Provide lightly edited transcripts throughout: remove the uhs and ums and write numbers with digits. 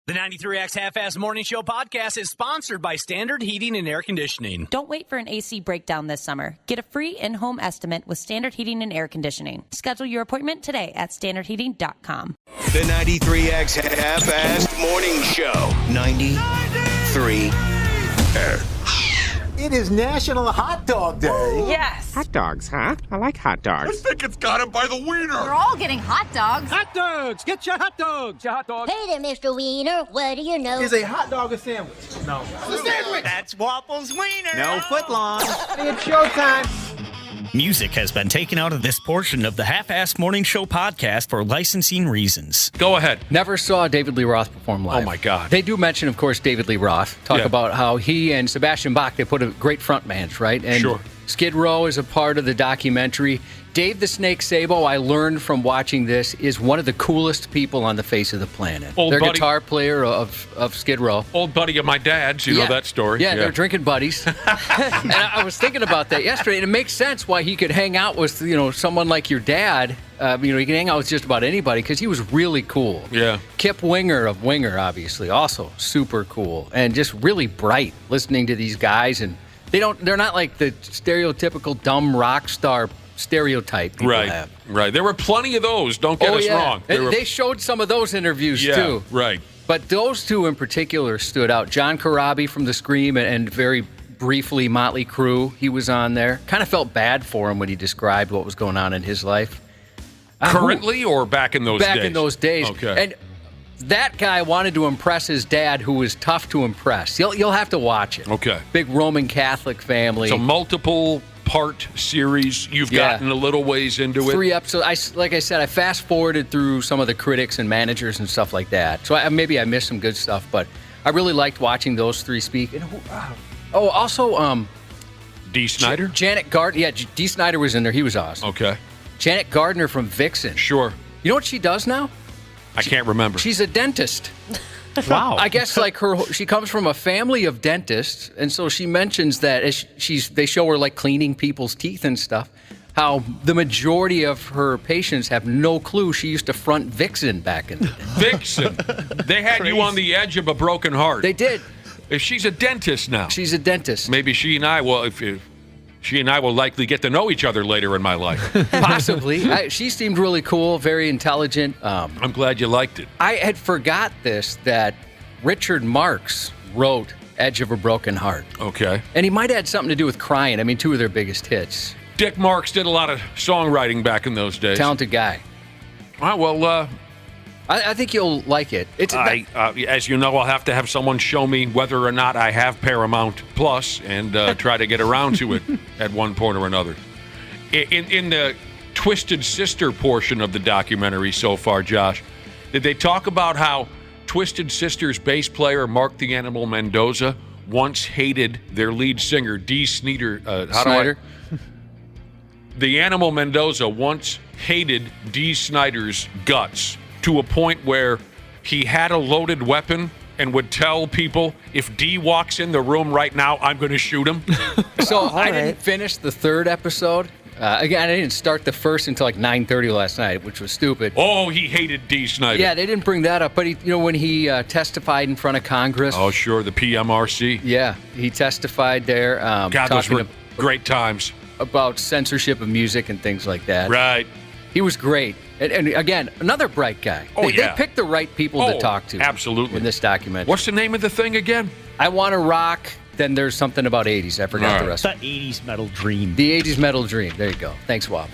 The 93X Half-Ass Morning Show podcast is sponsored by Standard Heating and Air Conditioning. Don't wait for an AC breakdown this summer. Get a free in-home estimate with Standard Heating and Air Conditioning. Schedule your appointment today at standardheating.com. The 93X Half-Ass Morning Show. 93 It is National Hot Dog Day. Yes. Hot dogs, huh? I like hot dogs. I think it's got him by the wiener. We're all getting hot dogs. Hot dogs! Get your hot dogs! Your hot dogs. Hey there, Mr. Wiener. What do you know? Is a hot dog a sandwich? No. It's a sandwich. That's Waffles Wiener. No footlong. It's showtime. Music has been taken out of this portion of the Half-Ass Morning Show podcast for licensing reasons. Go ahead. Never saw David Lee Roth perform live. Oh, my God. They do mention, of course, David Lee Roth. Talk about how he and Sebastian Bach, they put a great front band, right? And sure. Skid Row is a part of the documentary. Dave the Snake Sabo, I learned from watching this, is one of the coolest people on the face of the planet. Their guitar player of Skid Row. Old buddy of my dad's, you know that story. Yeah, they're drinking buddies. And I was thinking about that yesterday, and it makes sense why he could hang out with, someone like your dad. He can hang out with just about anybody because he was really cool. Yeah. Kip Winger of Winger, obviously, also super cool and just really bright listening to these guys. And they're not like the stereotypical dumb rock star stereotype people have. Right. There were plenty of those. Don't get us wrong. They showed some of those interviews too. Right. But those two in particular stood out. John Corabi from The Scream and very briefly Motley Crue. He was on there. Kind of felt bad for him when he described what was going on in his life. Currently or back in those days? Back in those days. Okay. And that guy wanted to impress his dad, who was tough to impress. You'll have to watch it. Okay. Big Roman Catholic family. So multiple-part series. You've gotten a little ways into it. 3 episodes. Like I said, I fast-forwarded through some of the critics and managers and stuff like that. So maybe I missed some good stuff, but I really liked watching those three speak. And also Dee Snider? Janet Gardner. Yeah, Dee Snider was in there. He was awesome. Okay. Janet Gardner from Vixen. Sure. You know what she does now? I can't remember. She's a dentist. Wow. I guess she comes from a family of dentists, and so she mentions that as they show her like cleaning people's teeth and stuff, how the majority of her patients have no clue she used to front Vixen back in the day. Vixen. They had you on the edge of a broken heart. They did. If she's a dentist now. She's a dentist. Maybe she and I will likely get to know each other later in my life. Possibly. She seemed really cool, very intelligent. I'm glad you liked it. I had forgot that Richard Marx wrote Edge of a Broken Heart. Okay. And he might have had something to do with Crying. I mean, 2 of their biggest hits. Dick Marks did a lot of songwriting back in those days. Talented guy. Well, I think you'll like it. As you know, I'll have to have someone show me whether or not I have Paramount Plus and try to get around to it at one point or another. In the Twisted Sister portion of the documentary so far, Josh, did they talk about how Twisted Sister's bass player, Mark the Animal Mendoza, once hated their lead singer, Dee Snider? Snyder? The Animal Mendoza once hated Dee Snider's guts to a point where he had a loaded weapon and would tell people, if Dee walks in the room right now, I'm going to shoot him. So I didn't finish the 3rd episode. Again, I didn't start the first until like 9:30 last night, which was stupid. Oh, he hated Dee Snider. Yeah, they didn't bring that up. But when he testified in front of Congress. Oh, sure, the PMRC. Yeah, he testified there. God, those were great times. About censorship of music and things like that. Right. He was great. And again, another bright guy. Oh, They picked the right people to talk to. Absolutely. In this documentary. What's the name of the thing again? I Want to Rock, then there's something about 80s. I forgot the rest. The 80s metal dream. The 80s metal dream. There you go. Thanks, Wob.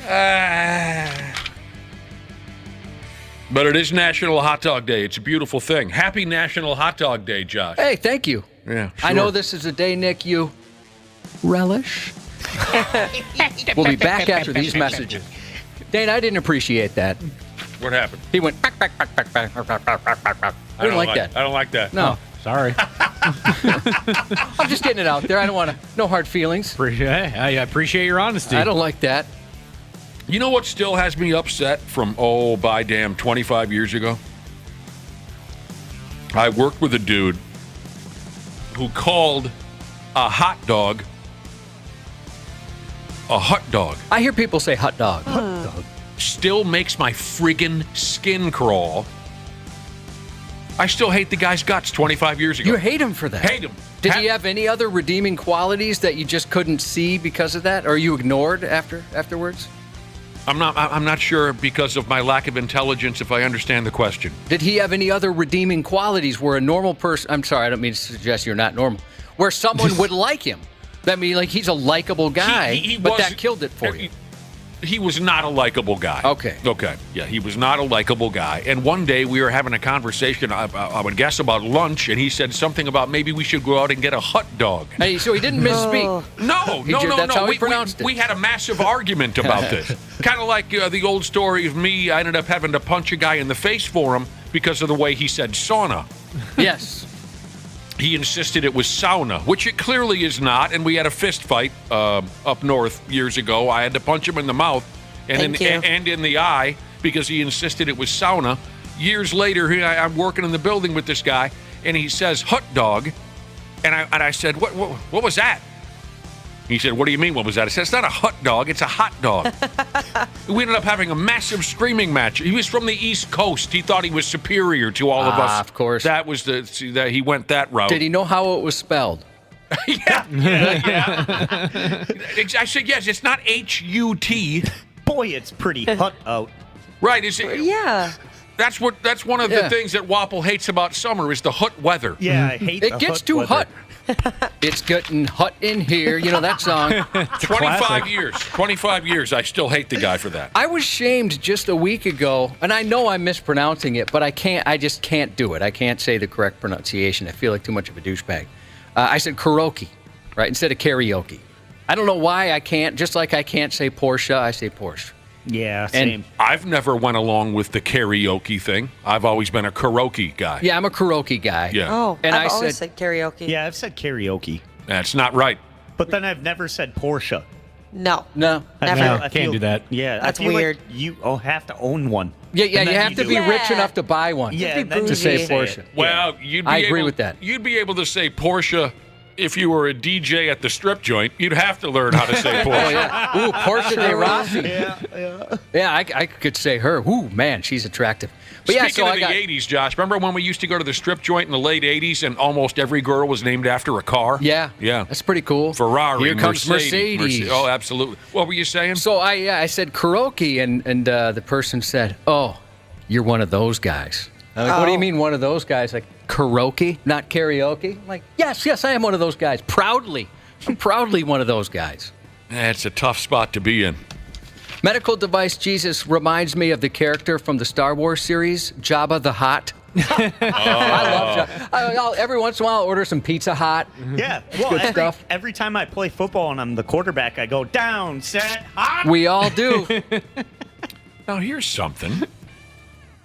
But it is National Hot Dog Day. It's a beautiful thing. Happy National Hot Dog Day, Josh. Hey, thank you. Yeah, sure. I know this is a day, Nick, you relish. We'll be back after these messages. Dane, I didn't appreciate that. What happened? He went back. I didn't like that. I don't like that. No. Sorry. I'm just getting it out there. I don't want to. No hard feelings. I appreciate your honesty. I don't like that. You know what still has me upset from, 25 years ago? I worked with a dude who called a hot dog a hot dog. I hear people say hot dog. Hot dog. Still makes my friggin' skin crawl. I still hate the guy's guts 25 years ago. You hate him for that? Hate him. Did he have any other redeeming qualities that you just couldn't see because of that, or you ignored afterwards? I'm not sure because of my lack of intelligence if I understand the question. Did he have any other redeeming qualities where a normal person? I'm sorry, I don't mean to suggest you're not normal. Where someone would like him. I mean, like he's a likable guy, but that killed it for you. He was not a likable guy. Okay. Yeah, he was not a likable guy. And one day we were having a conversation, I would guess about lunch, and he said something about maybe we should go out and get a hot dog. Hey, so he didn't misspeak. No. That's how he pronounced it. We had a massive argument about this. Kind of like the old story of me. I ended up having to punch a guy in the face for him because of the way he said sauna. Yes. He insisted it was sauna, which it clearly is not, and we had a fist fight up north years ago. I had to punch him in the mouth and in the eye because he insisted it was sauna. Years later, I'm working in the building with this guy, and he says hot dog, and I said, what was that? He said, what do you mean, what was that? I said, it's not a hot dog, it's a hot dog. We ended up having a massive screaming match. He was from the East Coast. He thought he was superior to all of us. Of course. That was he went that route. Did he know how it was spelled? Yeah. I said, yes, it's not H-U-T. Boy, it's pretty hot out. Right. Is it? Yeah. That's one of the things that Wapple hates about summer is the hot weather. Yeah, I hate It gets too hot. It's getting hot in here. You know that song. 25 years. I still hate the guy for that. I was shamed just a week ago, and I know I'm mispronouncing it, but I just can't do it. I can't say the correct pronunciation. I feel like too much of a douchebag. I said karaoke, right, instead of karaoke. I don't know why I can't. Just like I can't say Porsche, I say Porsche. Yeah, same. And I've never went along with the karaoke thing. I've always been a karaoke guy. yeah, I'm a karaoke guy. Yeah. Oh, And I've I always said- said karaoke. Yeah, I've said karaoke, That's not right. but then I've never said Porsche. No. No. Never. No, can't do that. Yeah, That's I feel weird. Like you have to own one. Yeah, And you then have to do be it. rich Yeah. enough to buy one. Yeah, be and then to you say say Porsche. it. Well, you'd be I agree able, with that. You'd be able to say Porsche if you were a DJ at the strip joint. You'd have to learn how to say Porsche. Oh, yeah. Ooh, Porsche de Rossi. Yeah. Yeah, I could say her. Ooh, man, she's attractive. But yeah, Speaking so of the 80s, Josh, remember when we used to go to the strip joint in the late 80s and almost every girl was named after a car? Yeah. Yeah. That's pretty cool. Ferrari, Here comes Mercedes. Oh, absolutely. What were you saying? So I said karaoke, and the person said, "Oh, you're one of those guys." I'm like, "What do you mean one of those guys? Like karaoke, not karaoke?" I'm like, yes, I am one of those guys. Proudly. I'm proudly one of those guys. It's a tough spot to be in. Medical device Jesus reminds me of the character from the Star Wars series, Jabba the Hutt. I love Jabba. Every once in a while, I'll order some Pizza Hut. Yeah. good stuff. Every time I play football and I'm the quarterback, I go down, set, hot. We all do. Now, here's something.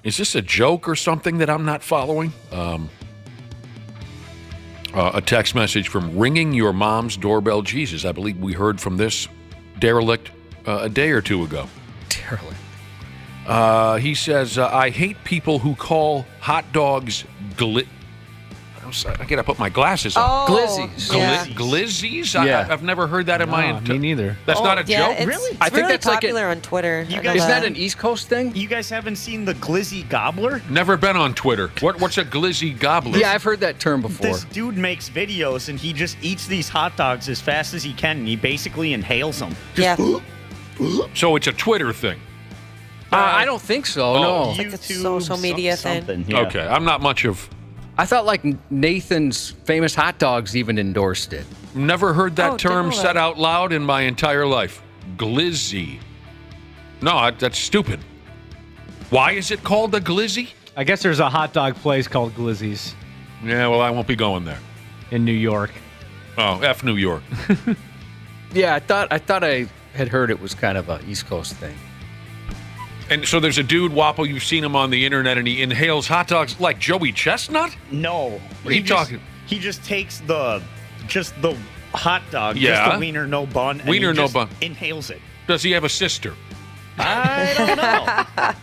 Is this a joke or something that I'm not following? A text message from Ringing Your Mom's Doorbell Jesus. I believe we heard from this derelict a day or two ago. Derelict. He says, I hate people who call hot dogs I gotta put my glasses on. Glizzies. Yeah. Glizzies? Yeah. I've never heard that in my me neither. That's not a Yeah, joke? it's, Really? It's I think really that's like popular on Twitter. You I guys- know Is that an East Coast thing? You guys haven't seen the Glizzy Gobbler? Never been on Twitter. What's a glizzy gobbler? Yeah, I've heard that term before. This dude makes videos and he just eats these hot dogs as fast as he can and he basically inhales them. Yeah. So it's a Twitter thing. I don't think so. No. It's like a YouTube, social media thing. something, yeah. Okay, I'm not much of. I thought like Nathan's famous hot dogs even endorsed it. Never heard that Oh, term didn't know said that. out loud in my entire life. Glizzy. No, that's stupid. Why is it called a glizzy? I guess there's a hot dog place called Glizzy's Yeah, well, I won't be going there. in New York. Oh, F New York. Yeah, I thought I had heard it was kind of a East Coast thing. And so there's a dude, Wapple, you've seen him on the internet, and he inhales hot dogs like Joey Chestnut? No. What are you talking? He just takes the hot dog, Yeah. just the wiener no bun, and Wiener he no just bun. inhales it. Does he have a sister? I don't know.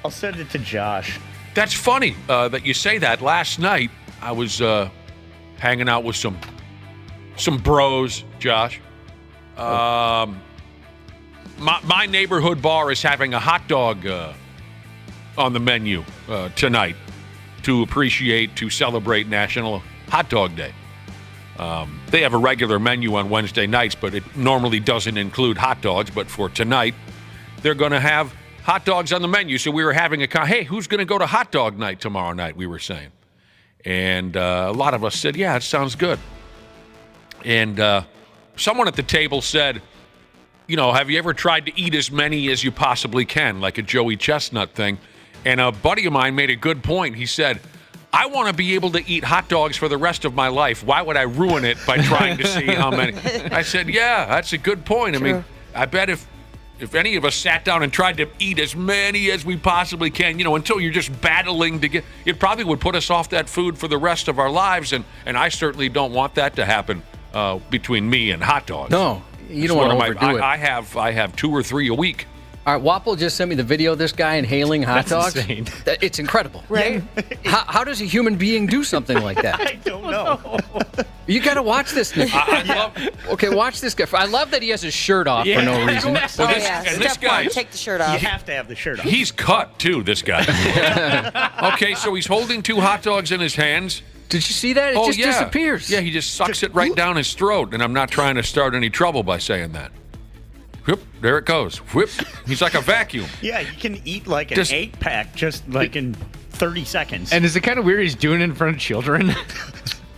I'll send it to Josh. That's funny that you say that. Last night, I was hanging out with some bros, Josh. My neighborhood bar is having a hot dog on the menu tonight. to appreciate, to celebrate National Hot Dog Day. They have a regular menu on Wednesday nights, but it normally doesn't include hot dogs. But for tonight, they're going to have hot dogs on the menu. So we were having hey, who's going to go to hot dog night tomorrow night, we were saying. And a lot of us said, yeah, it sounds good. And someone at the table said, have you ever tried to eat as many as you possibly can, like a Joey Chestnut thing? And a buddy of mine made a good point. He said, I want to be able to eat hot dogs for the rest of my life. Why would I ruin it by trying to see how many? I said, yeah, that's a good point. True. I mean, I bet if any of us sat down and tried to eat as many as we possibly can, until you're just battling to get, it probably would put us off that food for the rest of our lives. And I certainly don't want that to happen between me and hot dogs. No, you don't want to overdo it. I have 2 or 3 a week. All right, Wapple just sent me the video of this guy inhaling hot dogs. Insane. It's incredible. Right? How does a human being do something like that? I don't know. You got to watch this, Nick. Okay, watch this guy. I love that he has his shirt off for no reason. Well, this Step one, take the shirt off. You have to have the shirt on. He's cut, too, this guy. Okay, so he's holding 2 hot dogs in his hands. Did you see that? It just disappears. Yeah, he just sucks it right down his throat, and I'm not trying to start any trouble by saying that. Whoop, there it goes. Whoop. He's like a vacuum. Yeah, you can eat like an 8-pack just like in 30 seconds. And is it kind of weird he's doing it in front of children?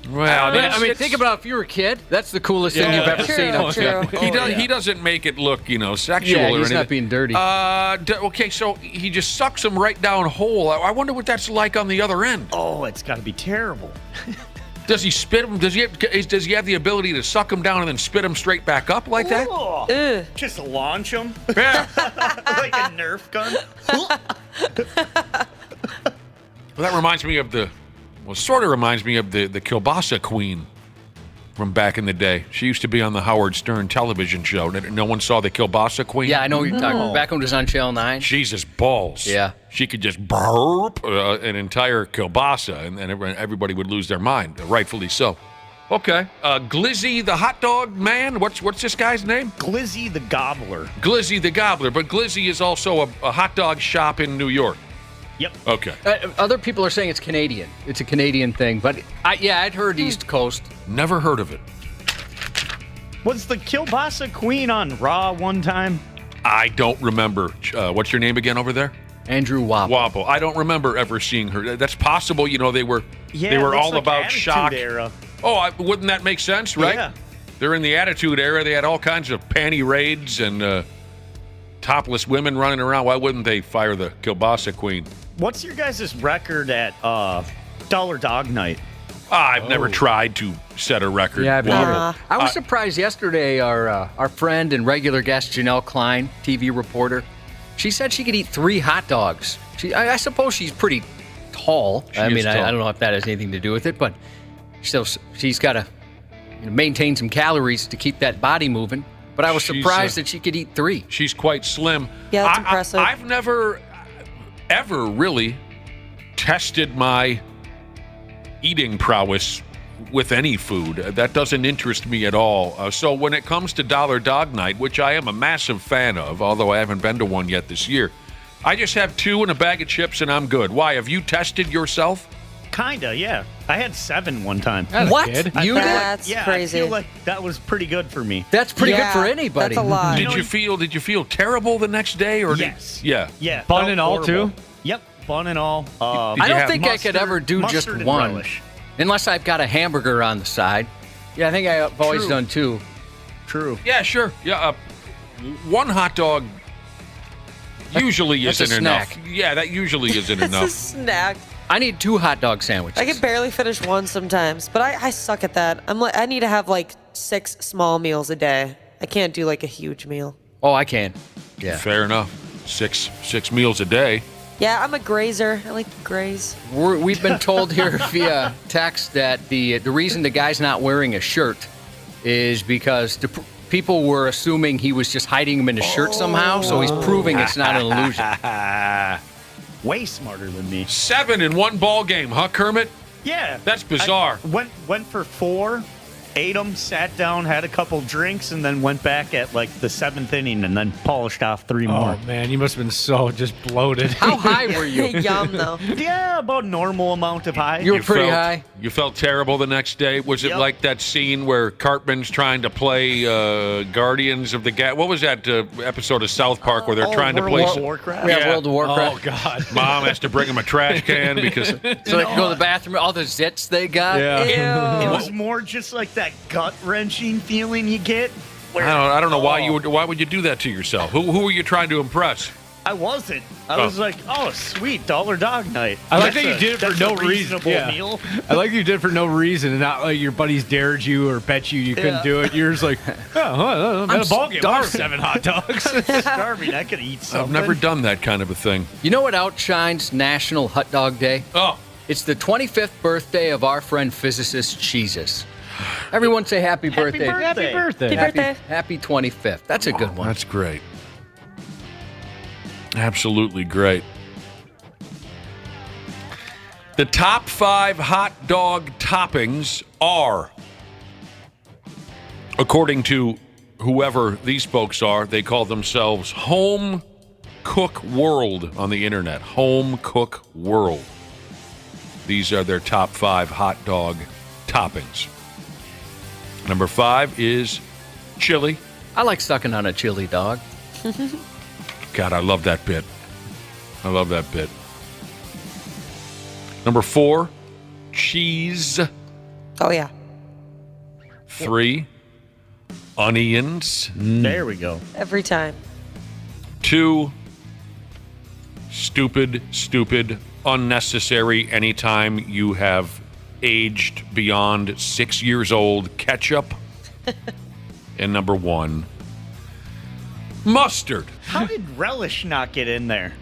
Well, I mean, think about if you were a kid. That's the coolest thing you've ever seen. True. He doesn't make it look, sexual Yeah, or anything. he's not being dirty. Okay, so he just sucks them right down whole. I wonder what that's like on the other end. Oh, it's got to be terrible. Does he spit them? Does he have the ability to suck them down and then spit them straight back up like that? Oh, just launch them? Yeah. Like a Nerf gun? Well, that reminds me of sort of reminds me of the kielbasa queen from back in the day. She used to be on the Howard Stern television show. No one saw the kielbasa queen? Yeah, I know what you're talking about. Back when it was on Channel 9. Jesus balls. Yeah. She could just burp an entire kielbasa, and everybody would lose their mind, rightfully so. Okay. Glizzy the hot dog man? What's this guy's name? Glizzy the Gobbler. Glizzy the Gobbler. But Glizzy is also a hot dog shop in New York. Yep. Okay. Other people are saying it's Canadian. It's a Canadian thing. But, I'd heard East Coast. Never heard of it. Was the kielbasa queen on Raw one time? I don't remember. What's your name again over there? Andrew Wapple. Wapple. I don't remember ever seeing her. That's possible. They were all like about Attitude shock. Era. Oh, wouldn't that make sense, right? Yeah. They're in the Attitude Era. They had all kinds of panty raids and topless women running around. Why wouldn't they fire the kielbasa queen? What's your guys' record at Dollar Dog Night? I've never tried to set a record. Yeah, Wapple. I was surprised yesterday. Our friend and regular guest Janelle Klein, TV reporter, she said she could eat 3 hot dogs. I suppose she's pretty tall. She is tall. I don't know if that has anything to do with it, but she's got to maintain some calories to keep that body moving. But I was surprised that she could eat 3. She's quite slim. Yeah, that's impressive. I've never ever really tested my eating prowess with any food. That doesn't interest me at all. So when it comes to Dollar Dog Night, which I am a massive fan of, although I haven't been to one yet this year, I just have 2 and a bag of chips and I'm good. Why? Have you tested yourself? Kinda, yeah. I had 7 one time. What? Kid. You did? That's crazy. I feel like that was pretty good for me. That's pretty good for anybody. That's a lot. Did you feel terrible the next day or Yes. Yeah. Yeah. Bun felt and all, horrible. too? Yep, bun and all. I you don't have think I could ever do just mustard and one. relish. Unless I've got a hamburger on the side. Yeah, I think I've always True. done 2. True. Yeah, sure. Yeah, 1 hot dog usually That's a isn't enough. snack. Yeah, that usually isn't It's a enough. snack. I need 2 hot dog sandwiches. I can barely finish one sometimes, but I suck at that. I need to have like 6 small meals a day. I can't do like a huge meal. Oh, I can. Yeah. Fair enough. 6 meals a day. Yeah, I'm a grazer. I like to graze. We've been told here via text that the reason the guy's not wearing a shirt is because people were assuming he was just hiding him in his shirt somehow, so he's proving it's not an illusion. Way smarter than me. 7 in one ball game, huh, Kermit? Yeah. That's bizarre. I went for 4, ate them, sat down, had a couple drinks, and then went back at like the 7th inning and then polished off 3 more. Oh, man, you must have been so just bloated. How high were you? Yum, though. Yeah, about normal amount of high. You were pretty high. You felt terrible the next day? Was it Yep. like that scene where Cartman's trying to play Guardians of the What was that episode of South Park where they're trying to play... World of Warcraft? Yeah, World of Warcraft. Oh, God. Mom has to bring him a trash can because... So they can go to the bathroom. All the zits they got. Yeah. It was more just like that gut-wrenching feeling you get. Where, I don't know why would you do that to yourself? Who were you trying to impress? I wasn't. I was like, oh, sweet, dollar dog night. I like That's that you did it for that's no a reason. reasonable Yeah. meal. I like you did it for no reason, and not like your buddies dared you or bet you couldn't do it. You're just like, I'm at a ball game. I'll have 7 hot dogs. Starving. I could eat something. I've never done that kind of a thing. You know what outshines National Hot Dog Day? Oh, It's the 25th birthday of our friend physicist Jesus. Everyone say happy birthday. Happy birthday. Happy birthday. Happy 25th. That's a good one. that's great. Absolutely great. The top 5 hot dog toppings are, according to whoever these folks are, they call themselves Home Cook World on the internet. Home Cook World. These are their top 5 hot dog toppings. Number 5 is chili. I like sucking on a chili dog. God, I love that bit. I love that bit. Number 4, cheese. Oh, yeah. 3, onions. There we go. Every time. 2, stupid, unnecessary anytime you have aged beyond 6 years old ketchup. And number 1, mustard. How did relish not get in there?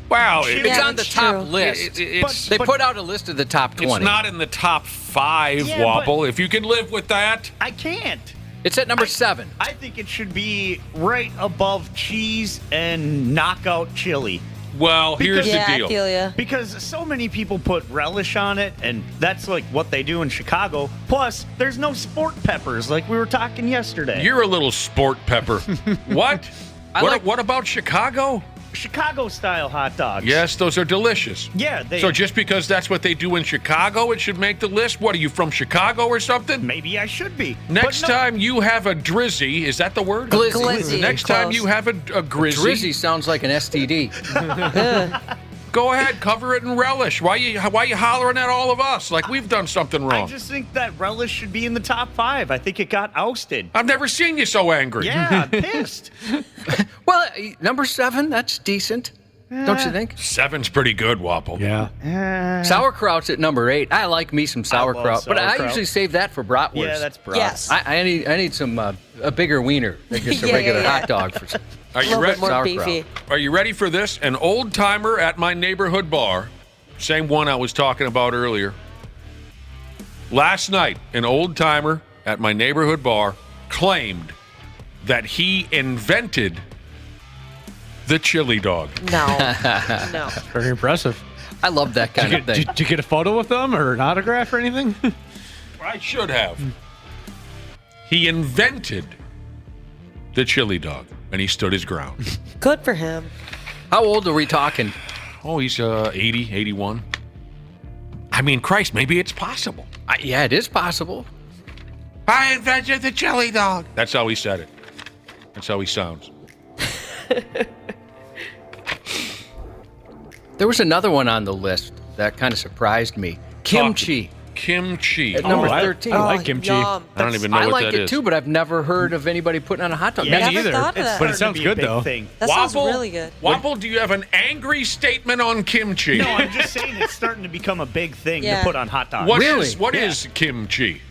Wow, Yeah, It's on the that's top true. list. it's They put out a list of the top 20. it's not in the top 5, Yeah, Wobble. If you can live with that. I can't. It's at number 7. I think it should be right above cheese and knockout chili. Well, here's Because- the Yeah, deal. I feel ya. Because so many people put relish on it, and that's like what they do in Chicago. Plus, there's no sport peppers like we were talking yesterday. You're a little sport pepper. What? like- What about Chicago? Chicago-style hot dogs. Yes, those are delicious. Yeah, they... So just because that's what they do in Chicago, it should make the list? What, are you from Chicago or something? Maybe I should be. Next But no, time you have a drizzy, is that the word? Glizzy. Next time Close. you have a grizzy, Drizzy sounds like an STD. go ahead, cover it in relish. Why you hollering at all of us like we've done something I wrong? just think that relish should be in the top 5. I think it got ousted. I've never seen you so angry. Yeah, I'm pissed. Well, number 7, that's decent. Don't you think? 7's pretty good, Wapple. Yeah. Sauerkraut's at number 8. I like me some sauerkraut, but I sauerkraut. usually save that for bratwurst. Yeah, that's broad. Yes. I need some a bigger wiener than just a Yeah, regular yeah. hot dog. For Are A you little ready? bit more Sauerkraut. beefy. Are you ready for this? An old timer at my neighborhood bar, same one I was talking about earlier. Last night, an old timer at my neighborhood bar claimed that he invented the chili dog. No. No. Very impressive. I love that kind of thing. Did you get a photo with them or an autograph or anything? I should have. He invented the chili dog, and he stood his ground. Good for him. How old are we talking? Oh, he's 80, 81. I mean, Christ, maybe it's possible. Yeah, it is possible. I invented the chili dog. That's how he said it. That's how he sounds. There was another one on the list that kind of surprised me. Kimchi. Kimchi. At number I 13. like kimchi. Yum. I don't even know I what like that it is. too, but I've never heard of anybody putting on a hot dog. Yeah, That's- Me never neither. thought of that. But it Starting sounds to be a good big though. thing. That sounds really good. Wapple, do you have an angry statement on kimchi? No, I'm just saying it's starting to become a big thing Yeah. to put on hot dogs. What Really? is what is kimchi?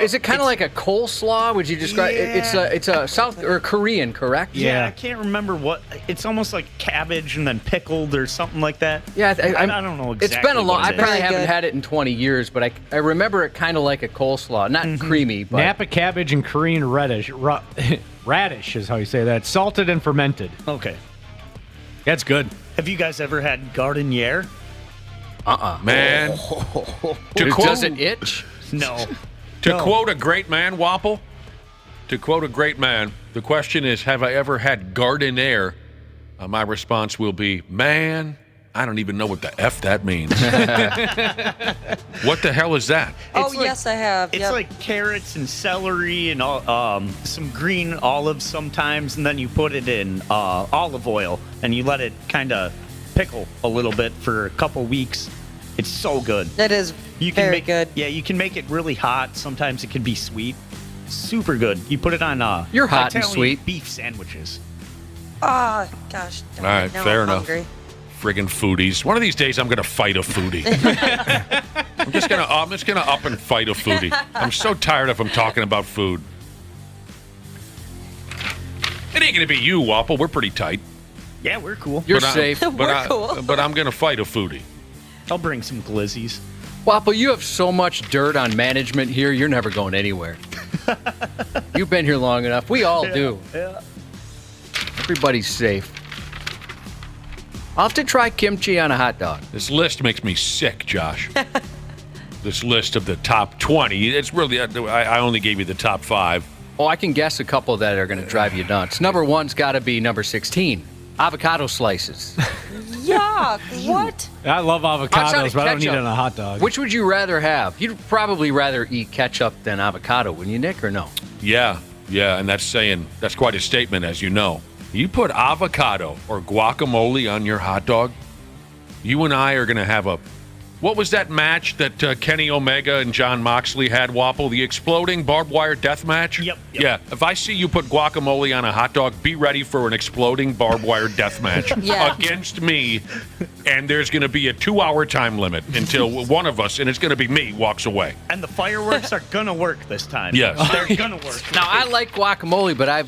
Is it kind of like a coleslaw? Would you describe Yeah. It's a South or Korean, correct? Yeah, Yeah. I can't remember what. It's almost like cabbage and then pickled or something like that. Yeah, I don't know exactly. It's been a long. what I it probably is. Very haven't good. had it in 20 years, but I remember it kind of like a coleslaw, not creamy, but Napa cabbage and Korean radish. Radish is how you say that. Salted and fermented. Okay. That's good. Have you guys ever had gardenier? Man, to does quote, it itch? No. To quote a great man, Wapple, to quote a great man, the question is, have I ever had garden air? My response will be, man, I don't even know what the F that means. What the hell is that? Yes, I have. It's like carrots and celery and some green olives sometimes, and then you put it in olive oil, and you let it kind of pickle a little bit for a couple weeks. It's so good. It is very good. Yeah, you can make it really hot. Sometimes it can be sweet. Super good. You put it on You're hot and Italian sweet. beef sandwiches. Ah, gosh. All right, now fair I'm enough. Hungry. Friggin' foodies. One of these days, I'm gonna fight a foodie. I'm just gonna up and fight a foodie. I'm so tired of them talking about food. It ain't gonna be you, Wapple. We're pretty tight. Yeah, we're cool. You're safe. We're cool. But I'm gonna fight a foodie. I'll bring some glizzies. Wapple, you have so much dirt on management here, you're never going anywhere. You've been here long enough. We all do. Yeah. Everybody's safe. I'll have to try kimchi on a hot dog. This list makes me sick, Josh. This list of the top 20. It's really, I only gave you the top 5. Oh, I can guess a couple that are going to drive you nuts. Number one's got to be number 16. Avocado slices. Yuck. What? I love Outside avocados, of but I don't need it ketchup, on a hot dog. Which would you rather have? You'd probably rather eat ketchup than avocado, wouldn't you, Nick, or no? Yeah, and that's quite a statement, as you know. You put avocado or guacamole on your hot dog, you and I are going to have what was that match that Kenny Omega and John Moxley had, Wapple? The exploding barbed wire death match? Yep. Yeah, if I see you put guacamole on a hot dog, be ready for an exploding barbed wire death match against me, and there's going to be a 2-hour time limit until one of us, and it's going to be me, walks away. And the fireworks are going to work this time. Yes. They're going to work. Now, I like guacamole, but I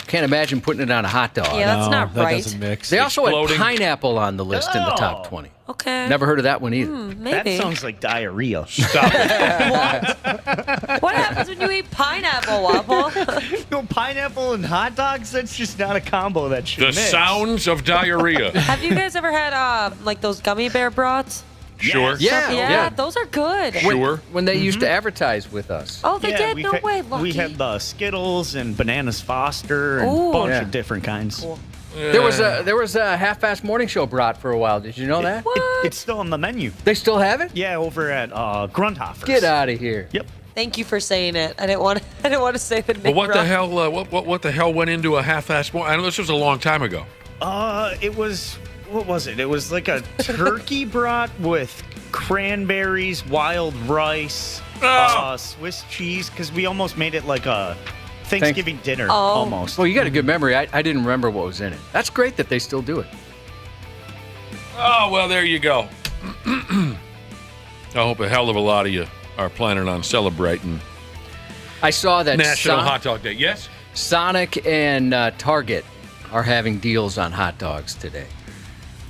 can't imagine putting it on a hot dog. Yeah, that's not that right. doesn't mix. They also Exploding. had pineapple on the list in the top Oh. 20. Okay. Never heard of that one either. Maybe. That sounds like diarrhea. Stop it. What happens when you eat pineapple, Wapple? No, pineapple and hot dogs, that's just not a combo that should The mix. sounds of diarrhea. Have you guys ever had like those gummy bear brats? Sure. Yeah. Those are good. Sure. When they used to advertise with us. Oh, they did? we've No had- way. Lucky. We had the Skittles and Bananas Foster and a Ooh. bunch Yeah. of different kinds. Cool. There was a half-fast morning show brat for a while. Did you know that? What? It's still on the menu. They still have it? Yeah, over at Grundhofer's. Get out of here. Yep. Thank you for saying it. I didn't want to say the name. Well, what the wrong. hell? What the hell went into a half-assed morning? I know this was a long time ago. It was, what was it? It was like a turkey brat with cranberries, wild rice, Swiss cheese, because we almost made it like a Thanksgiving dinner, almost. Well, you got a good memory. I didn't remember what was in it. That's great that they still do it. Oh, well, there you go. I hope a hell of a lot of you are planning on celebrating I saw that National Hot Dog Day. Yes? Sonic and Target are having deals on hot dogs today.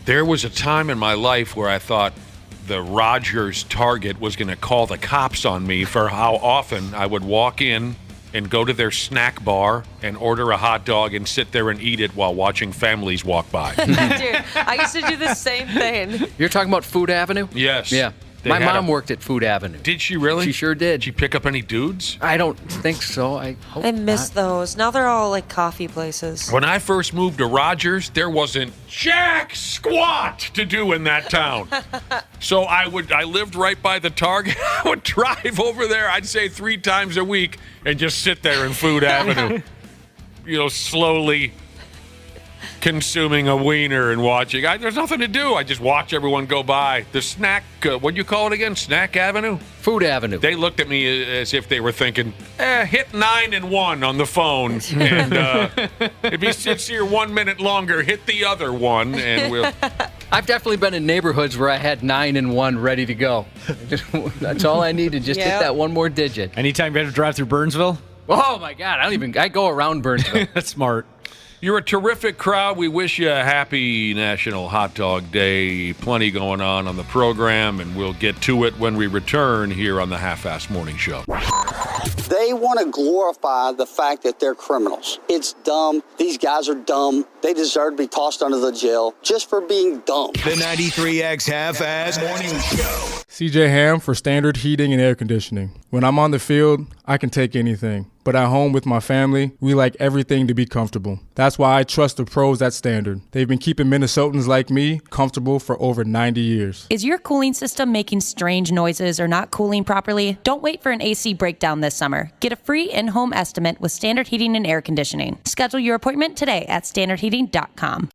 There was a time in my life where I thought the Rogers Target was going to call the cops on me for how often I would walk in and go to their snack bar and order a hot dog and sit there and eat it while watching families walk by. Dude, I used to do the same thing. You're talking about Food Avenue? Yes. Yeah. They My had mom a- worked at Food Avenue. Did she really? She sure did. Did she pick up any dudes? I don't think so. I hope I miss not. those. Now they're all like coffee places. When I first moved to Rogers, there wasn't jack squat to do in that town. So I lived right by the Target. I would drive over there, I'd say 3 times a week, and just sit there in Food Avenue, slowly consuming a wiener and watching. There's nothing to do. I just watch everyone go by. The snack, what do you call it again? Snack Avenue? Food Avenue. They looked at me as if they were thinking, hit 9 and 1 on the phone. And if he sits here 1 minute longer, hit the other one, and we'll... I've definitely been in neighborhoods where I had 9 and 1 ready to go. That's all I needed, just hit Yep. that one more digit. Anytime you have to drive through Burnsville, Oh my God, I go around Burnsville. that's smart. You're a terrific crowd. We wish you a happy National Hot Dog Day. Plenty going on the program, and we'll get to it when we return here on the Half-Assed Morning Show. They want to glorify the fact that they're criminals. It's dumb. These guys are dumb. They deserve to be tossed under the jail just for being dumb. The 93X Half-Assed Morning Show. CJ Ham for Standard Heating and Air Conditioning. When I'm on the field, I can take anything. But at home with my family, we like everything to be comfortable. That's why I trust the pros at Standard. They've been keeping Minnesotans like me comfortable for over 90 years. Is your cooling system making strange noises or not cooling properly? Don't wait for an AC breakdown this summer. Get a free in-home estimate with Standard Heating and Air Conditioning. Schedule your appointment today at standardheating.com.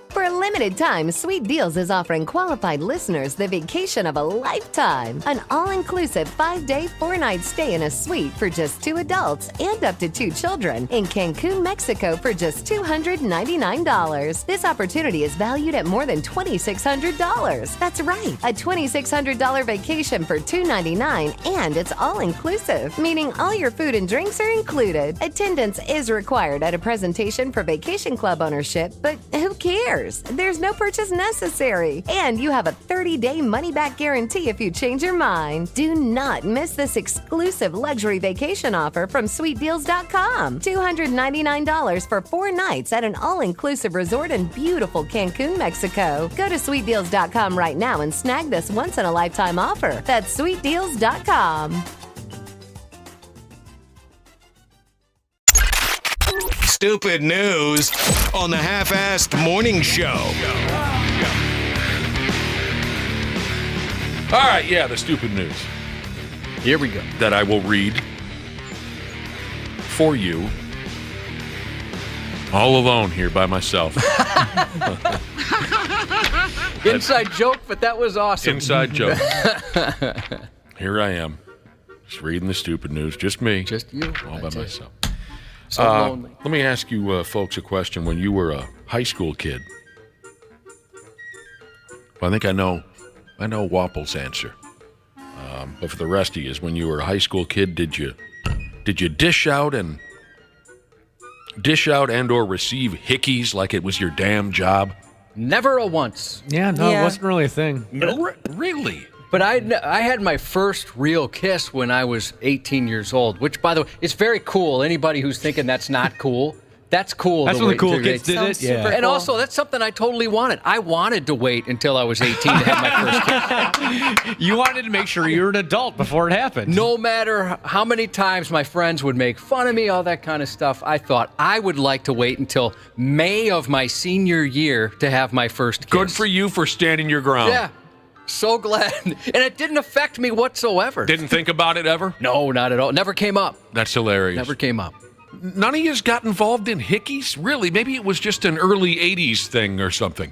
For a limited time, Sweet Deals is offering qualified listeners the vacation of a lifetime. An all-inclusive 5-day, 4-night stay in a suite for just 2 adults and up to 2 children in Cancun, Mexico for just $299. This opportunity is valued at more than $2,600. That's right, a $2,600 vacation for $299, and it's all-inclusive, meaning all your food and drinks are included. Attendance is required at a presentation for Vacation Club ownership, but who cares? There's no purchase necessary. And you have a 30-day money-back guarantee if you change your mind. Do not miss this exclusive luxury vacation offer from sweetdeals.com. $299 for 4 nights at an all-inclusive resort in beautiful Cancun, Mexico. Go to sweetdeals.com right now and snag this once-in-a-lifetime offer. That's sweetdeals.com. Stupid news on the Half-Assed Morning Show. All right, yeah, the stupid news. Here we go. That I will read for you all alone here by myself. Inside joke, but that was awesome. Inside joke. Here I am, just reading the stupid news. Just me. Just you. All by myself. So lonely. Let me ask you folks a question. When you were a high school kid, well, I think I know Wapple's answer. But for the rest of you, when you were a high school kid, did you dish out and or receive hickeys like it was your damn job? Never a once. Yeah, no, it wasn't really a thing. No, really? But I had my first real kiss when I was 18 years old, which, by the way, is very cool. Anybody who's thinking that's not cool, that's cool. That's when the cool kids did it. Yeah. And also, that's something I totally wanted. I wanted to wait until I was 18 to have my first kiss. You wanted to make sure you were an adult before it happened. No matter how many times my friends would make fun of me, all that kind of stuff, I thought I would like to wait until May of my senior year to have my first kiss. Good for you for standing your ground. Yeah. So glad. And it didn't affect me whatsoever. Didn't think about it ever? No, not at all. Never came up. That's hilarious. Never came up. None of you got involved in hickeys? Really? Maybe it was just an early 80s thing or something.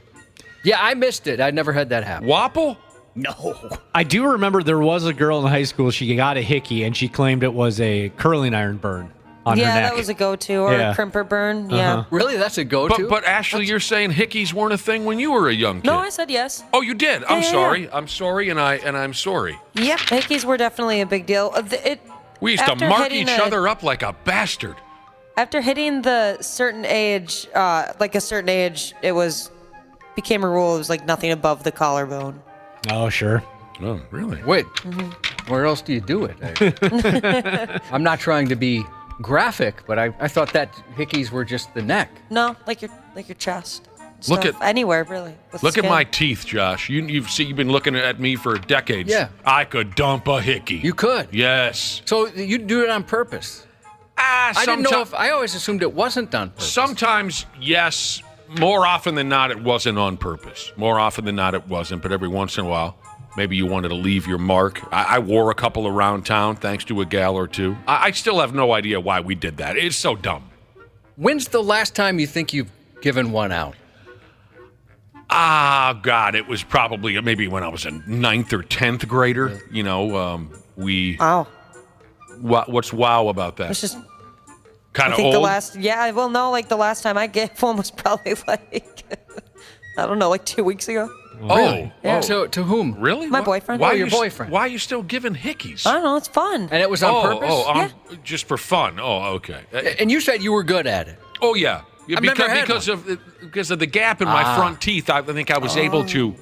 Yeah, I missed it. I never had that happen. Wapple? No. I do remember there was a girl in high school, she got a hickey, and she claimed it was a curling iron burn on her neck. Yeah, that was a go-to, or a crimper burn. Yeah. Really? That's a go-to? But Ashley, you're saying hickeys weren't a thing when you were a young kid. No, I said yes. Oh, you did? I'm sorry. Yeah. I'm sorry, and I'm sorry. Yep, hickeys were definitely a big deal. We used to mark each other up like a bastard. After hitting the certain age, it became a rule. It was like nothing above the collarbone. Oh, sure. Oh, really? Wait, where else do you do it? I'm not trying to be graphic, but I thought that hickeys were just the neck. No, like your chest. Look stuff. Anywhere really. Look at my teeth, Josh. You've been looking at me for decades. Yeah. I could dump a hickey. You could. Yes. So you do it on purpose. I didn't know if I always assumed it wasn't on purpose. Sometimes, yes. More often than not, it wasn't on purpose. More often than not, it wasn't. But every once in a while, maybe you wanted to leave your mark. I wore a couple around town thanks to a gal or two. I still have no idea why we did that. It's so dumb. When's the last time you think you've given one out? God, it was probably maybe when I was a 9th or 10th grader. You know, Wow. What's wow about that? It's just kind of old. old. The last time I gave one was probably I don't know, like 2 weeks ago. Oh, Yeah. To whom? Really? My boyfriend. Why your boyfriend? Why are you still giving hickeys? I don't know, it's fun. And it was on purpose? Just for fun. Oh, okay. And you said you were good at it. Oh, yeah. I've never had because of the gap in my front teeth. I think I was able to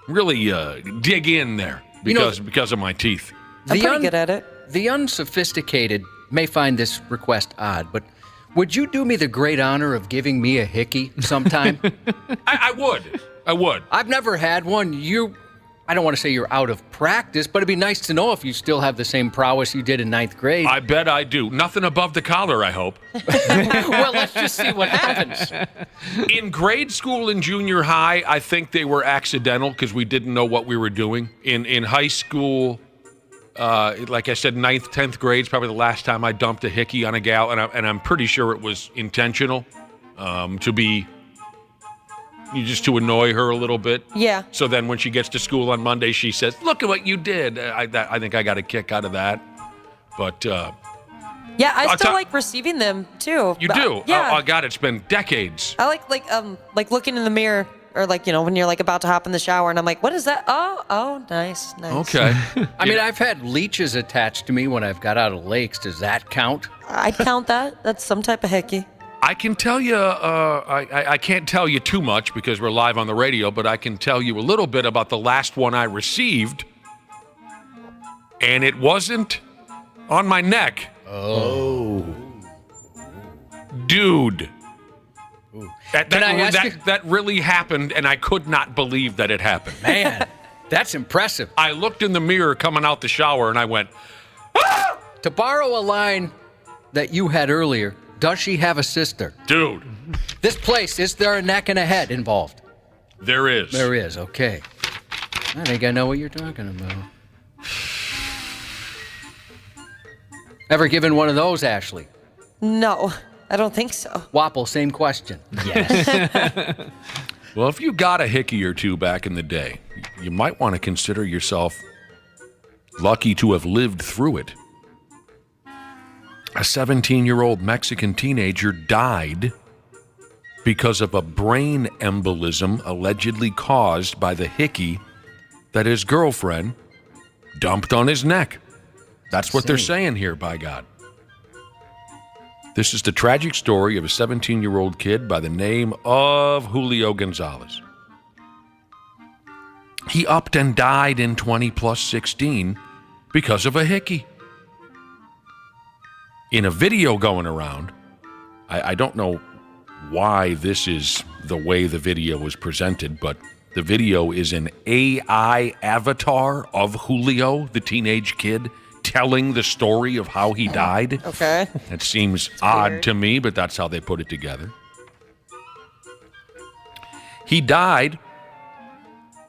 really dig in there because of my teeth. I'm pretty good at it. The unsophisticated may find this request odd, but Would you do me the great honor of giving me a hickey sometime? I would. I've never had one. I don't want to say you're out of practice, but it'd be nice to know if you still have the same prowess you did in 9th grade. I bet I do. Nothing above the collar, I hope. Well, let's just see what happens. In grade school and junior high, I think they were accidental because we didn't know what we were doing. In high school, like I said, 9th, 10th grade is probably the last time I dumped a hickey on a gal, and I'm pretty sure it was intentional to annoy her a little bit. Yeah. So then when she gets to school on Monday, she says, look at what you did. I think I got a kick out of that. But yeah, I still like receiving them too. You do? Yeah. Oh, God, it's been decades. I like looking in the mirror, or when you're about to hop in the shower, and I'm like, what is that? Oh, nice. Okay. I mean, I've had leeches attached to me when I've got out of lakes. Does that count? I'd count that. That's some type of hickey. I can tell you, I can't tell you too much because we're live on the radio, but I can tell you a little bit about the last one I received, and it wasn't on my neck. Oh. Dude. That That really happened, and I could not believe that it happened. Man, that's impressive. I looked in the mirror coming out the shower, and I went, ah! To borrow a line that you had earlier, does she have a sister? Dude. This place, is there a neck and a head involved? There is. There is, okay. I think I know what you're talking about. Ever given one of those, Ashley? No, I don't think so. Wapple, same question. Yes. Well, if you got a hickey or two back in the day, you might want to consider yourself lucky to have lived through it. A 17-year-old Mexican teenager died because of a brain embolism allegedly caused by the hickey that his girlfriend dumped on his neck. That's what they're saying here, by God. This is the tragic story of a 17-year-old kid by the name of Julio Gonzalez. He upped and died in 20+16 because of a hickey. In a video going around, I don't know why this is the way the video was presented, but the video is an AI avatar of Julio, the teenage kid, telling the story of how he died. Okay. That seems odd to me, but that's how they put it together. He died.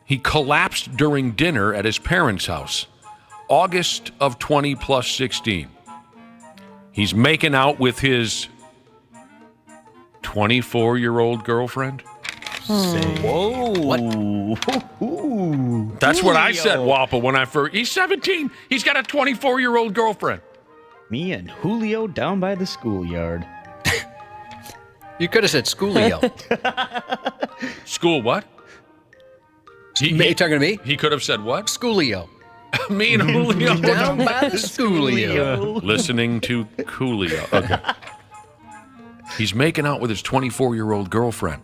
He collapsed during dinner at his parents' house, August of 20+16. He's making out with his 24-year-old girlfriend. Whoa. What? That's what I said, Wappa, when I first... He's 17. He's got a 24-year-old girlfriend. Me and Julio down by the schoolyard. You could have said schoolio. School what? You talking to me? He could have said what? Schoolio. Me and Julio down by the schoolio. Listening to Coolio. Okay. He's making out with his 24-year-old girlfriend,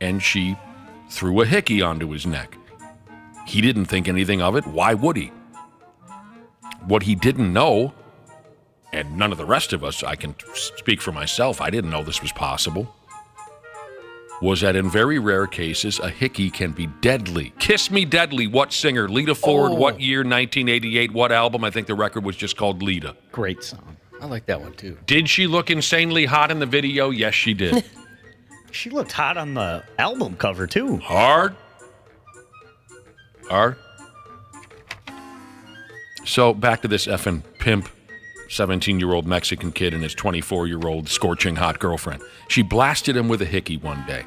and she threw a hickey onto his neck. He didn't think anything of it. Why would he? What he didn't know, and none of the rest of us, I can speak for myself, I didn't know this was possible, was that in very rare cases, a hickey can be deadly. Kiss Me Deadly, what singer? Lita Ford, what year? 1988, what album? I think the record was just called Lita. Great song. I like that one, too. Did she look insanely hot in the video? Yes, she did. She looked hot on the album cover, too. Hard. So, back to this effing pimp, 17-year-old Mexican kid and his 24-year-old scorching hot girlfriend. She blasted him with a hickey one day.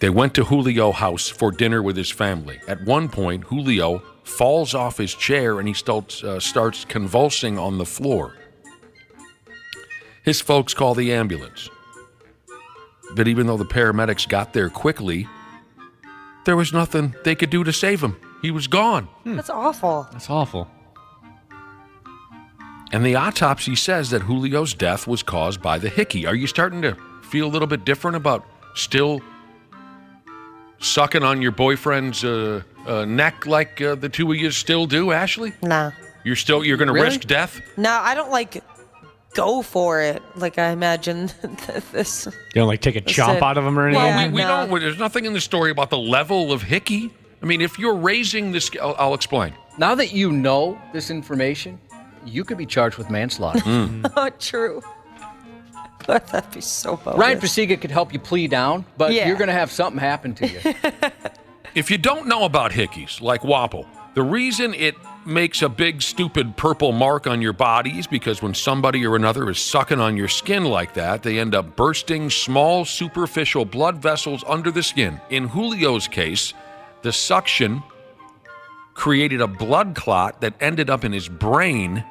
They went to Julio's house for dinner with his family. At one point, Julio falls off his chair and he starts convulsing on the floor. His folks call the ambulance. But even though the paramedics got there quickly, there was nothing they could do to save him. He was gone. That's awful. That's awful. And the autopsy says that Julio's death was caused by the hickey. Are you starting to feel a little bit different about still sucking on your boyfriend's neck like the two of you still do, Ashley? Nah. You're going to risk death? No, I don't like go for it. Like I imagine this. You don't like take a chomp out of them or anything? Yeah, we don't. There's nothing in the story about the level of hickey. I mean, if you're raising this, I'll explain. Now that you know this information, you could be charged with manslaughter. Oh, true. That'd be so bogus. Ryan Pasiga could help you plea down, but Yeah. you're going to have something happen to you. If you don't know about hickeys, like Wapple, the reason it makes a big, stupid purple mark on your body is because when somebody or another is sucking on your skin like that, they end up bursting small, superficial blood vessels under the skin. In Julio's case, the suction created a blood clot that ended up in his brain,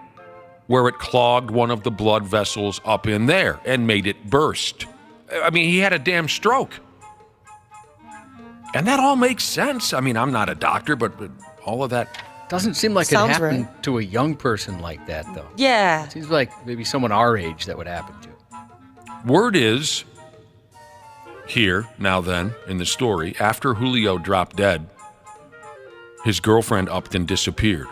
where it clogged one of the blood vessels up in there and made it burst. I mean, he had a damn stroke. And that all makes sense. I mean, I'm not a doctor, but all of that Doesn't seem like it Sounds happened right. to a young person like that, though. Yeah. It seems like maybe someone our age that would happen to. Word is, here, now then, in the story, after Julio dropped dead, his girlfriend upped and disappeared.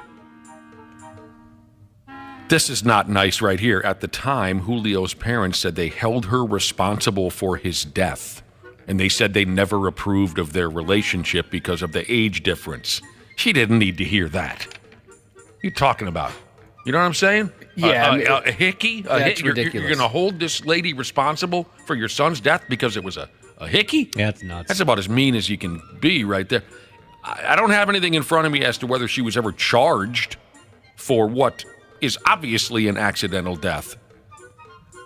This is not nice right here. At the time, Julio's parents said they held her responsible for his death, and they said they never approved of their relationship because of the age difference. She didn't need to hear that. What are you talking about? You know what I'm saying? Yeah, I mean, a hickey? that's You're ridiculous. going to hold this lady responsible for your son's death because it was a hickey? Yeah, it's nuts. That's about as mean as you can be right there. I don't have anything in front of me as to whether she was ever charged for what is obviously an accidental death.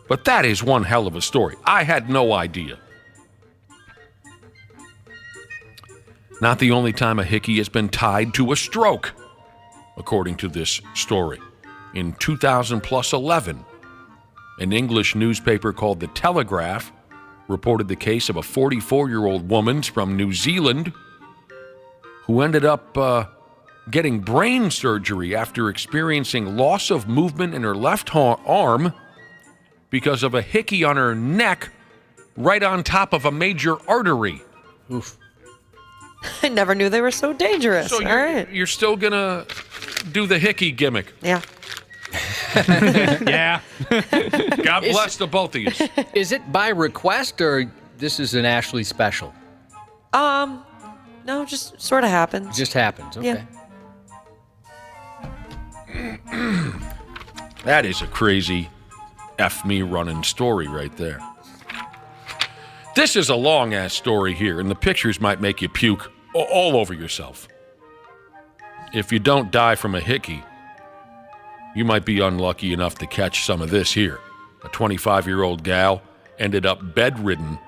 But that is one hell of a story. I had no idea. Not the only time a hickey has been tied to a stroke, according to this story. In 2011, an English newspaper called The Telegraph reported the case of a 44-year-old woman from New Zealand who ended up getting brain surgery after experiencing loss of movement in her left arm because of a hickey on her neck right on top of a major artery. Oof. I never knew they were so dangerous. So All right. you're still going to do the hickey gimmick. Yeah. Yeah. God bless the both of you. Is it by request or this is an Ashley special? No, just sort of happens. Just happens. Okay. Yeah. That is a crazy F me running story right there. This is a long-ass story here, and the pictures might make you puke all over yourself. If you don't die from a hickey, you might be unlucky enough to catch some of this here. A 25-year-old gal ended up bedridden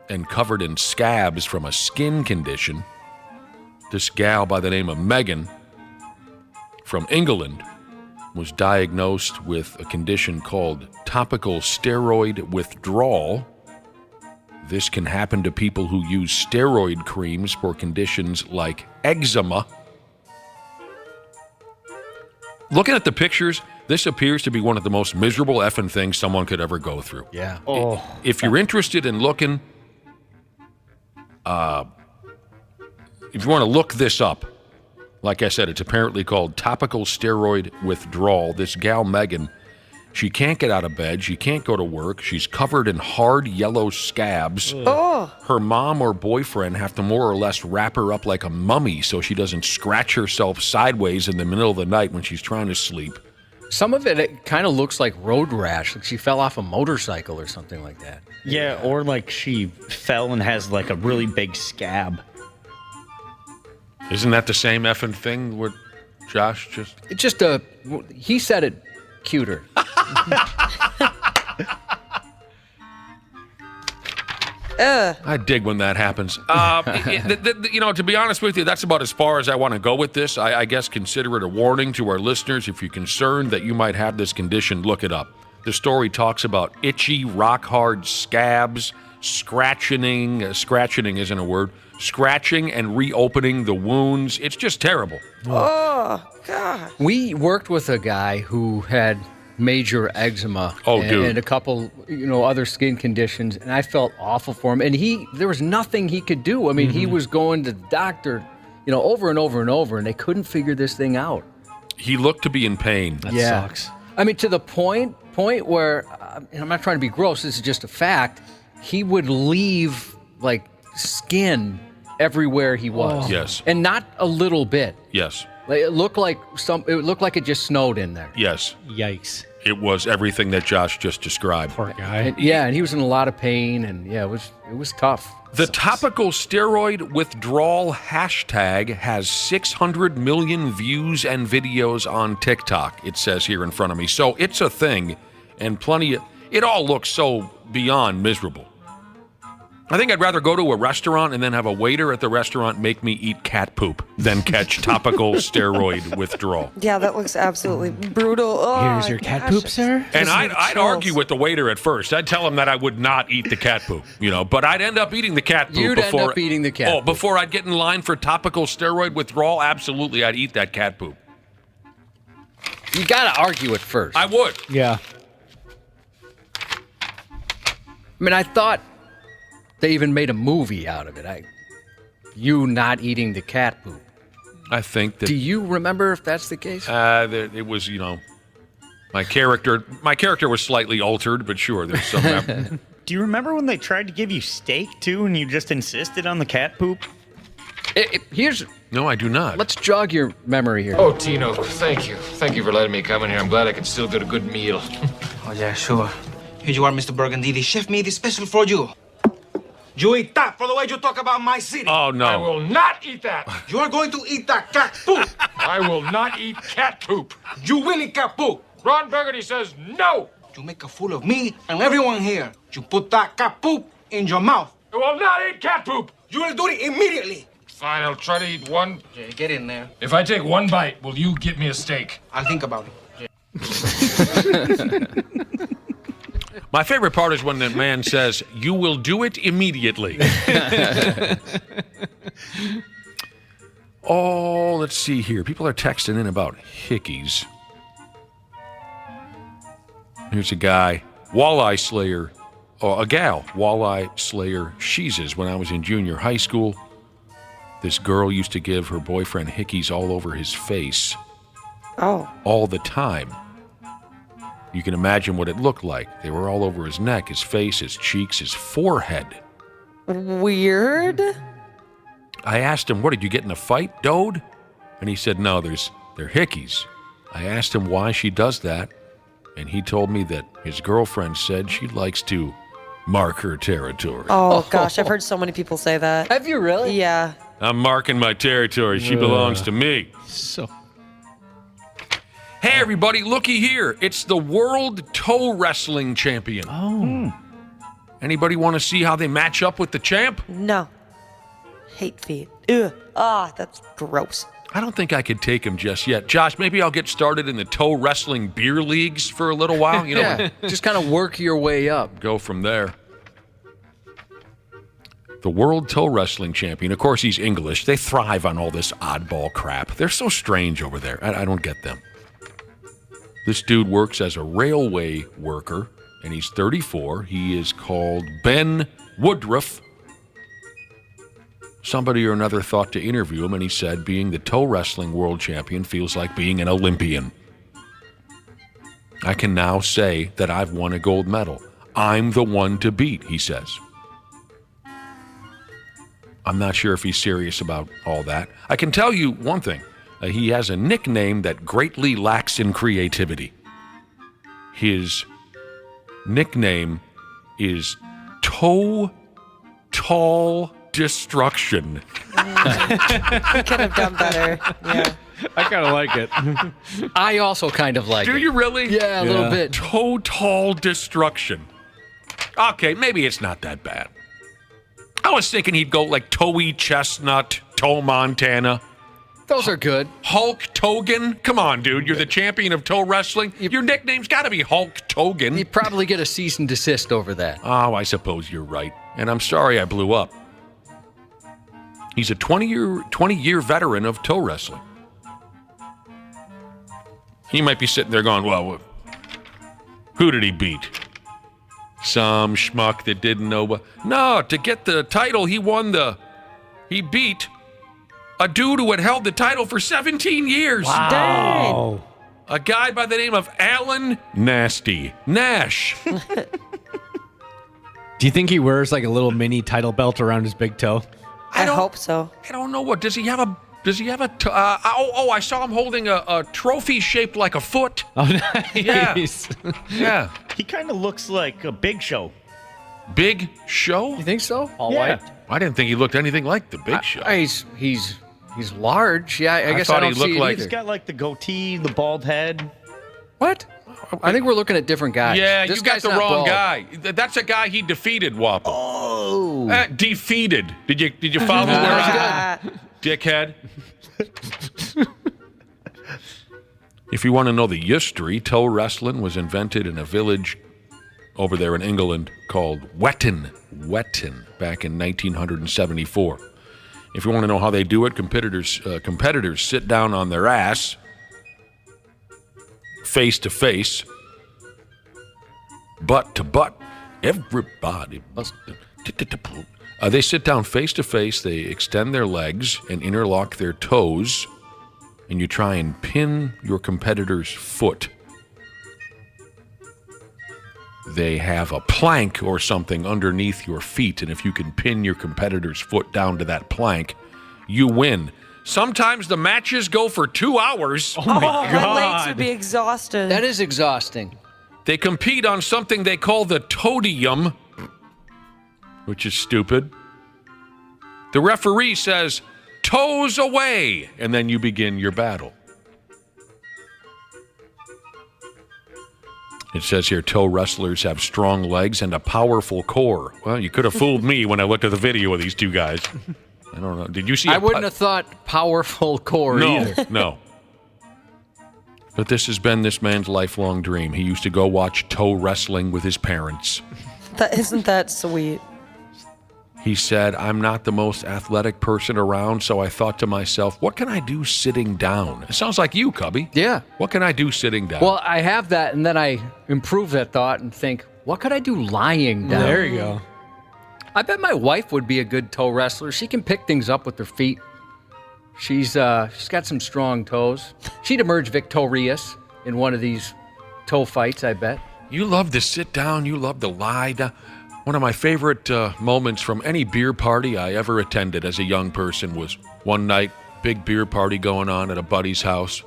and covered in scabs from a skin condition. This gal by the name of Megan from England was diagnosed with a condition called topical steroid withdrawal. This can happen to people who use steroid creams for conditions like eczema. Looking at the pictures, this appears to be one of the most miserable effing things someone could ever go through. Yeah. If you're interested in looking, if you want to look this up, like I said, it's apparently called topical steroid withdrawal. This gal, Megan, she can't get out of bed. She can't go to work. She's covered in hard yellow scabs. Oh. Her mom or boyfriend have to more or less wrap her up like a mummy so she doesn't scratch herself sideways in the middle of the night when she's trying to sleep. Some of it kind of looks like road rash, like she fell off a motorcycle or something like that. Yeah, or like she fell and has like a really big scab. Isn't that the same effing thing with Josh? It's just he said it cuter. I dig when that happens. To be honest with you, that's about as far as I want to go with this. I guess consider it a warning to our listeners. If you're concerned that you might have this condition, look it up. The story talks about itchy, rock-hard scabs, scratching isn't a word, scratching and reopening the wounds. It's just terrible. Oh, God. We worked with a guy who had major eczema and a couple, other skin conditions, and I felt awful for him. And there was nothing he could do. I mean, he was going to the doctor, over and over and over, and they couldn't figure this thing out. He looked to be in pain. That sucks. I mean, to the point, point where, and I'm not trying to be gross, this is just a fact, he would leave like skin everywhere he was. Yes. And not a little bit. Yes. Like, it looked like it just snowed in there. Yes. Yikes. It was everything that Josh just described. Poor guy. And he was in a lot of pain, and it was tough. The topical steroid withdrawal hashtag has 600 million views and videos on TikTok, it says here in front of me. So it's a thing, and it all looks so beyond miserable. I think I'd rather go to a restaurant and then have a waiter at the restaurant make me eat cat poop than catch topical steroid withdrawal. Yeah, that looks absolutely brutal. Oh, Here's your cat poop, sir. And I'd argue with the waiter at first. I'd tell him that I would not eat the cat poop, but I'd end up eating the cat poop. You'd end up eating the cat poop. Before I'd get in line for topical steroid withdrawal, absolutely, I'd eat that cat poop. You got to argue it first. I would. Yeah. I mean, I thought they even made a movie out of it. You not eating the cat poop. I think that. Do you remember if that's the case? It was, my character was slightly altered, but sure, there's some. Do you remember when they tried to give you steak too, and you just insisted on the cat poop? No, I do not. Let's jog your memory here. Oh, Tino, thank you. Thank you for letting me come in here. I'm glad I can still get a good meal. Oh, yeah, sure. Here you are, Mr. Burgundy. The chef made it special for you. You eat that for the way you talk about my city. Oh, no. I will not eat that. You are going to eat that cat poop. I will not eat cat poop. You will eat cat poop. Ron Burgundy says no. You make a fool of me and everyone here. You put that cat poop in your mouth. I will not eat cat poop. You will do it immediately. Fine, I'll try to eat one. Yeah, get in there. If I take one bite, will you get me a steak? I'll think about it. My favorite part is when the man says, "You will do it immediately." Oh, let's see here. People are texting in about hickeys. Here's a guy, walleye slayer, or a gal, walleye slayer sheezes. When I was in junior high school, this girl used to give her boyfriend hickeys all over his face. Oh. All the time. You can imagine what it looked like. They were all over his neck, his face, his cheeks, his forehead. Weird. I asked him, what, did you get in a fight, Dode? And he said, no, they're hickeys. I asked him why she does that, and he told me that his girlfriend said she likes to mark her territory. Oh, gosh, I've heard so many people say that. Have you really? Yeah. I'm marking my territory. She belongs to me. So... Hey, everybody, looky here. It's the World Toe Wrestling Champion. Oh. Anybody want to see how they match up with the champ? No. Hate feet. Ugh. Ah, that's gross. I don't think I could take him just yet. Josh, maybe I'll get started in the toe wrestling beer leagues for a little while. Yeah, just kind of work your way up. Go from there. The World Toe Wrestling Champion. Of course, he's English. They thrive on all this oddball crap. They're so strange over there. I don't get them. This dude works as a railway worker, and he's 34. He is called Ben Woodruff. Somebody or another thought to interview him, and he said being the toe wrestling world champion feels like being an Olympian. I can now say that I've won a gold medal. I'm the one to beat, he says. I'm not sure if he's serious about all that. I can tell you one thing. He has a nickname that greatly lacks in creativity. His nickname is Toe Tall Destruction. He could have done better. Yeah. I kind of like it. I also kind of like it. Do you really? Yeah, a little bit. Toe Tall Destruction. Okay, maybe it's not that bad. I was thinking he'd go like Toey Chestnut, Toe Montana. Those are good. Hulk Togan? Come on, dude. You're the champion of toe wrestling. Your nickname's got to be Hulk Togan. You'd probably get a cease and desist over that. Oh, I suppose you're right. And I'm sorry I blew up. He's a 20-year veteran of toe wrestling. He might be sitting there going, well, who did he beat? Some schmuck that didn't know. No, to get the title, he beat a dude who had held the title for 17 years. Wow. A guy by the name of Alan Nasty Nash. Do you think he wears like a little mini title belt around his big toe? I hope so. I don't know what. Does he have a? I saw him holding a trophy shaped like a foot. Oh, nice. Yeah. He kind of looks like a Big Show. Big Show? You think so? All Yeah. white. I didn't think he looked anything like the Big Show. He's large. Yeah, I guess thought I he don't looked see it like- either. He's got like the goatee, the bald head. What? I think we're looking at different guys. Yeah, This you got guy's the not wrong bald. guy. That's a guy he defeated, Whopper. Oh. Defeated. Did you follow where I was going? Dickhead. If you want to know the history, toe wrestling was invented in a village over there in England called Wetton, back in 1974. If you want to know how they do it, competitors sit down on their ass, face to face, butt to butt. Everybody must. They sit down face to face. They extend their legs and interlock their toes, and you try and pin your competitor's foot. They have a plank or something underneath your feet, and if you can pin your competitor's foot down to that plank, you win. Sometimes the matches go for 2 hours. Oh my God. My legs would be exhausted. That is exhausting. They compete on something they call the toadium, which is stupid. The referee says, "Toes away," and then you begin your battle. It says here, toe wrestlers have strong legs and a powerful core. Well, you could have fooled me when I looked at the video of these two guys. I don't know. Did you see? I wouldn't have thought powerful core either. No. But this has been this man's lifelong dream. He used to go watch toe wrestling with his parents. Isn't that sweet? He said, "I'm not the most athletic person around, so I thought to myself, what can I do sitting down?" It sounds like you, Cubby. Yeah. What can I do sitting down? Well, I have that, and then I improve that thought and think, what could I do lying down? There you go. I bet my wife would be a good toe wrestler. She can pick things up with her feet. She's got some strong toes. She'd emerge victorious in one of these toe fights, I bet. You love to sit down. You love to lie down. One of my favorite moments from any beer party I ever attended as a young person was one night, big beer party going on at a buddy's house.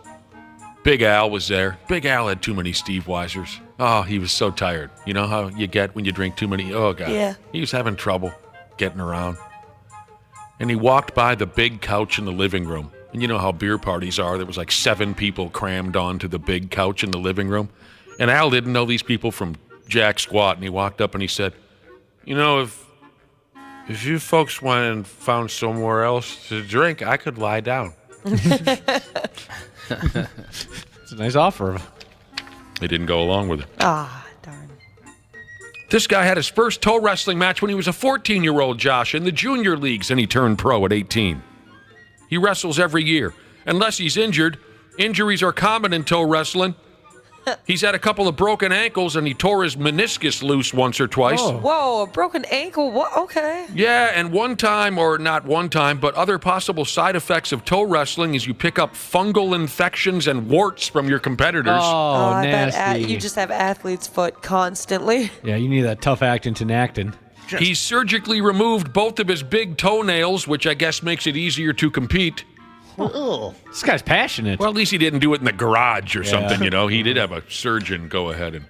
Big Al was there. Big Al had too many Steve Weisers. Oh, he was so tired. You know how you get when you drink too many? Oh, God. Yeah. He was having trouble getting around. And he walked by the big couch in the living room. And you know how beer parties are. There was like 7 people crammed onto the big couch in the living room. And Al didn't know these people from jack squat. And he walked up and he said, "You know, if you folks went and found somewhere else to drink, I could lie down." It's a nice offer. They didn't go along with it. Ah, darn. This guy had his first toe wrestling match when he was a 14-year-old, Josh, in the junior leagues, and he turned pro at 18. He wrestles every year. Unless he's injured, injuries are common in toe wrestling. He's had a couple of broken ankles, and he tore his meniscus loose once or twice. Oh. Whoa, a broken ankle? What? Okay. Yeah, and one time, or not one time, but other possible side effects of toe wrestling is you pick up fungal infections and warts from your competitors. Oh, I bet nasty. you just have athlete's foot constantly. Yeah, you need that tough acting to acting. He surgically removed both of his big toenails, which I guess makes it easier to compete. This guy's passionate. Well, at least he didn't do it in the garage or something, you know. He did have a surgeon go ahead and...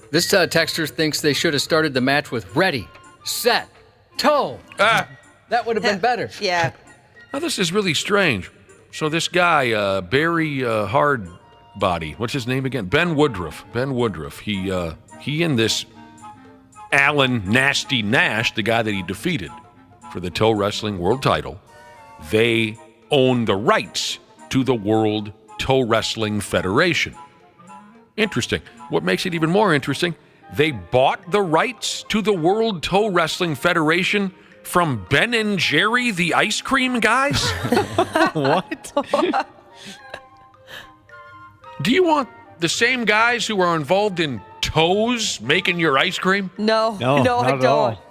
This texter thinks they should have started the match with ready, set, toe. That would have been better. Yeah. Now, this is really strange. So this guy, Barry Hardbody, what's his name again? Ben Woodruff. He and this Alan Nasty Nash, the guy that he defeated for the toe wrestling world title, they own the rights to the World Toe Wrestling Federation. Interesting. What makes it even more interesting, they bought the rights to the World Toe Wrestling Federation from Ben and Jerry, the ice cream guys? What? Do you want the same guys who are involved in toes making your ice cream? No, I not at don't. all.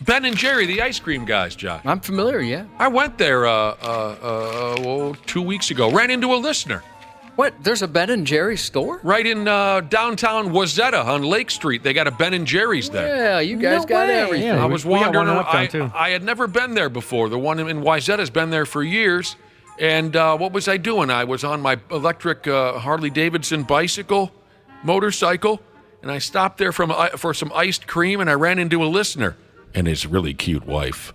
Ben and Jerry, the ice cream guys, Josh. I'm familiar, yeah. I went there 2 weeks ago. Ran into a listener. What? There's a Ben and Jerry's store? Right in downtown Wayzata on Lake Street. They got a Ben and Jerry's there. Yeah, you guys got everything. Yeah, I was wandering around. too. I had never been there before. The one in Wayzata's been there for years. And what was I doing? I was on my electric Harley-Davidson motorcycle, and I stopped there for some iced cream, and I ran into a listener and his really cute wife.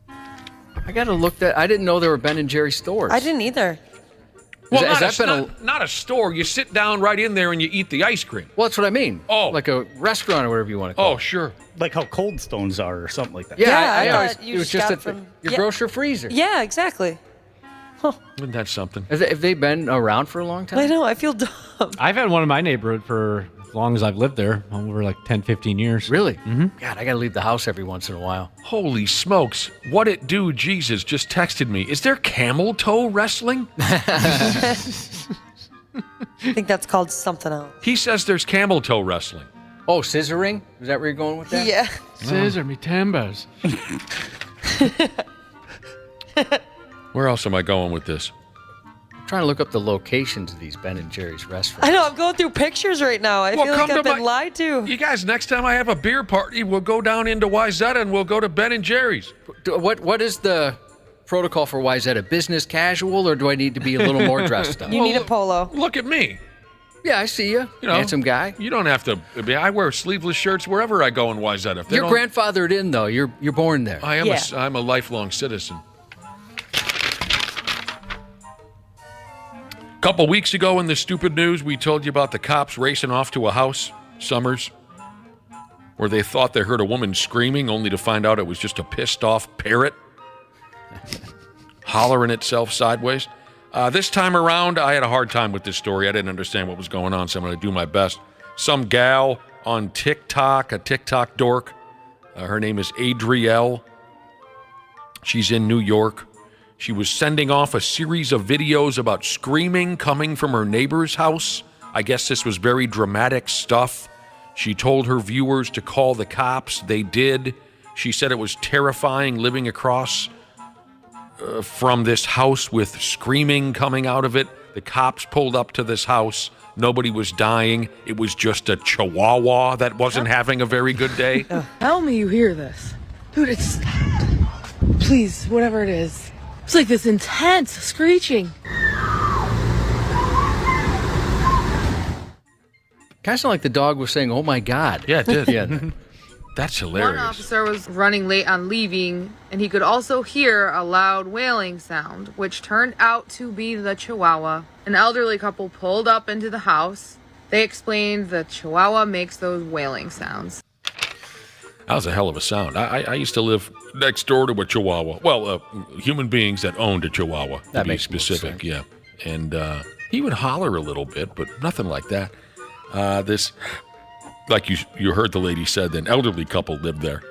I got to look that. I didn't know there were Ben and Jerry stores. I didn't either. Well, not a store. You sit down right in there and you eat the ice cream. Well, that's what I mean. Oh. Like a restaurant or whatever you want to call it. Oh, sure. Like how Cold Stones are or something like that. Yeah, thought you it was just got from your grocery freezer. Yeah, exactly. Isn't that something? Have they been around for a long time? I know. I feel dumb. I've had one in my neighborhood for as long as I've lived there, over like 10, 15 years. Really? Mm-hmm. God, I got to leave the house every once in a while. Holy smokes. What it do, Jesus just texted me. Is there camel toe wrestling? I think that's called something else. He says there's camel toe wrestling. Oh, scissoring? Is that where you're going with that? Yeah. Scissor me timbers. Where else am I going with this? I'm trying to look up the locations of these Ben and Jerry's restaurants. I know. I'm going through pictures right now. I feel like I've been lied to. You guys, next time I have a beer party, we'll go down into Wayzata and we'll go to Ben and Jerry's. What is the protocol for Wayzata? Business casual, or do I need to be a little more dressed up? You need a polo. Look at me. Yeah, I see you. Handsome guy. You don't have to. I wear sleeveless shirts wherever I go in Wayzata. You're grandfathered in, though. You're born there. I am. I'm a lifelong citizen. A couple weeks ago in the stupid news, we told you about the cops racing off to a house, Summers, where they thought they heard a woman screaming, only to find out it was just a pissed-off parrot hollering itself sideways. This time around, I had a hard time with this story. I didn't understand what was going on, so I'm going to do my best. Some gal on TikTok, a TikTok dork, her name is Adrielle. She's in New York. She was sending off a series of videos about screaming coming from her neighbor's house. I guess this was very dramatic stuff. She told her viewers to call the cops. They did. She said it was terrifying living across from this house with screaming coming out of it. The cops pulled up to this house. Nobody was dying. It was just a chihuahua that wasn't having a very good day. Tell me you hear this. Dude, it's... Please, whatever it is. It's like this intense screeching. Kind of sound like the dog was saying, "Oh my God." Yeah, it did. Yeah. That's hilarious. One officer was running late on leaving, and he could also hear a loud wailing sound, which turned out to be the Chihuahua. An elderly couple pulled up into the house. They explained the Chihuahua makes those wailing sounds. That was a hell of a sound. I used to live next door to a Chihuahua. Well, human beings that owned a Chihuahua, to be specific, yeah. And he would holler a little bit, but nothing like that. This, like you heard the lady said, an elderly couple lived there,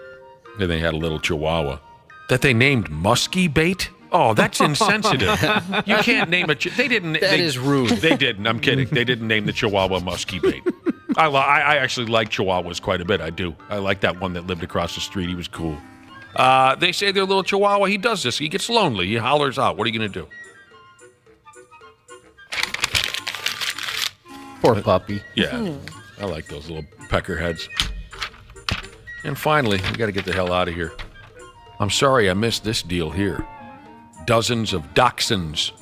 and they had a little Chihuahua that they named Muskie Bait. Oh, that's insensitive. You can't name a... They didn't... That is rude. They didn't. I'm kidding. They didn't name the Chihuahua Muskie Bait. I actually like Chihuahuas quite a bit. I do. I like that one that lived across the street. He was cool. They say their little Chihuahua, he does this. He gets lonely. He hollers out. What are you going to do? Poor puppy. Yeah. I like those little peckerheads. And finally, we got to get the hell out of here. I'm sorry I missed this deal here. Dozens of dachshunds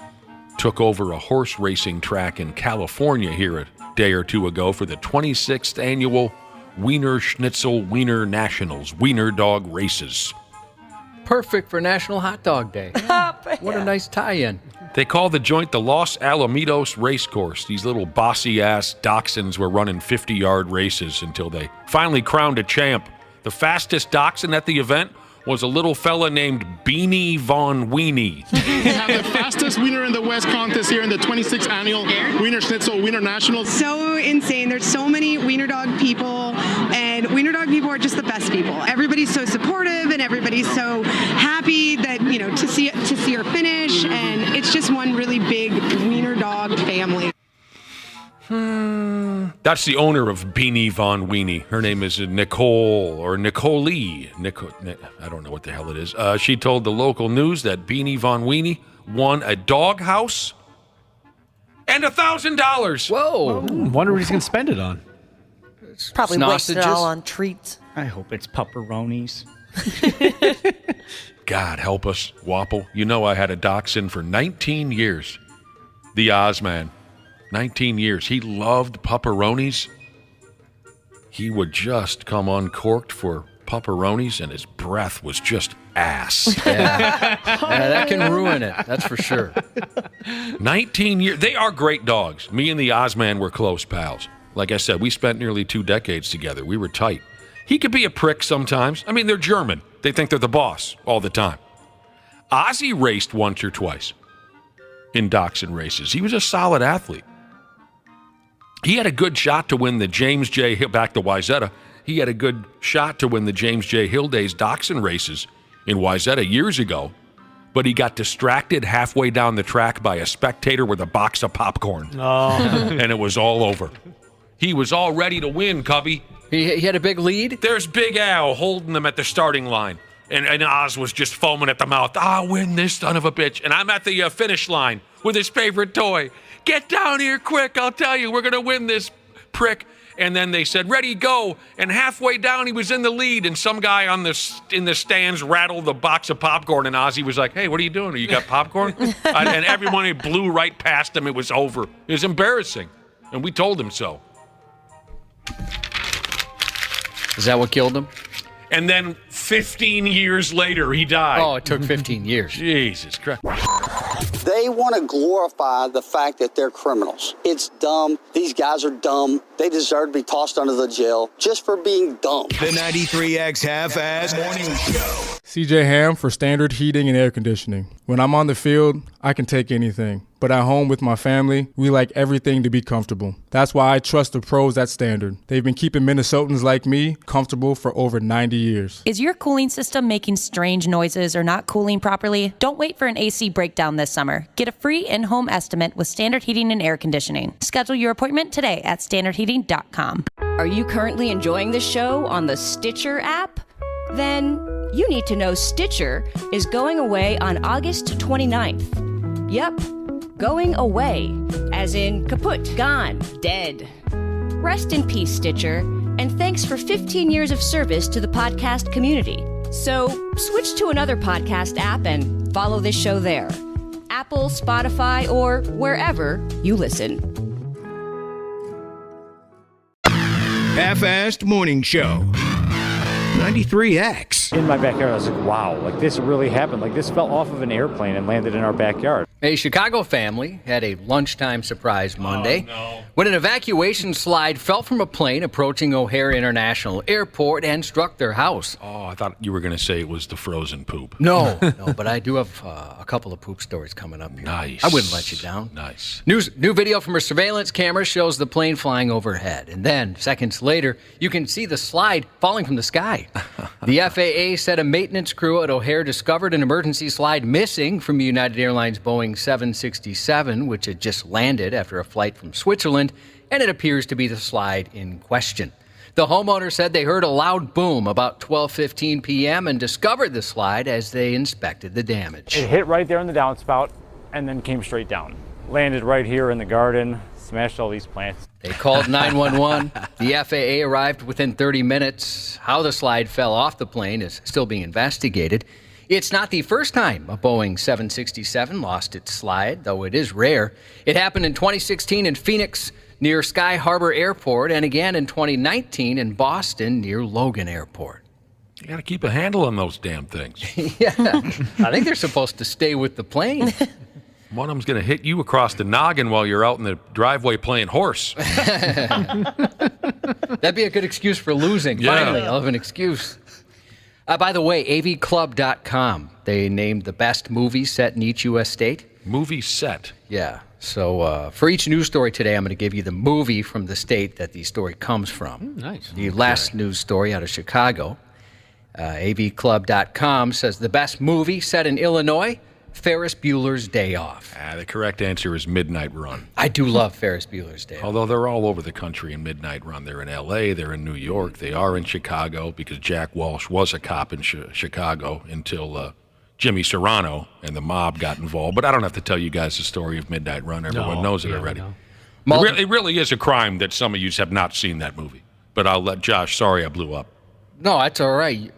took over a horse racing track in California here a day or two ago for the 26th annual Wiener Schnitzel Wiener Nationals, Wiener Dog Races. Perfect for National Hot Dog Day. What a nice tie-in. They call the joint the Los Alamitos Racecourse. These little bossy-ass dachshunds were running 50-yard races until they finally crowned a champ. The fastest dachshund at the event was a little fella named Beanie Von Weenie. We have the fastest wiener in the West contest here in the 26th annual Wiener Schnitzel Wiener Nationals. So insane. There's so many wiener dog people, and wiener dog people are just the best people. Everybody's so supportive, and everybody's so happy that, you know, to see her finish, and it's just one really big wiener dog family. That's the owner of Beanie Von Weenie. Her name is Nicole or Nicolee. I don't know what the hell it is. She told the local news that Beanie Von Weenie won a doghouse and $1,000. Whoa. Wonder what he's going to spend it on. Probably wasted it all on treats. I hope it's pepperonis. God help us, Wapple. You know I had a dachshund for 19 years. The Ozman. 19 years. He loved pepperonis. He would just come uncorked for pepperonis, and his breath was just ass. Yeah, that can ruin it. That's for sure. 19 years. They are great dogs. Me and the Ozman were close pals. Like I said, we spent nearly 2 decades together. We were tight. He could be a prick sometimes. I mean, they're German. They think they're the boss all the time. Ozzy raced once or twice in dachshund races. He was a solid athlete. He had a good shot to win the James J. Hill, back to Wayzata. He had a good shot to win the James J. Hill Days dachshund races in Wayzata years ago, but he got distracted halfway down the track by a spectator with a box of popcorn. Oh. And it was all over. He was all ready to win, Cubby. He had a big lead? There's Big Al holding them at the starting line. And Oz was just foaming at the mouth. I'll win this son of a bitch. And I'm at the finish line with his favorite toy. Get down here quick. I'll tell you, we're going to win this, prick. And then they said, ready, go. And halfway down, he was in the lead. And some guy in the stands rattled the box of popcorn. And Ozzy was like, hey, what are you doing? You got popcorn? And everyone blew right past him. It was over. It was embarrassing. And we told him so. Is that what killed him? And then 15 years later, he died. Oh, it took 15 years. Jesus Christ. They want to glorify the fact that they're criminals. It's dumb. These guys are dumb. They deserve to be tossed under the jail just for being dumb. The 93X Half-Ass Morning Show. CJ Ham for Standard Heating and Air Conditioning. When I'm on the field, I can take anything. But at home with my family, we like everything to be comfortable. That's why I trust the pros at Standard. They've been keeping Minnesotans like me comfortable for over 90 years. Is your cooling system making strange noises or not cooling properly? Don't wait for an AC breakdown this summer. Get a free in-home estimate with Standard Heating and Air Conditioning. Schedule your appointment today at standardheating.com. Are you currently enjoying the show on the Stitcher app? Then you need to know Stitcher is going away on August 29th. Yep, going away, as in kaput, gone, dead. Rest in peace, Stitcher, and thanks for 15 years of service to the podcast community. So switch to another podcast app and follow this show there. Apple, Spotify, or wherever you listen. Half-Assed Morning Show. 93X. In my backyard, I was like, wow, like this really happened. Like this fell off of an airplane and landed in our backyard. A Chicago family had a lunchtime surprise Monday when an evacuation slide fell from a plane approaching O'Hare International Airport and struck their house. Oh, I thought you were going to say it was the frozen poop. No, but I do have a couple of poop stories coming up here. Nice. I wouldn't let you down. Nice. New video from a surveillance camera shows the plane flying overhead. And then, seconds later, you can see the slide falling from the sky. The FAA said a maintenance crew at O'Hare discovered an emergency slide missing from United Airlines Boeing 767, which had just landed after a flight from Switzerland, and it appears to be the slide in question. The homeowner said they heard a loud boom about 12:15 p.m. and discovered the slide as they inspected the damage. It hit right there in the downspout and then came straight down. Landed right here in the garden, smashed all these plants. They called 911. The FAA arrived within 30 minutes. How the slide fell off the plane is still being investigated. It's not the first time a Boeing 767 lost its slide, though it is rare. It happened in 2016 in Phoenix near Sky Harbor Airport and again in 2019 in Boston near Logan Airport. You got to keep a handle on those damn things. Yeah, I think they're supposed to stay with the plane. One of them's going to hit you across the noggin while you're out in the driveway playing horse. That'd be a good excuse for losing. Yeah. Finally, I'll have an excuse. By the way, avclub.com, they named the best movies set in each U.S. state. Movie set? Yeah. So for each news story today, I'm going to give you the movie from the state that the story comes from. Nice. The last news story out of Chicago. avclub.com says the best movie set in Illinois, Ferris Bueller's Day Off. The correct answer is Midnight Run. I do love Ferris Bueller's Day Off. Although they're all over the country in Midnight Run. They're in L.A., they're in New York, they are in Chicago because Jack Walsh was a cop in Chicago until Jimmy Serrano and the mob got involved. But I don't have to tell you guys the story of Midnight Run. Everyone knows it already. No. It really is a crime that some of you have not seen that movie. But I'll let Josh, sorry I blew up. No, that's all right.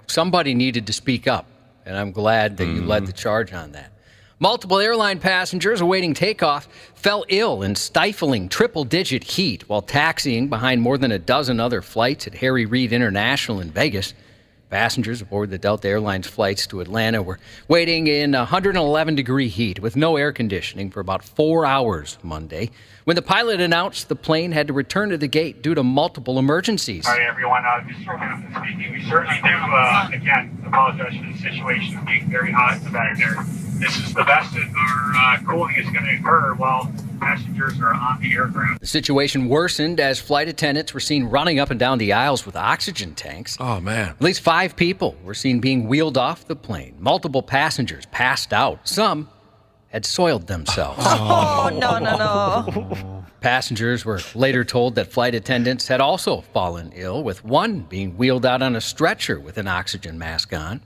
Somebody needed to speak up, and I'm glad that you led the charge on that. Multiple airline passengers awaiting takeoff fell ill in stifling triple-digit heat while taxiing behind more than a dozen other flights at Harry Reid International in Vegas. Passengers aboard the Delta Airlines flights to Atlanta were waiting in 111-degree heat with no air conditioning for about 4 hours Monday when the pilot announced the plane had to return to the gate due to multiple emergencies. All right, everyone, Mr. Captain speaking. We certainly do, again, apologize for the situation of being very hot in the back there. This is the best that our cooling is going to occur while passengers are on the aircraft. The situation worsened as flight attendants were seen running up and down the aisles with oxygen tanks. Oh, man. At least 5 people were seen being wheeled off the plane. Multiple passengers passed out. Some had soiled themselves. Oh, no. Passengers were later told that flight attendants had also fallen ill, with one being wheeled out on a stretcher with an oxygen mask on.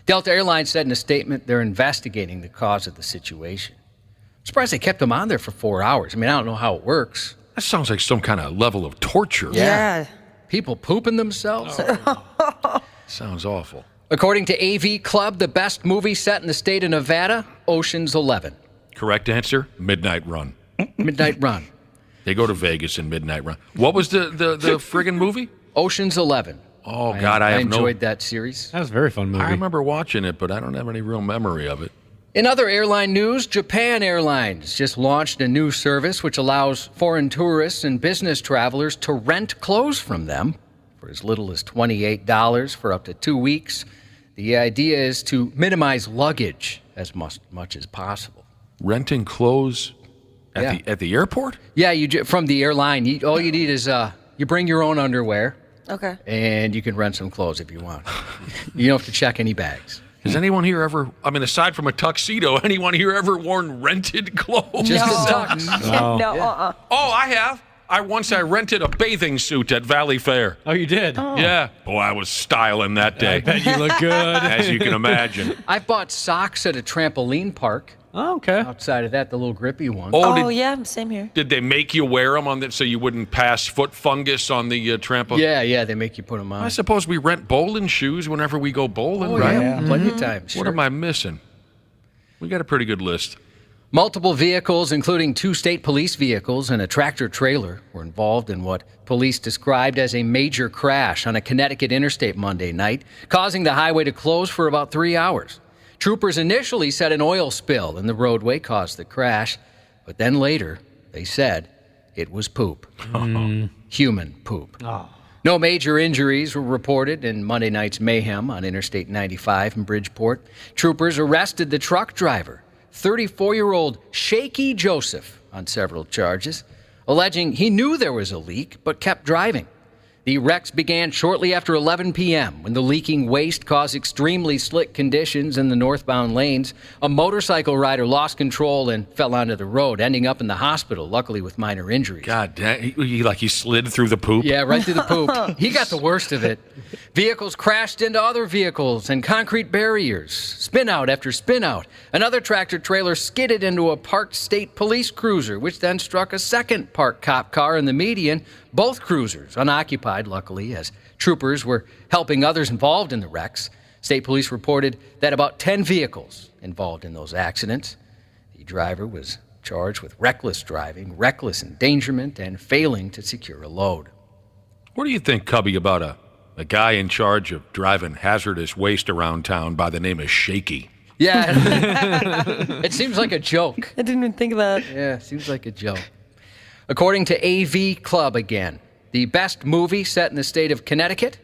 Delta Airlines said in a statement they're investigating the cause of the situation. I'm surprised they kept them on there for 4 hours. I mean, I don't know how it works. That sounds like some kind of level of torture. Yeah. People pooping themselves? Sounds awful. According to AV Club, the best movie set in the state of Nevada, Ocean's 11. Correct answer, Midnight Run. Midnight Run. They go to Vegas in Midnight Run. What was the friggin' movie? Ocean's 11. Oh, God, I enjoyed that series. That was a very fun movie. I remember watching it, but I don't have any real memory of it. In other airline news, Japan Airlines just launched a new service which allows foreign tourists and business travelers to rent clothes from them for as little as $28 for up to 2 weeks. The idea is to minimize luggage as much as possible. Renting clothes at the airport? Yeah, from the airline. All you need is you bring your own underwear. Okay. And you can rent some clothes if you want. You don't have to check any bags. Has anyone here ever, aside from a tuxedo, anyone here ever worn rented clothes? Just a tux. No. Oh, I have. I rented a bathing suit at Valley Fair. Oh, you did? Oh. Yeah. Boy, I was styling that day. I bet you look good. As you can imagine. I've bought socks at a trampoline park. Oh, okay. Outside of that, the little grippy ones. Yeah, same here. Did they make you wear them so you wouldn't pass foot fungus on the trampoline? Yeah, they make you put them on. I suppose we rent bowling shoes whenever we go bowling, right? Yeah, plenty of times. What am I missing? We got a pretty good list. Multiple vehicles, including 2 state police vehicles and a tractor-trailer, were involved in what police described as a major crash on a Connecticut interstate Monday night, causing the highway to close for about 3 hours. Troopers initially said an oil spill in the roadway caused the crash, but then later they said it was poop. Human poop. Oh. No major injuries were reported in Monday night's mayhem on Interstate 95 in Bridgeport. Troopers arrested the truck driver, 34-year-old Shaky Joseph, on several charges, alleging he knew there was a leak but kept driving. The wrecks began shortly after 11 p.m. when the leaking waste caused extremely slick conditions in the northbound lanes. A motorcycle rider lost control and fell onto the road, ending up in the hospital, luckily with minor injuries. God damn, he slid through the poop? Yeah, right through the poop. He got the worst of it. Vehicles crashed into other vehicles and concrete barriers. Spin out after spin out. Another tractor-trailer skidded into a parked state police cruiser, which then struck a second parked cop car in the median. Both cruisers unoccupied, luckily, as troopers were helping others involved in the wrecks. State police reported that about 10 vehicles involved in those accidents. The driver was charged with reckless driving, reckless endangerment, and failing to secure a load. What do you think, Cubby, about a guy in charge of driving hazardous waste around town by the name of Shaky? Yeah, it seems like a joke. I didn't even think of that. Yeah, it seems like a joke. According to AV Club again, the best movie set in the state of Connecticut,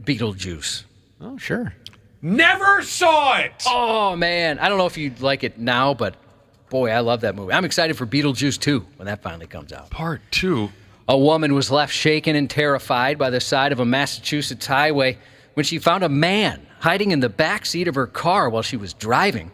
Beetlejuice. Oh, sure. Never saw it! Oh, man. I don't know if you'd like it now, but boy, I love that movie. I'm excited for Beetlejuice 2 when that finally comes out. Part 2? A woman was left shaken and terrified by the side of a Massachusetts highway when she found a man hiding in the back seat of her car while she was driving.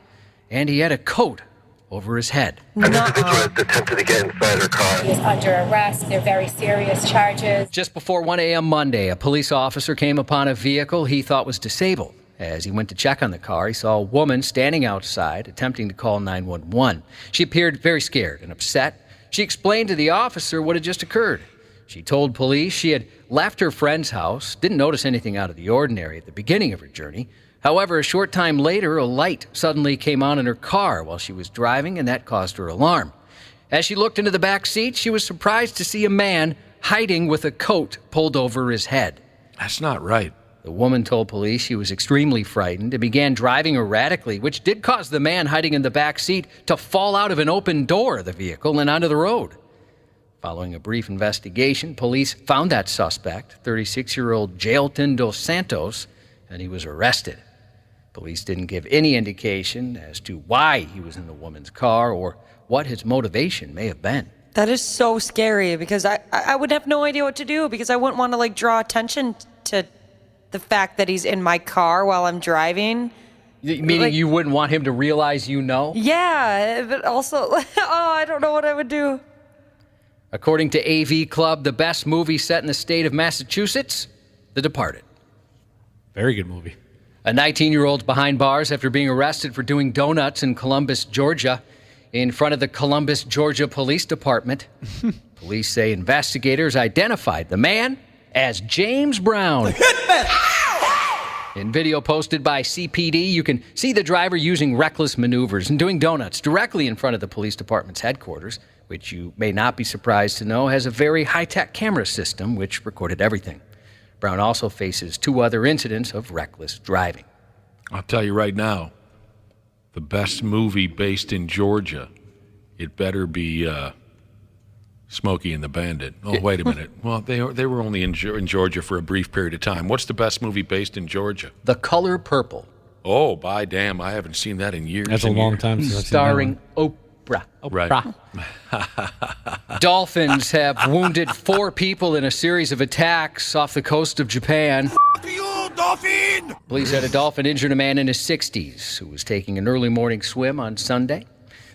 and he had a coat over his head. Attempted to get inside her car. He's under arrest. They're very serious charges. Just before 1 a.m. Monday, a police officer came upon a vehicle he thought was disabled. As he went to check on the car, he saw a woman standing outside attempting to call 911. She appeared very scared and upset. She explained to the officer what had just occurred. She told police she had left her friend's house, didn't notice anything out of the ordinary at the beginning of her journey. However, a short time later, a light suddenly came on in her car while she was driving, and that caused her alarm. As she looked into the back seat, she was surprised to see a man hiding with a coat pulled over his head. That's not right. The woman told police she was extremely frightened and began driving erratically, which did cause the man hiding in the back seat to fall out of an open door of the vehicle and onto the road. Following a brief investigation, police found that suspect, 36-year-old Jailton Dos Santos, and he was arrested. Police didn't give any indication as to why he was in the woman's car or what his motivation may have been. That is so scary because I would have no idea what to do because I wouldn't want to draw attention to the fact that he's in my car while I'm driving. Meaning you wouldn't want him to realize you know? Yeah, but also, I don't know what I would do. According to AV Club, the best movie set in the state of Massachusetts, The Departed. Very good movie. A 19-year-old behind bars after being arrested for doing donuts in Columbus, Georgia, in front of the Columbus, Georgia Police Department. Police say investigators identified the man as James Brown. In video posted by CPD, you can see the driver using reckless maneuvers and doing donuts directly in front of the police department's headquarters, which you may not be surprised to know has a very high-tech camera system which recorded everything. Brown also faces 2 other incidents of reckless driving. I'll tell you right now, the best movie based in Georgia, it better be Smokey and the Bandit. Oh, wait a minute. Well, they were only in Georgia for a brief period of time. What's the best movie based in Georgia? The Color Purple. Oh, by damn, I haven't seen that in years. That's a long time since I've seen that starring one. Oprah. Right. Dolphins have wounded 4 people in a series of attacks off the coast of Japan. F*** you, dolphin! Police said a dolphin injured a man in his 60s who was taking an early morning swim on Sunday.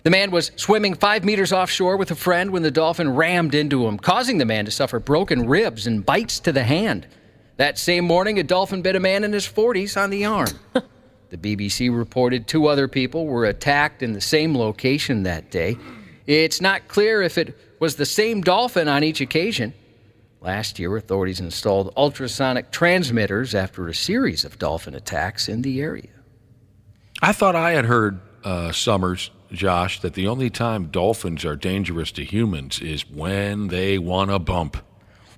The man was swimming 5 meters offshore with a friend when the dolphin rammed into him, causing the man to suffer broken ribs and bites to the hand. That same morning, a dolphin bit a man in his 40s on the arm. The BBC reported 2 other people were attacked in the same location that day. It's not clear if it was the same dolphin on each occasion. Last year, authorities installed ultrasonic transmitters after a series of dolphin attacks in the area. I thought I had heard, Summers, Josh, that the only time dolphins are dangerous to humans is when they want to bump.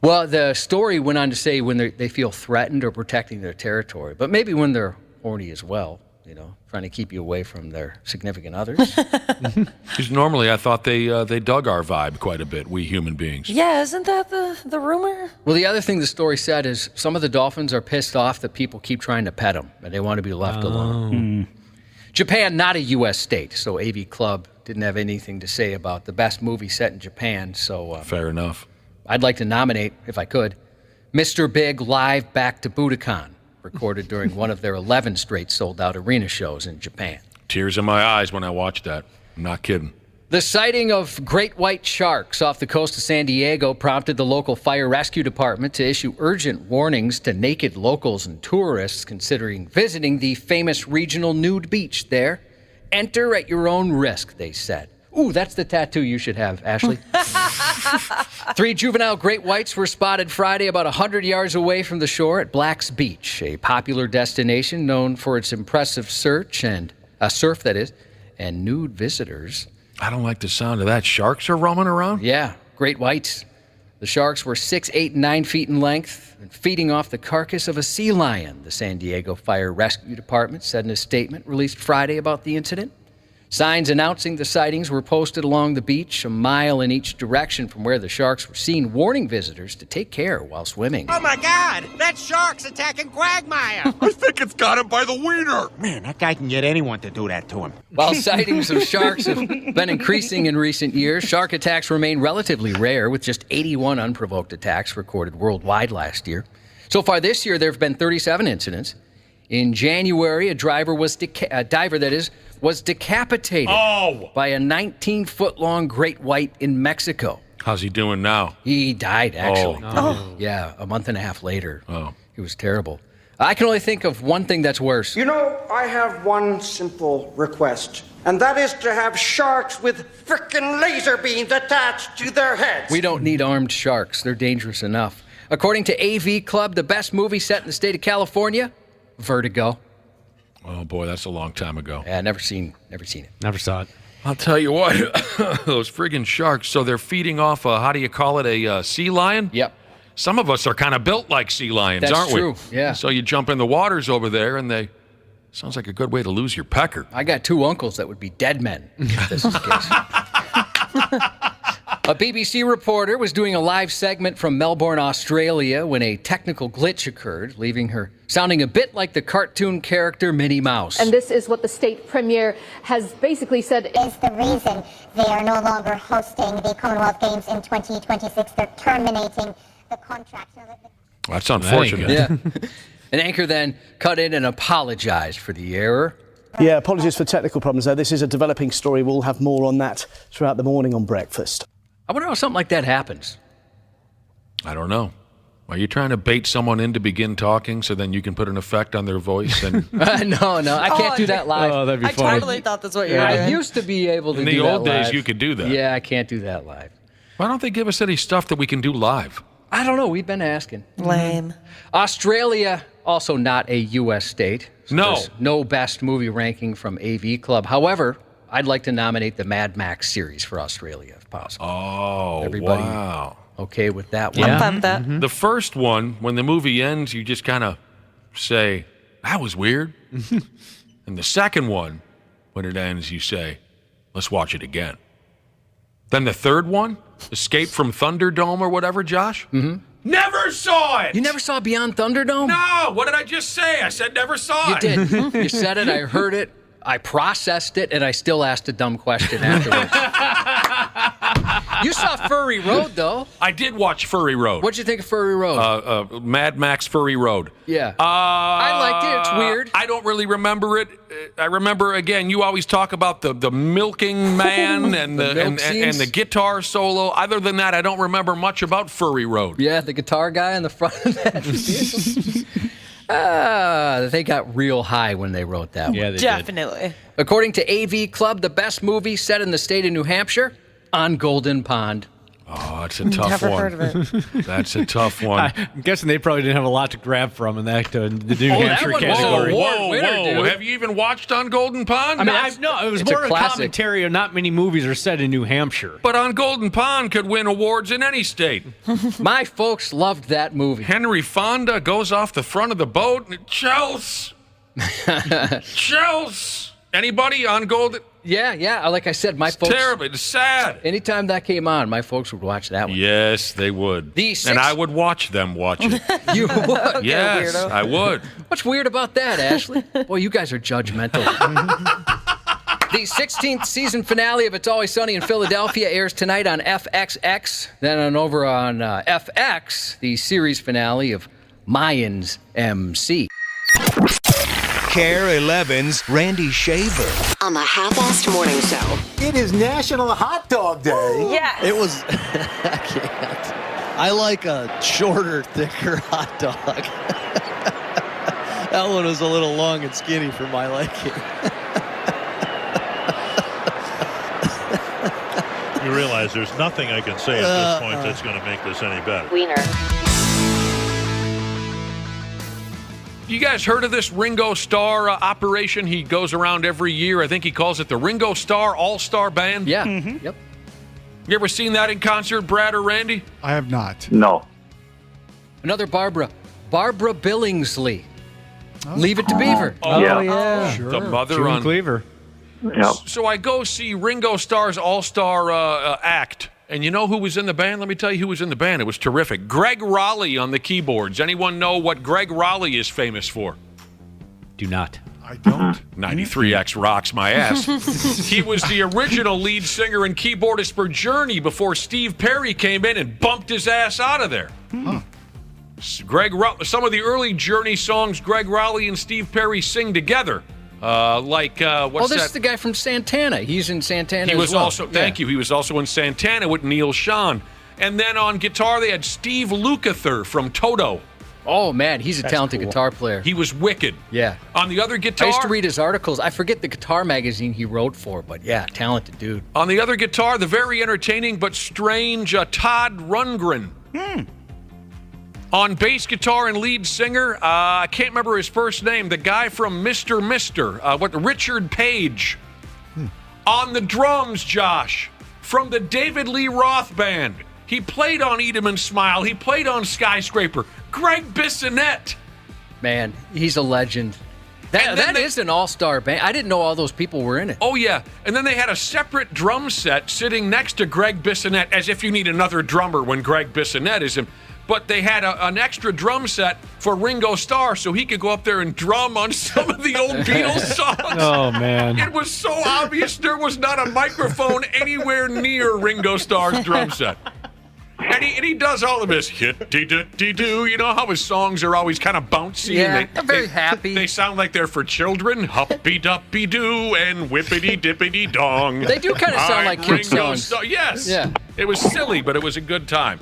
Well, the story went on to say when they feel threatened or protecting their territory, but maybe when they're horny as well, trying to keep you away from their significant others. Because normally I thought they dug our vibe quite a bit, we human beings. Yeah, isn't that the rumor? Well, the other thing the story said is some of the dolphins are pissed off that people keep trying to pet them, and they want to be left alone. Japan, not a U.S. state, so AV Club didn't have anything to say about the best movie set in Japan, so... Fair enough. I'd like to nominate, if I could, Mr. Big Live Back to Budokan, recorded during one of their 11 straight sold-out arena shows in Japan. Tears in my eyes when I watched that. I'm not kidding. The sighting of great white sharks off the coast of San Diego prompted the local fire rescue department to issue urgent warnings to naked locals and tourists considering visiting the famous regional nude beach there. Enter at your own risk, they said. Ooh, that's the tattoo you should have, Ashley. 3 juvenile great whites were spotted Friday about 100 yards away from the shore at Black's Beach, a popular destination known for its impressive surf, and nude visitors. I don't like the sound of that. Sharks are roaming around? Yeah, great whites. The sharks were 6, 8, and 9 feet in length and feeding off the carcass of a sea lion, the San Diego Fire Rescue Department said in a statement released Friday about the incident. Signs announcing the sightings were posted along the beach, a mile in each direction from where the sharks were seen, warning visitors to take care while swimming. Oh my God! That shark's attacking Quagmire! I think it's got him by the wiener! Man, that guy can get anyone to do that to him. While sightings of sharks have been increasing in recent years, shark attacks remain relatively rare, with just 81 unprovoked attacks recorded worldwide last year. So far this year, there have been 37 incidents. In January, a diver was decapitated by a 19-foot-long great white in Mexico. How's he doing now? He died, actually. Oh. Yeah, a month and a half later. It was terrible. I can only think of one thing that's worse. You know, I have one simple request, and that is to have sharks with frickin' laser beams attached to their heads. We don't need armed sharks. They're dangerous enough. According to AV Club, the best movie set in the state of California, Vertigo. Oh, boy, that's a long time ago. Yeah, never seen it. Never saw it. I'll tell you what, those friggin' sharks, so they're feeding off, how do you call it, a sea lion? Yep. Some of us are kind of built like sea lions, That's aren't we? true, yeah. So you jump in the waters over there, and sounds like a good way to lose your pecker. I got 2 uncles that would be dead men if this is the case. A BBC reporter was doing a live segment from Melbourne, Australia, when a technical glitch occurred, leaving her sounding a bit like the cartoon character Minnie Mouse. And this is what the state premier has basically said is the reason they are no longer hosting the Commonwealth Games in 2026. They're terminating the contract. That's unfortunate. Yeah. An anchor then cut in and apologized for the error. Yeah, apologies for technical problems there. This is a developing story. We'll have more on that throughout the morning on breakfast. I wonder how something like that happens. I don't know. Are you trying to bait someone in to begin talking so then you can put an effect on their voice? And No, I can't do that live. Oh, that'd be funny. I totally thought that's what you were doing. I used to be able to in do the that old days, live. you could do that. Yeah, I can't do that live. Why don't they give us any stuff that we can do live? I don't know. We've been asking. Lame. Australia, also not a U.S. state. So No. there's no best movie ranking from AV Club. However, I'd like to nominate the Mad Max series for Australia, if possible. Oh, Everybody wow. okay with that one? I'm fine with that. The first one, when the movie ends, you just kind of say, that was weird. And the second one, when it ends, you say, let's watch it again. Then the third one, Escape from Thunderdome or whatever, Josh? Mm-hmm. Never saw it! You never saw Beyond Thunderdome? No! What did I just say? I said never saw it. You did. You said it, I heard it, I processed it, and I still asked a dumb question afterwards. You saw Furry Road, though. I did watch Furry Road. What'd you think of Furry Road? Mad Max Furry Road. Yeah. I liked it. It's weird. I don't really remember it. I remember, again, you always talk about the milking man and the guitar solo. Other than that, I don't remember much about Furry Road. Yeah, the guitar guy in the front of that vehicle. They got real high when they wrote that one. Yeah, they Definitely. According to AV Club, the best movie set in the state of New Hampshire, On Golden Pond. Oh, that's a tough Never one. heard of it. That's a tough one. I'm guessing they probably didn't have a lot to grab from in that the New Hampshire that one was category. award winner, dude. Have you even watched On Golden Pond? I mean, it was It's more a a classic. commentary of not many movies are set in New Hampshire. But On Golden Pond could win awards in any state. My folks loved that movie. Henry Fonda goes off the front of the boat and Chelsea. Anybody on Golden? Yeah. Like I said, my folks. Terrible. It's sad. Anytime that came on, my folks would watch that one. Yes, they would. And I would watch them watch it. You would? Yes, I would. What's weird about that, Ashley? Boy, you guys are judgmental. The 16th season finale of It's Always Sunny in Philadelphia airs tonight on FXX. Then over on FX, the series finale of Mayans MC. Care 11's Randy Shaver. On the Half-Assed Morning Show. It is National Hot Dog Day. Yes. It was. I can't. I like a shorter, thicker hot dog. That one was a little long and skinny for my liking. You realize there's nothing I can say at this point that's going to make this any better. Wiener. You guys heard of this Ringo Starr operation? He goes around every year. I think he calls it the Ringo Starr All-Star Band. Yeah. Mm-hmm. Yep. You ever seen that in concert, Brad or Randy? I have not. No. Another Barbara Billingsley. Leave It to Beaver. Yeah. Sure. The mother June on Cleaver. Yep. So I go see Ringo Starr's All-Star act. And you know who was in the band? Let me tell you who was in the band. It was terrific. Greg Raleigh on the keyboards. Anyone know what Greg Raleigh is famous for? Do not. I don't. 93X rocks my ass. He was the original lead singer and keyboardist for Journey before Steve Perry came in and bumped his ass out of there. Some of the early Journey songs Greg Raleigh and Steve Perry sing together. What's this that? is the guy from Santana. He's in Santana. He was as well. also, thank you. He was also in Santana with Neil Schon. And then on guitar, they had Steve Lukather from Toto. Oh, man, he's a talented guitar player. He was wicked. Yeah. On the other guitar... I used to read his articles. I forget the guitar magazine he wrote for, but yeah, talented dude. On the other guitar, the very entertaining but strange Todd Rundgren. On bass guitar and lead singer, I can't remember his first name, the guy from Mr. Richard Page. On the drums, Josh, from the David Lee Roth Band. He played on Eat 'Em and Smile. He played on Skyscraper. Greg Bissonette. Man, he's a legend. That is an all-star band. I didn't know all those people were in it. Oh, yeah. And then they had a separate drum set sitting next to Greg Bissonette, as if you need another drummer when Greg Bissonette is in. But they had an extra drum set for Ringo Starr so he could go up there and drum on some of the old Beatles songs. Oh, man. It was so obvious there was not a microphone anywhere near Ringo Starr's drum set. And he does all of his hit-dee-dee-dee-doo. You know how his songs are always kind of bouncy? Yeah, and they're very happy. They sound like they're for children. Huppy-duppy-doo and whippity-dippity-dong. They do kind of sound like kid songs. Yes. Yeah. It was silly, but it was a good time.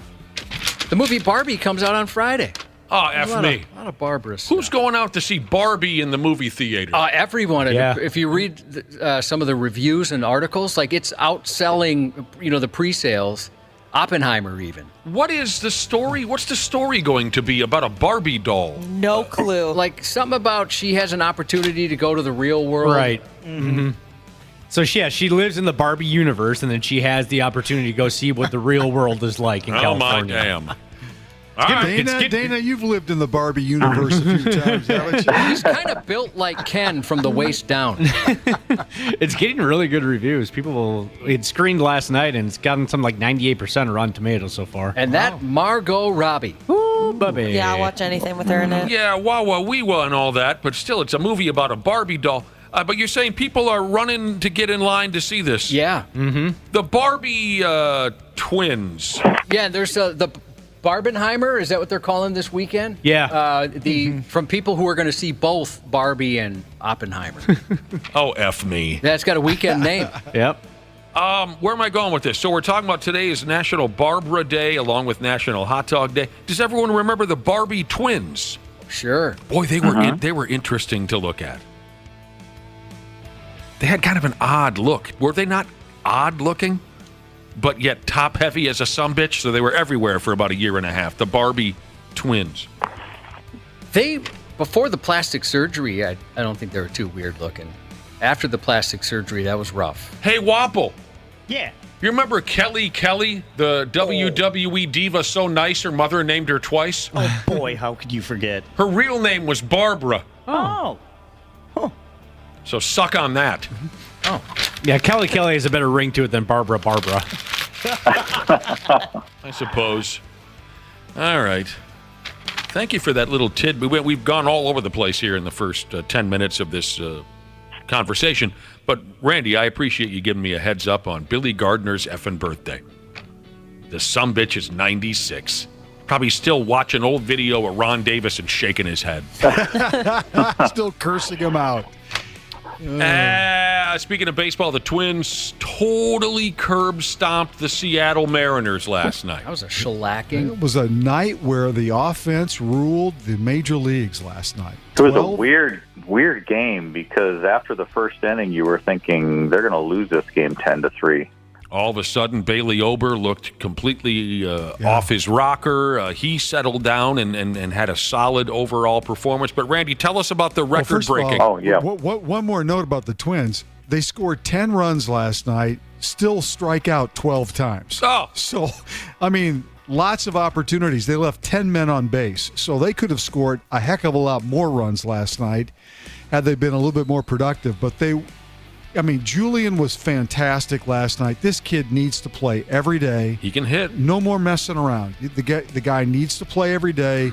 The movie Barbie comes out on Friday. Oh, F me. A lot of Barbara stuff. Who's going out to see Barbie in the movie theater? Everyone. Yeah. If you read some of the reviews and articles, like it's outselling, the pre-sales. Oppenheimer even. What is the story? What's the story going to be about a Barbie doll? No clue. Like something about she has an opportunity to go to the real world. Right. Mm-hmm. So she lives in the Barbie universe, and then she has the opportunity to go see what the real world is like in California. Oh, my damn. Dana, you've lived in the Barbie universe a few times, haven't you? He's kind of built like Ken from the waist down. It's getting really good reviews. It screened last night, and it's gotten something like 98% Rotten Tomatoes so far. And that Margot Robbie. Ooh, baby. Yeah, I'll watch anything with her in it. Yeah, wah-wah-wee-wah and all that, but still, it's a movie about a Barbie doll. But you're saying people are running to get in line to see this? Yeah. Mm-hmm. The Barbie twins. Yeah, there's the Barbenheimer, is that what they're calling this weekend? Yeah. From people who are going to see both Barbie and Oppenheimer. Oh, F me. That's got a weekend name. Yep. Where am I going with this? So we're talking about today is National Barbara Day along with National Hot Dog Day. Does everyone remember the Barbie twins? Sure. Boy, they were interesting to look at. They had kind of an odd look. Were they not odd looking? But yet top heavy as a sumbitch, so they were everywhere for about a year and a half. The Barbie twins. Before the plastic surgery, I don't think they were too weird looking. After the plastic surgery, that was rough. Hey, Wapple. Yeah. You remember Kelly, the WWE diva so nice her mother named her twice? Oh, boy, how could you forget? Her real name was Barbara. Oh. Huh. So suck on that. Oh. Yeah, Kelly has a better ring to it than Barbara. I suppose. All right. Thank you for that little tidbit. We've gone all over the place here in the first 10 minutes of this conversation. But, Randy, I appreciate you giving me a heads up on Billy Gardner's effing birthday. The sumbitch is 96. Probably still watching old video of Ron Davis and shaking his head. Still cursing him out. Speaking of baseball, the Twins totally curb-stomped the Seattle Mariners last night. That was a shellacking. It was a night where the offense ruled the major leagues last night. It was a weird game because after the first inning, you were thinking they're going to lose this game 10-3. All of a sudden, Bailey Ober looked completely off his rocker. He settled down and had a solid overall performance. But, Randy, tell us about the record-breaking. One more note about the Twins. They scored 10 runs last night, still strike out 12 times. Oh. So, I mean, lots of opportunities. They left 10 men on base. So they could have scored a heck of a lot more runs last night had they been a little bit more productive. But Julian was fantastic last night. This kid needs to play every day. He can hit. No more messing around. The guy needs to play every day.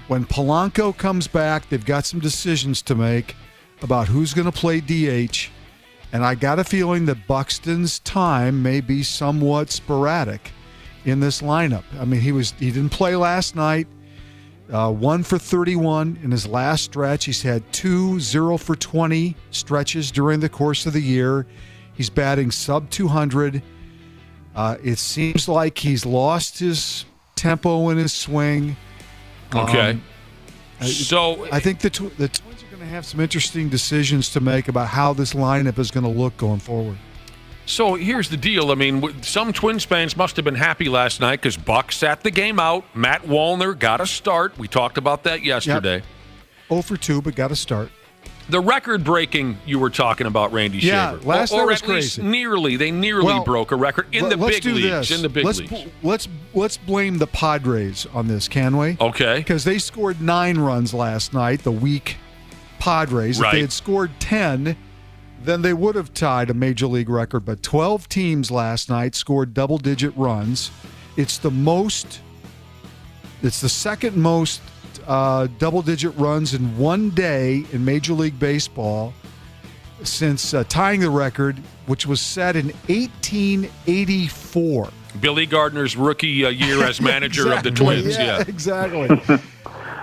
When Polanco comes back, they've got some decisions to make about who's going to play DH. And I got a feeling that Buxton's time may be somewhat sporadic in this lineup. I mean, he didn't play last night. 1 for 31 in his last stretch. He's had 2 0 for 20 stretches during the course of the year. He's batting sub 200. It seems like he's lost his tempo in his swing. Okay. So I think the Twins are going to have some interesting decisions to make about how this lineup is going to look going forward. So here's the deal. I mean, some Twins fans must have been happy last night because Buck sat the game out. Matt Wallner got a start. We talked about that yesterday. Yep. 0 for 2, but got a start. The record-breaking you were talking about, Randy Shaver. Last night was at least crazy. They nearly broke a record in the big leagues. In the big leagues. Let's blame the Padres on this, can we? Okay. Because they scored 9 runs last night, the weak Padres. Right. If they had scored 10, then they would have tied a major league record. But 12 teams last night scored double-digit runs. It's the second most double-digit runs in one day in Major League Baseball since tying the record, which was set in 1884. Billy Gardner's rookie year as manager of the Twins. Yeah, exactly.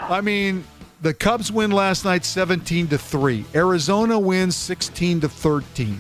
I mean, the Cubs win last night 17-3. Arizona wins 16-13.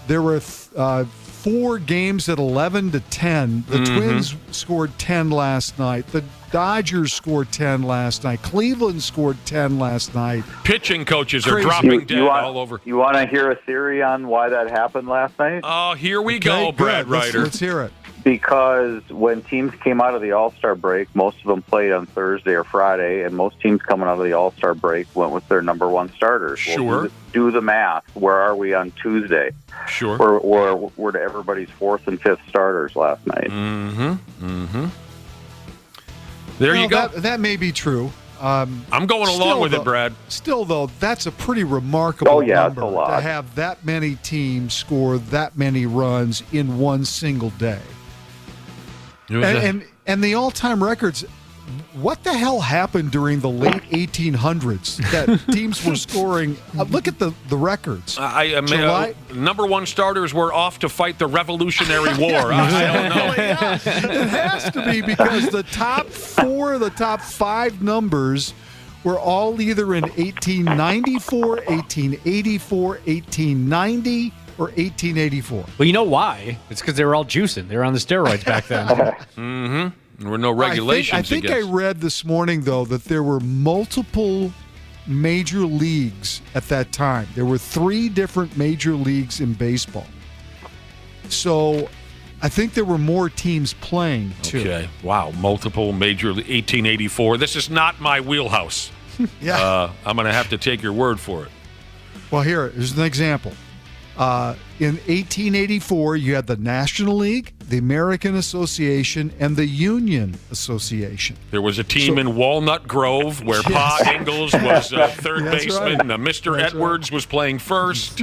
There were 4 games at 11-10. The Twins scored 10 last night. The Dodgers scored 10 last night. Cleveland scored 10 last night. Pitching coaches are dropping dead all over. You want to hear a theory on why that happened last night? Oh, here we go, Brad Ryder. Let's hear it. Because when teams came out of the All-Star break, most of them played on Thursday or Friday, and most teams coming out of the All-Star break went with their number 1 starters. Sure. Well, do the math. Where are we on Tuesday? Sure. We're to everybody's 4th and 5th starters last night. There you go. That may be true. I'm going along with it, Brad. Still, though, that's a pretty remarkable number it's a lot. To have that many teams score that many runs in one single day. And the all-time records, what the hell happened during the late 1800s that teams were scoring? Look at the records. Number 1 starters were off to fight the Revolutionary War. I don't know. It has to be because the top 4, the top 5 numbers were all either in 1894, 1884, 1890, or 1884. Well, you know why? It's because they were all juicing. They were on the steroids back then. There were no regulations. I think I read this morning, though, that there were multiple major leagues at that time. There were 3 different major leagues in baseball. So I think there were more teams playing, too. Okay. Wow. Multiple major 1884. This is not my wheelhouse. Yeah. I'm going to have to take your word for it. Well, here's an example. In 1884, you had the National League, the American Association, and the Union Association. There was a team in Walnut Grove where Pa Ingalls was third baseman. Right. Mr. Edwards was playing first.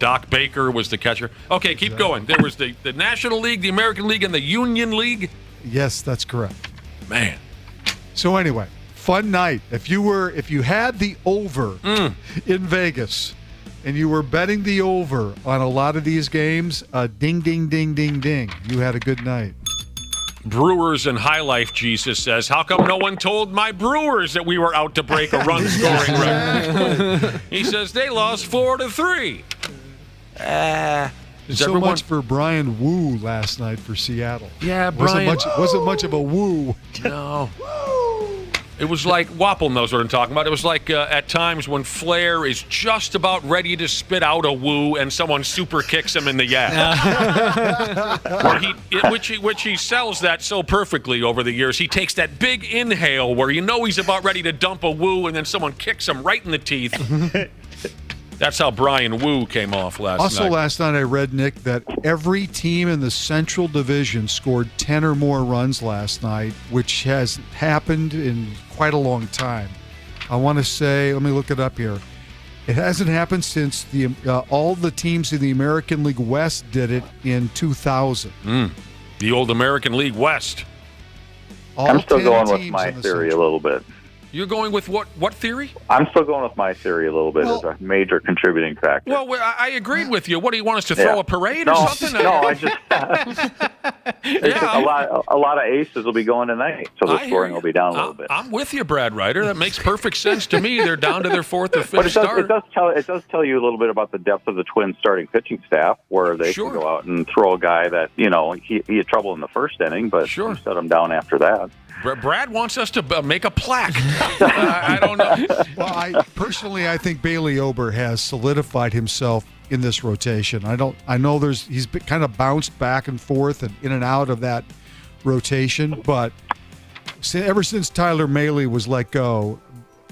Doc Baker was the catcher. Okay, keep going. There was the National League, the American League, and the Union League. Yes, that's correct. Man. So anyway, fun night. If you had the over in Vegas, and you were betting the over on a lot of these games, ding, ding, ding, ding, ding. You had a good night. Brewers and High Life Jesus says, how come no one told my Brewers that we were out to break a run-scoring record? He says they lost 4-3. Much for Brian Wu last night for Seattle. Yeah, Brian. Wasn't much of a woo. No. It was like, Wapple knows what I'm talking about. It was like at times when Flair is just about ready to spit out a woo and someone super kicks him in the yak. Which he sells that so perfectly over the years. He takes that big inhale where you know he's about ready to dump a woo and then someone kicks him right in the teeth. That's how Brian Wu came off last night. Also, last night I read, Nick, that every team in the Central Division scored 10 or more runs last night, which has happened in quite a long time. I want to say, let me look it up here. It hasn't happened since all the teams in the American League West did it in 2000. The old American League West. I'm still going with my theory a little bit. You're going with what theory? I'm still going with my theory a little bit as a major contributing factor. Well, I agreed with you. What, do you want us to throw a parade or something? No, I just a lot of aces will be going tonight, so the scoring will be down a little bit. I'm with you, Brad Ryder. That makes perfect sense to me. They're down to their fourth or fifth start. It does tell you a little bit about the depth of the Twins' starting pitching staff, where they can go out and throw a guy that he had trouble in the first inning, but you shut him down after that. Brad wants us to make a plaque. I don't know. Well, I think Bailey Ober has solidified himself in this rotation. I know he's been kind of bounced back and forth and in and out of that rotation, but ever since Tyler Mahle was let go,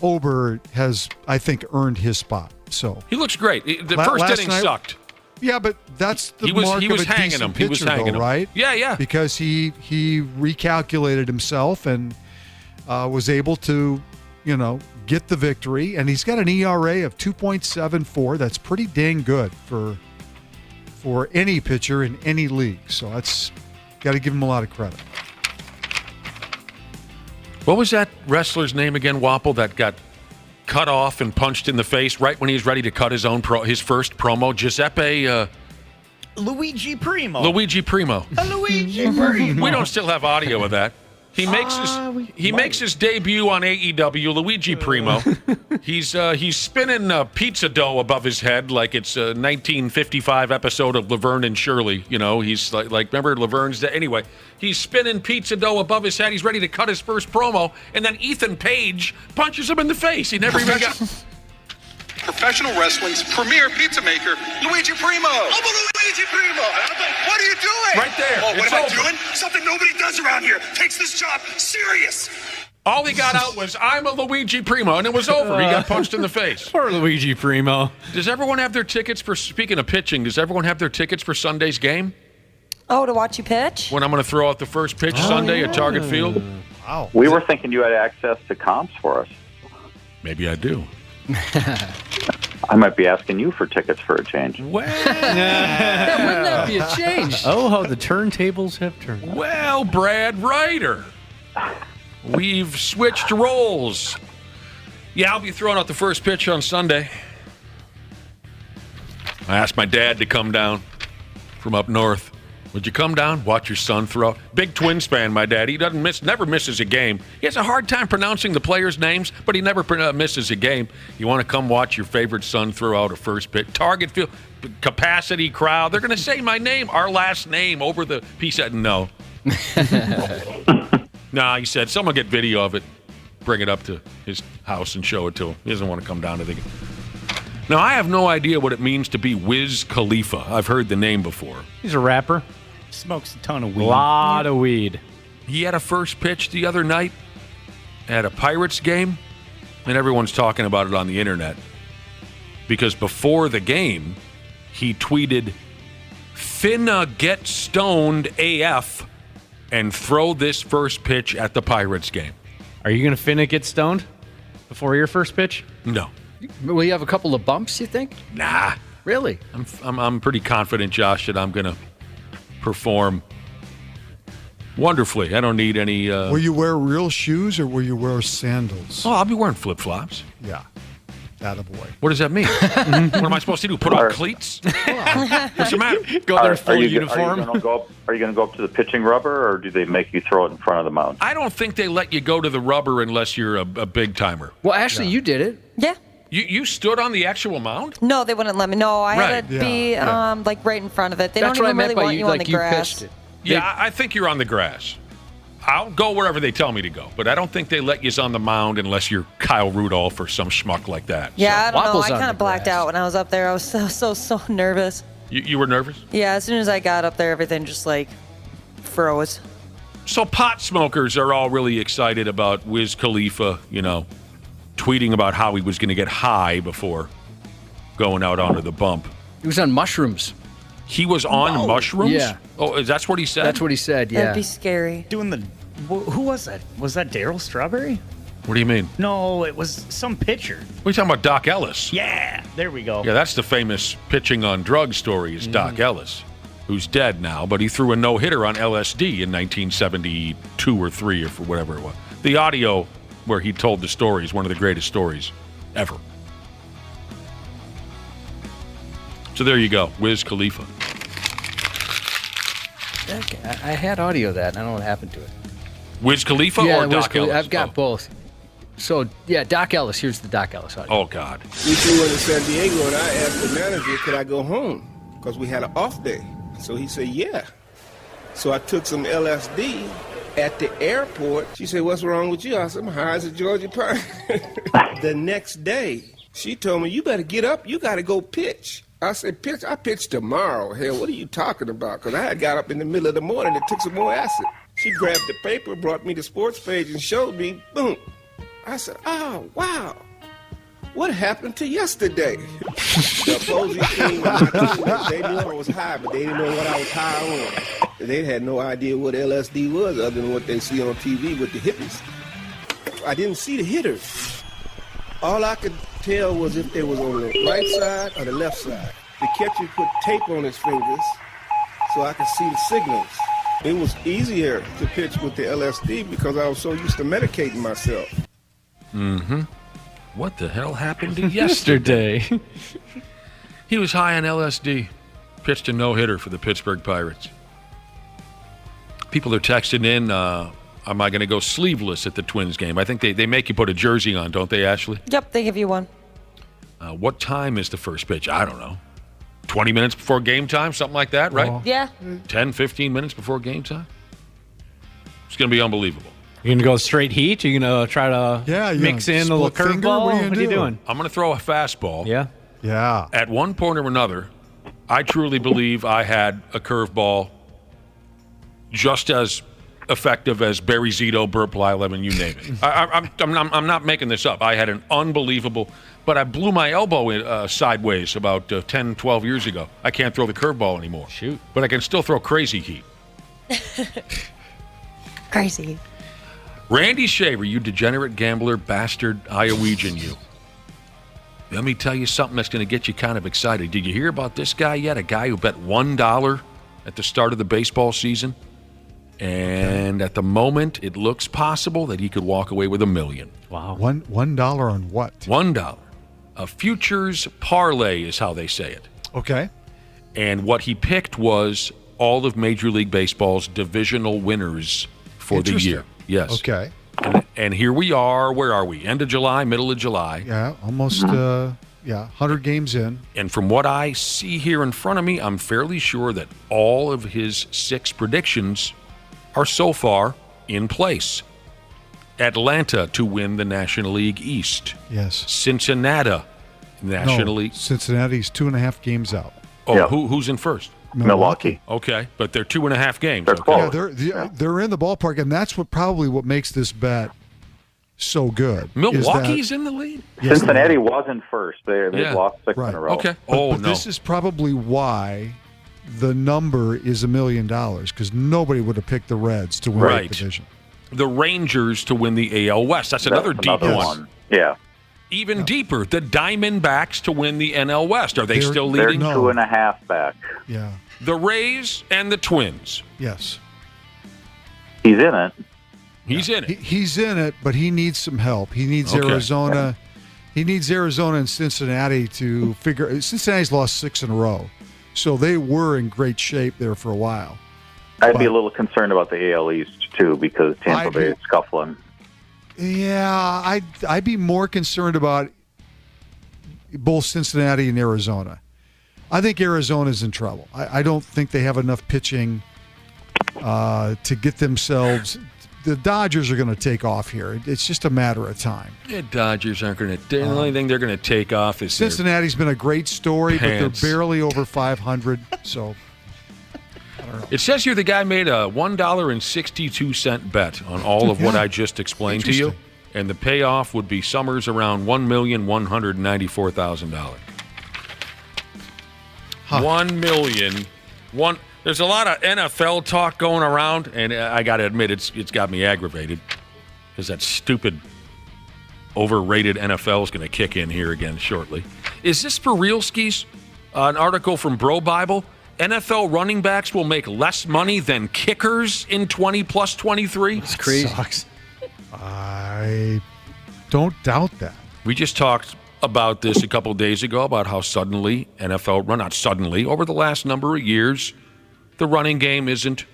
Ober has, I think, earned his spot. So he looks great. The first inning sucked. Yeah, but that's the mark of a decent pitcher, though, right? Yeah. Because he recalculated himself and was able to, get the victory. And he's got an ERA of 2.74. That's pretty dang good for any pitcher in any league. So that's got to give him a lot of credit. What was that wrestler's name again, Wapple, that got cut off and punched in the face right when he was ready to cut his first promo? Giuseppe Luigi Primo. Luigi Primo. Luigi Primo. We don't still have audio of that. He makes his debut on AEW. Luigi Primo. He's spinning pizza dough above his head like it's a 1955 episode of Laverne and Shirley. He's like remember Laverne's Day? Anyway, he's spinning pizza dough above his head. He's ready to cut his first promo, and then Ethan Page punches him in the face. He never even got. Professional wrestling's premier pizza maker, Luigi Primo. I'm a Luigi Primo. What are you doing? Right there. Oh, what am I doing? Something nobody does around here. Takes this job serious. All he got out was, I'm a Luigi Primo, and it was over. He got punched in the face. Poor Luigi Primo. Does everyone have their tickets speaking of pitching, does everyone have their tickets for Sunday's game? Oh, to watch you pitch? When I'm going to throw out the first pitch Sunday at Target Field? Wow. We were thinking you had access to comps for us. Maybe I do. I might be asking you for tickets for a change. Well, wouldn't that be a change? Oh, how the turntables have turned. Well, Brad Ryder, we've switched roles. Yeah, I'll be throwing out the first pitch on Sunday. I asked my dad to come down from up north. Would you come down, watch your son throw? Big Twins fan, my dad. He never misses a game. He has a hard time pronouncing the players' names, but he never misses a game. You want to come watch your favorite son throw out a first pitch? Target Field, capacity crowd. They're going to say my name, our last name, over the... He said no. Nah, he said, someone get video of it, bring it up to his house and show it to him. He doesn't want to come down to the... Now, I have no idea what it means to be Wiz Khalifa. I've heard the name before. He's a rapper. Smokes a ton of weed. A lot of weed. He had a first pitch the other night at a Pirates game, and everyone's talking about it on the internet. Because before the game, he tweeted, "Finna get stoned AF and throw this first pitch at the Pirates game." Are you going to finna get stoned before your first pitch? No. Will you have a couple of bumps, you think? Nah. Really? I'm pretty confident, Josh, that I'm going to perform wonderfully. I don't need any... Will you wear real shoes or will you wear sandals? Oh, I'll be wearing flip-flops. Yeah. Attaboy. What does that mean? What am I supposed to do? Put on cleats? What's the matter? Go there full uniform? Are you going to go up to the pitching rubber, or do they make you throw it in front of the mound? I don't think they let you go to the rubber unless you're a big-timer. Well, Ashley, you did it. Yeah. You stood on the actual mound? No, they wouldn't let me. No, I had to be like right in front of it. They That's don't what even I really meant by want you, you on like the you grass. pitched it. Yeah, I think you're on the grass. I'll go wherever they tell me to go, but I don't think they let you on the mound unless you're Kyle Rudolph or some schmuck like that. Yeah, I don't know. Wapple's I on kind of the blacked grass. out when I was up there. I was so nervous. You were nervous? Yeah, as soon as I got up there, everything just like froze. So pot smokers are all really excited about Wiz Khalifa, tweeting about how he was going to get high before going out onto the bump. He was on mushrooms. He was on mushrooms? Yeah. Oh, that's what he said? That's what he said, yeah. That'd be scary. Doing the... Who was that? Was that Daryl Strawberry? What do you mean? No, it was some pitcher. What are you talking about, Doc Ellis? Yeah, there we go. Yeah, that's the famous pitching on drugs story is Doc Ellis, who's dead now, but he threw a no-hitter on LSD in 1972 or 3 or whatever it was. The audio where he told the stories, one of the greatest stories ever. So there you go, Wiz Khalifa. Okay, I had audio of that, and I don't know what happened to it. Wiz Khalifa or Doc Ellis? I've got both. So, yeah, Doc Ellis. Here's the Doc Ellis audio. Oh, God. We flew into San Diego, and I asked the manager, could I go home? Because we had an off day. So he said, yeah. So I took some LSD at the airport. She said, what's wrong with you? I said, I'm high as a Georgia pine. The next day, she told me, you better get up. You got to go pitch. I said, pitch? I pitch tomorrow. Hell, what are you talking about? Because I had got up in the middle of the morning and took some more acid. She grabbed the paper, brought me the sports page, and showed me, boom. I said, oh, wow. What happened to yesterday? The opposing team, they knew I was high, but they didn't know what I was high on. They had no idea what LSD was other than what they see on TV with the hippies. I didn't see the hitters. All I could tell was if they was on the right side or the left side. The catcher put tape on his fingers so I could see the signals. It was easier to pitch with the LSD because I was so used to medicating myself. Mm-hmm. What the hell happened to yesterday? He was high on LSD. Pitched a no-hitter for the Pittsburgh Pirates. People are texting in, am I going to go sleeveless at the Twins game? I think they make you put a jersey on, don't they, Ashley? Yep, they give you one. What time is the first pitch? I don't know. 20 minutes before game time? Something like that, right? Oh. Yeah. 10, 15 minutes before game time? It's going to be unbelievable. You going to go straight heat? Are you going to try to mix in a little curveball? What are you doing? I'm going to throw a fastball. Yeah? Yeah. At one point or another, I truly believe I had a curveball just as effective as Barry Zito, Burt Blyleven, you name it. I'm not making this up. I had an unbelievable, but I blew my elbow sideways about 10, 12 years ago. I can't throw the curveball anymore. Shoot. But I can still throw crazy heat. Crazy. Randy Shaver, you degenerate gambler, bastard, Iowegian, you. Let me tell you something that's going to get you kind of excited. Did you hear about this guy yet? A guy who bet $1 at the start of the baseball season? And at the moment, it looks possible that he could walk away with $1 million. Wow. $1 on what? $1. A futures parlay is how they say it. Okay. And what he picked was all of Major League Baseball's divisional winners for the year. Yes. Okay. And here we are. Where are we? End of July, middle of July. Yeah, almost, 100 games in. And from what I see here in front of me, I'm fairly sure that all of his 6 predictions are so far in place. Atlanta to win the National League East. Yes. Cincinnati, National League. Cincinnati's 2.5 games out. Oh, Yeah. who's in first? Milwaukee. Okay, but they're 2.5 games. They're Okay. close. Yeah, they're in the ballpark, and that's what makes this bet so good. Milwaukee's in the lead? Yes, Cincinnati wasn't first. They've Yeah. lost 6 Right. in a row. Okay. But this is probably why the number is $1 million, because nobody would have picked the Reds to win Right. the division. The Rangers to win the AL West. That's another deep one. Yeah. Even deeper, the Diamondbacks to win the NL West. Are they still They're leading? 2.5 back. Yeah. The Rays and the Twins. Yes. He's in it. He's in it. He's in it, but he needs some help. He needs Okay. Arizona. He needs Arizona and Cincinnati to figure. Cincinnati's lost 6 in a row, so they were in great shape there for a while. I'd be a little concerned about the AL East, too, because Tampa Bay is scuffling. Yeah, I'd be more concerned about both Cincinnati and Arizona. I think Arizona's in trouble. I don't think they have enough pitching to get themselves. The Dodgers are going to take off here. It's just a matter of time. The Dodgers aren't going to. The only thing they're going to take off is Cincinnati's been a great story, pants. but they're barely over 500. So I don't know. It says here the guy made a $1.62 bet on all of what I just explained to you, and the payoff would be summers around $1,194,000. $1 million. There's a lot of NFL talk going around, and I got to admit, it's got me aggravated because that stupid, overrated NFL is going to kick in here again shortly. Is this for real, Skis? An article from Bro Bible. NFL running backs will make less money than kickers in 20 plus 23? It's crazy. I don't doubt that. We just talked about this a couple of days ago about how suddenly not suddenly, over the last number of years, the running game isn't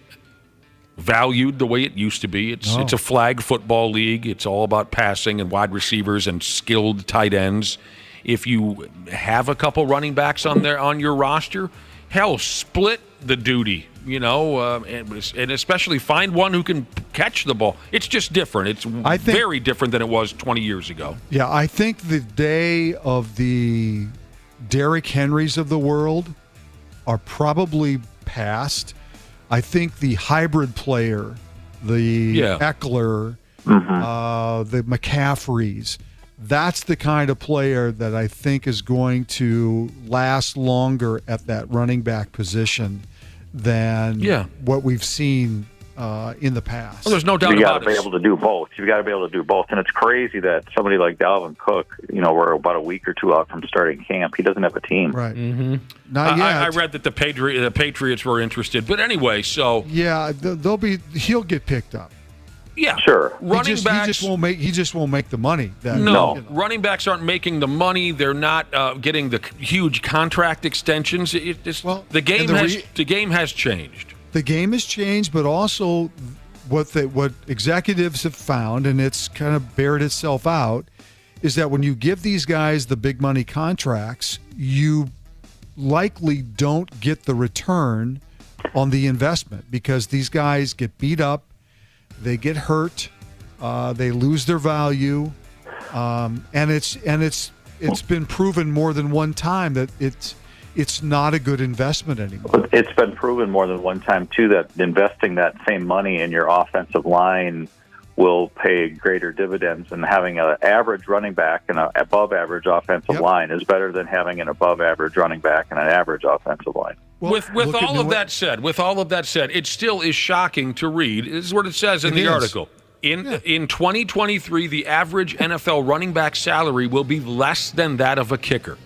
valued the way it used to be. It's a flag football league. It's all about passing and wide receivers and skilled tight ends. If you have a couple running backs on your roster, hell, split the duty, and especially find one who can catch the ball. It's just different. It's very different than it was 20 years ago. Yeah, I think the day of the Derrick Henrys of the world are probably past. I think the hybrid player, the Eckler, the McCaffreys, that's the kind of player that I think is going to last longer at that running back position than what we've seen in the past. Well, there's no doubt about it. You got to be able to do both. You've got to be able to do both. And it's crazy that somebody like Dalvin Cook, we're about a week or two out from starting camp. He doesn't have a team. Right. Mm-hmm. Not yet. I read that the Patriots were interested. But anyway, so... Yeah, he'll get picked up. Yeah, sure. Running backs, he just won't make the money. Running backs aren't making the money. They're not getting the huge contract extensions. The game has changed. The game has changed, but also what executives have found, and it's kind of bared itself out, is that when you give these guys the big money contracts, you likely don't get the return on the investment because these guys get beat up. They get hurt, they lose their value, and it's been proven more than one time that it's not a good investment anymore. It's been proven more than one time too that investing that same money in your offensive line will pay greater dividends, and having an average running back and an above average offensive line is better than having an above average running back and an average offensive line. Well, with all of that said, it still is shocking to read. This is what it says in the article. In 2023, the average NFL running back salary will be less than that of a kicker.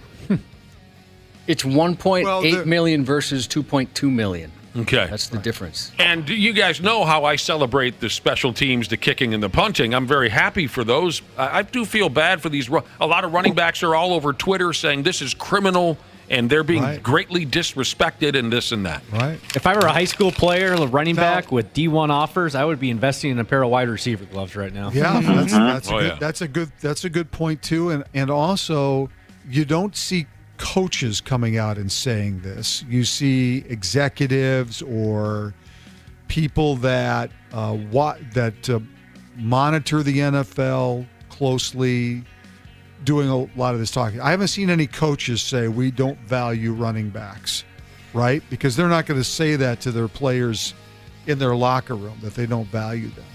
It's $1.8 million versus $2.2 million. Okay. That's the difference. And you guys know how I celebrate the special teams, the kicking and the punting. I'm very happy for those. I do feel bad for these. A lot of running backs are all over Twitter saying this is criminal and they're being greatly disrespected and this and that. Right. If I were a high school player, a running back with D1 offers, I would be investing in a pair of wide receiver gloves right now. Yeah, that's a good point too. And also, you don't see coaches coming out and saying this. You see executives or people that monitor the NFL closely doing a lot of this talking. I haven't seen any coaches say we don't value running backs, right? Because they're not going to say that to their players in their locker room, that they don't value them.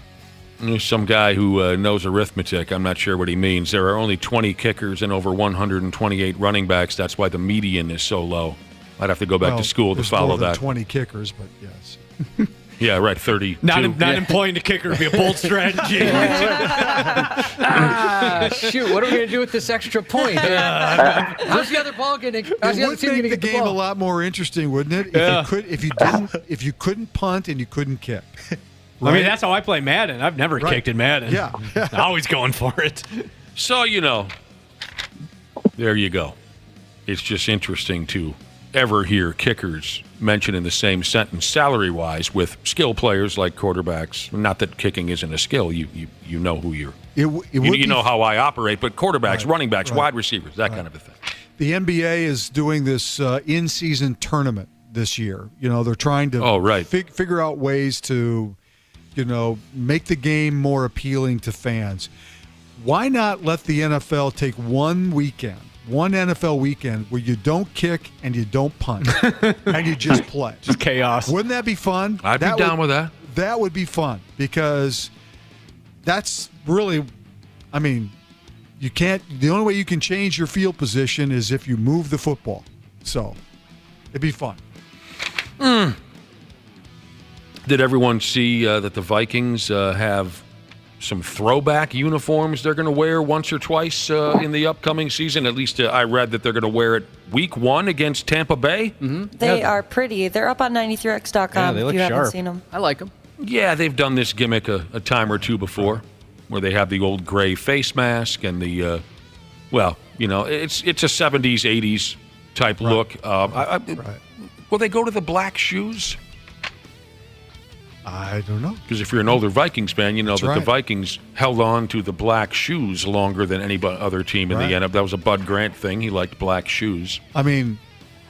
There's some guy who knows arithmetic. I'm not sure what he means. There are only 20 kickers and over 128 running backs. That's why the median is so low. I'd have to go back to school to follow that. 20 kickers, but yes. Yeah, right, 30. Not employing the kicker would be a bold strategy. Shoot, what are we going to do with this extra point? How's the other ball getting? How's the other team going to get the game ball? a lot more interesting, wouldn't it? Yeah. If you couldn't punt and you couldn't kick. Right? I mean, that's how I play Madden. I've never kicked in Madden. Yeah. Always going for it. So, there you go. It's just interesting to ever hear kickers mentioned in the same sentence salary-wise with skill players like quarterbacks. Not that kicking isn't a skill. You know who you're. You know how I operate, but quarterbacks, running backs, wide receivers, that kind of a thing. The NBA is doing this in-season tournament this year. They're trying to figure out ways to make the game more appealing to fans. Why not let the NFL take one NFL weekend where you don't kick and you don't punt and you just play? Just chaos. Wouldn't that be fun? I'd be down with that. That would be fun because that's really, the only way you can change your field position is if you move the football. So it'd be fun. Did everyone see that the Vikings have some throwback uniforms they're going to wear once or twice in the upcoming season? At least I read that they're going to wear it week 1 against Tampa Bay. Mm-hmm. They are pretty. They're up on 93x.com they look if you sharp. haven't seen them. I like them. Yeah, they've done this gimmick a time or two before. where they have the old gray face mask and the, it's a 70s, 80s type look. Will they go to the black shoes? I don't know. Because if you're an older Vikings fan, you know That's that right. the Vikings held on to the black shoes longer than any other team in the NFL. That was a Bud Grant thing. He liked black shoes. I mean,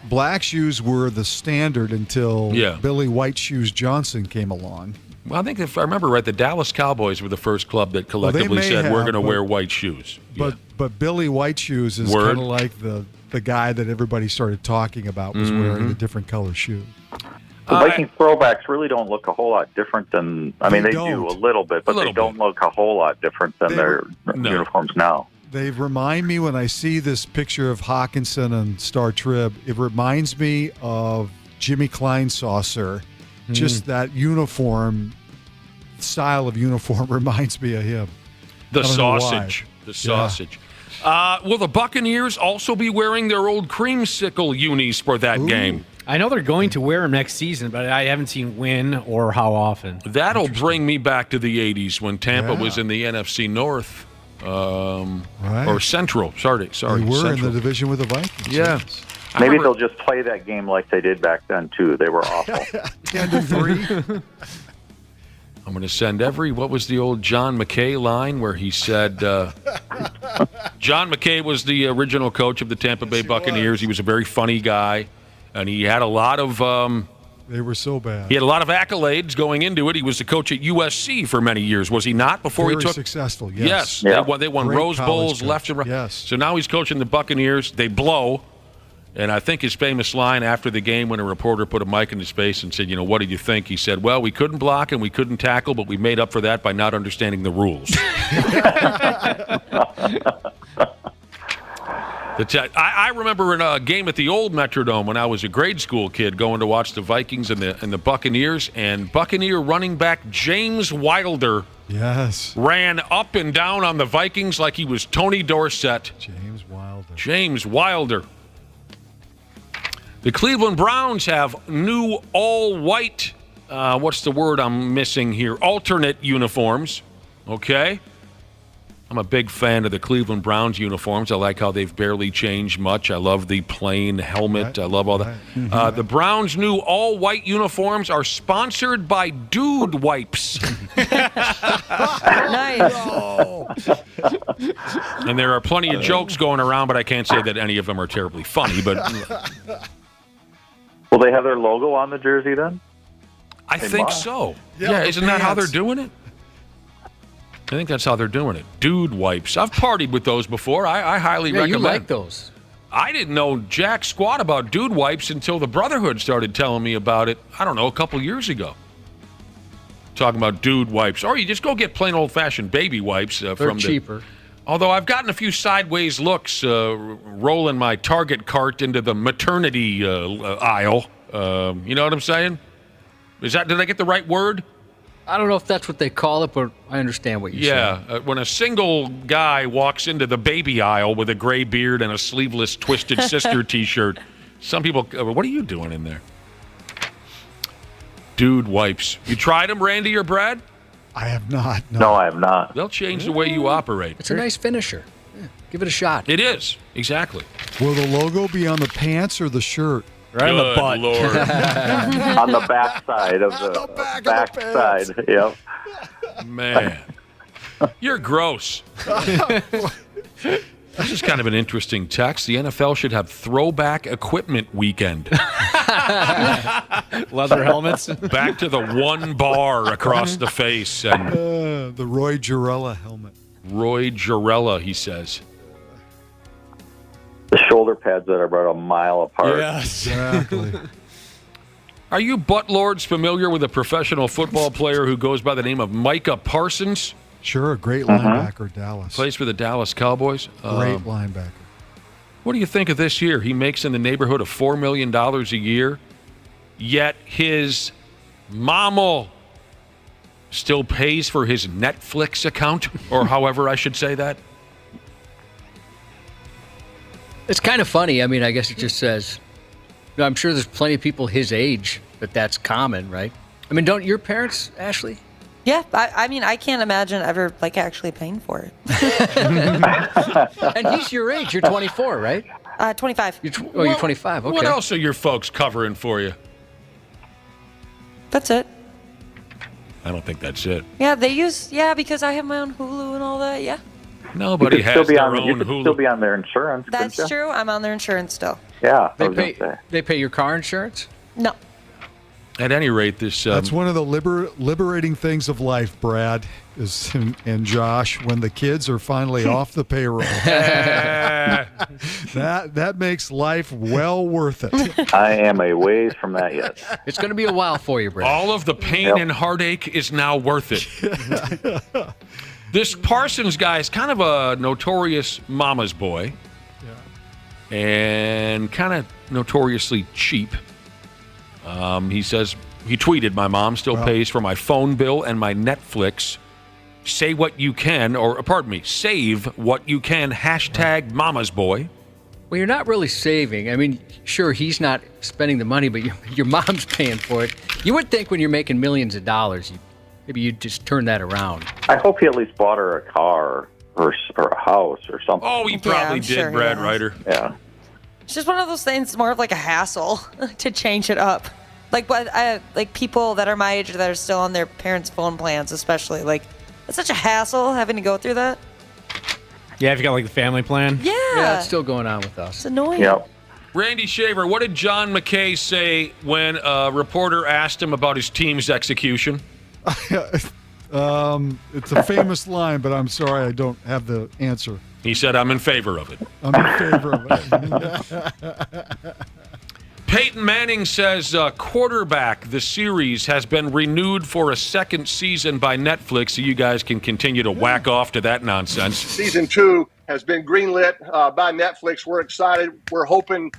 black shoes were the standard until Billy White Shoes Johnson came along. Well, I think if I remember right, the Dallas Cowboys were the first club that collectively may said, we're have, going to but- wear white shoes. But Billy White Shoes is Word. kind of like the guy that everybody started talking about was wearing the different color shoe. The Viking throwbacks really don't look a whole lot different than, they do a little bit, but they don't look a whole lot different than their uniforms now. They remind me, when I see this picture of Hawkinson and Star Trib, it reminds me of Jimmy Kleinsaucer. Just that uniform, style of uniform reminds me of him. The I don't know why. sausage. The sausage. Will the Buccaneers also be wearing their old creamsicle unis for that game? I know they're going to wear them next season, but I haven't seen when or how often. That'll bring me back to the 80s when Tampa was in the NFC North. Or Central. Sorry. They were Central. in the division with the Vikings. Yeah. Maybe they'll just play that game like they did back then, too. They were awful. 10-3. I'm going to send what was the old John McKay line where he said, John McKay was the original coach of the Tampa Bay Buccaneers. He was a very funny guy, and he had a lot of... they were so bad. He had a lot of accolades going into it. He was the coach at USC for many years, was he not? Before Very he took successful, yes. They won Great Rose college Bowls coach. left and right. Yes. So now he's coaching the Buccaneers. They blow. And I think his famous line after the game when a reporter put a mic in his face and said, what did you think? He said, well, we couldn't block and we couldn't tackle, but we made up for that by not understanding the rules. I remember in a game at the old Metrodome when I was a grade school kid going to watch the Vikings and the Buccaneers, and Buccaneer running back James Wilder ran up and down on the Vikings like he was Tony Dorsett. James Wilder. The Cleveland Browns have new all-white, what's the word I'm missing here? Alternate uniforms, okay? I'm a big fan of the Cleveland Browns uniforms. I like how they've barely changed much. I love the plain helmet. I love all that. The Browns' new all-white uniforms are sponsored by Dude Wipes. Nice. And there are plenty of jokes going around, but I can't say that any of them are terribly funny. But Will they have their logo on the jersey then? I think so. Yeah, isn't that how they're doing it? I think that's how they're doing it. Dude Wipes. I've partied with those before. I highly recommend. You like those. I didn't know jack squat about Dude Wipes until the Brotherhood started telling me about it, I don't know, a couple years ago. Talking about Dude Wipes. Or you just go get plain old-fashioned baby wipes. They're cheaper. Although I've gotten a few sideways looks rolling my Target cart into the maternity aisle. You know what I'm saying? Did I get the right word? I don't know if that's what they call it, but I understand what you're saying. Yeah, when a single guy walks into the baby aisle with a gray beard and a sleeveless Twisted Sister T-shirt, some people, what are you doing in there? Dude Wipes. You tried them, Randy or Brad? I have not. No, I have not. They'll change the way you operate. It's a nice finisher. Yeah, give it a shot. It is, exactly. Will the logo be on the pants or the shirt? Right on the butt. Lord. On the back side of the back side. Yep. Man, you're gross. This is kind of an interesting text. The NFL should have throwback equipment weekend. Leather helmets. Back to the one bar across the face. And the Roy Jarella helmet. Roy Jarella, he says. The shoulder pads that are about a mile apart. Yes, exactly. Are you butt lords familiar with a professional football player who goes by the name of Micah Parsons? Sure, a great linebacker, Dallas. Plays for the Dallas Cowboys. Great linebacker. What do you think of this year? He makes in the neighborhood of $4 million a year, yet his mama still pays for his Netflix account, or however I should say that. It's kind of funny. I mean, I guess it just says, I'm sure there's plenty of people his age that's common, right? I mean, don't your parents, Ashley? Yeah, I mean, I can't imagine ever like actually paying for it. And he's your age. You're 24, right? 25. You're 25. Okay. What else are your folks covering for you? That's it. I don't think that's it. Yeah, because I have my own Hulu and all that. Yeah. Nobody you could has still be their on, own you could Hulu. still be on their insurance. That's couldn't you? true. I'm on their insurance still. Yeah. They pay your car insurance? No. At any rate, this that's one of the liberating things of life, Brad, and Josh, when the kids are finally off the payroll. that makes life well worth it. I am a ways from that yet. It's going to be a while for you, Brad. all of the pain and heartache is now worth it. This Parsons guy is kind of a notorious mama's boy, and kind of notoriously cheap. He says, he tweeted, "My mom still pays for my phone bill and my Netflix. Say what you can," or pardon me, save what you can, hashtag mama's boy. Well, you're not really saving. I mean, sure, he's not spending the money, but your mom's paying for it. You would think when you're making millions of dollars, maybe you'd just turn that around. I hope he at least bought her a car or a house or something. Oh, he probably did, sure Brad Ryder. Yeah. It's just one of those things, more of like a hassle to change it up. Like people that are my age that are still on their parents' phone plans, especially. Like, it's such a hassle having to go through that. Yeah, if you got like the family plan. Yeah. It's still going on with us. It's annoying. Yep. Randy Shaver, what did John McKay say when a reporter asked him about his team's execution? It's a famous line, but I'm sorry I don't have the answer. He said, "I'm in favor of it." I'm in favor of it. Peyton Manning says Quarterback, the series, has been renewed for a second season by Netflix, so you guys can continue to whack off to that nonsense. Season 2 has been greenlit by Netflix. We're excited. We're hoping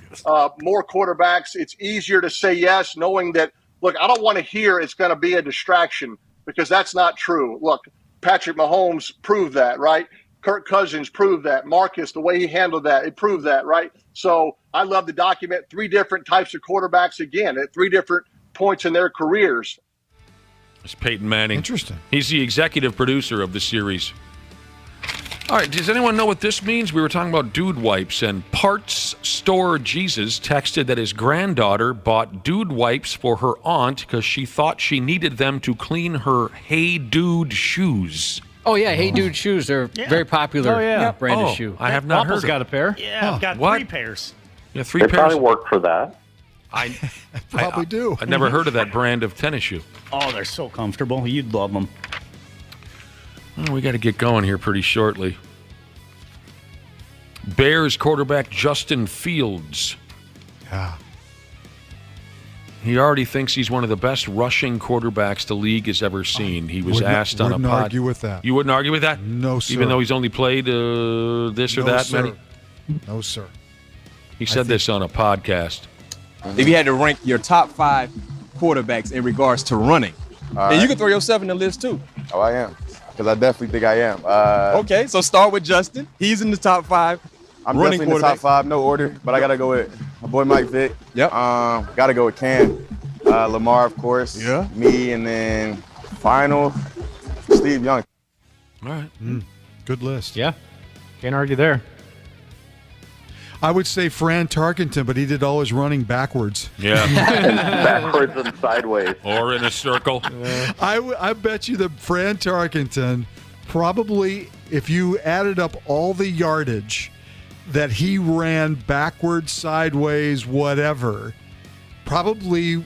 more quarterbacks. It's easier to say yes, knowing that, look, I don't want to hear it's going to be a distraction, because that's not true. Look, Patrick Mahomes proved that, right? Kirk Cousins proved that. Marcus, the way he handled that, it proved that, right? So I love to document 3 different types of quarterbacks, again, at 3 different points in their careers. It's Peyton Manning. Interesting. He's the executive producer of the series. All right, does anyone know what this means? We were talking about dude wipes, and Parts Store Jesus texted that his granddaughter bought dude wipes for her aunt because she thought she needed them to clean her Hey Dude shoes. Oh, yeah. Hey Dude shoes are very popular brand of shoe. I have not Waffle's heard got a pair. Yeah, I've got What? 3 pairs. Yeah, 3 They pairs. probably work for that. I Probably do. I've never heard of that brand of tennis shoe. Oh, they're so comfortable. You'd love them. Well, we got to get going here pretty shortly. Bears quarterback Justin Fields. Yeah. He already thinks he's one of the best rushing quarterbacks the league has ever seen. He was asked on a wouldn't pod. argue with that. You wouldn't argue with that? No, sir. Even though he's only played this or No, that sir. many? No, sir. He said this on a podcast. If you had to rank your top 5 quarterbacks in regards to running, and you can throw yourself in the list too. Oh, I am. Because I definitely think I am. Okay, so start with Justin. He's in the top 5. I'm running definitely in the top 5, no order, but I got to go with my boy Mike Vick. Yep. Got to go with Cam. Lamar, of course. Yeah. Me, and then final, Steve Young. All right. Good list. Yeah. Can't argue there. I would say Fran Tarkenton, but he did all his running backwards. Yeah. Backwards and sideways. Or in a circle. I bet you that Fran Tarkenton probably, if you added up all the yardage that he ran backwards, sideways, whatever, probably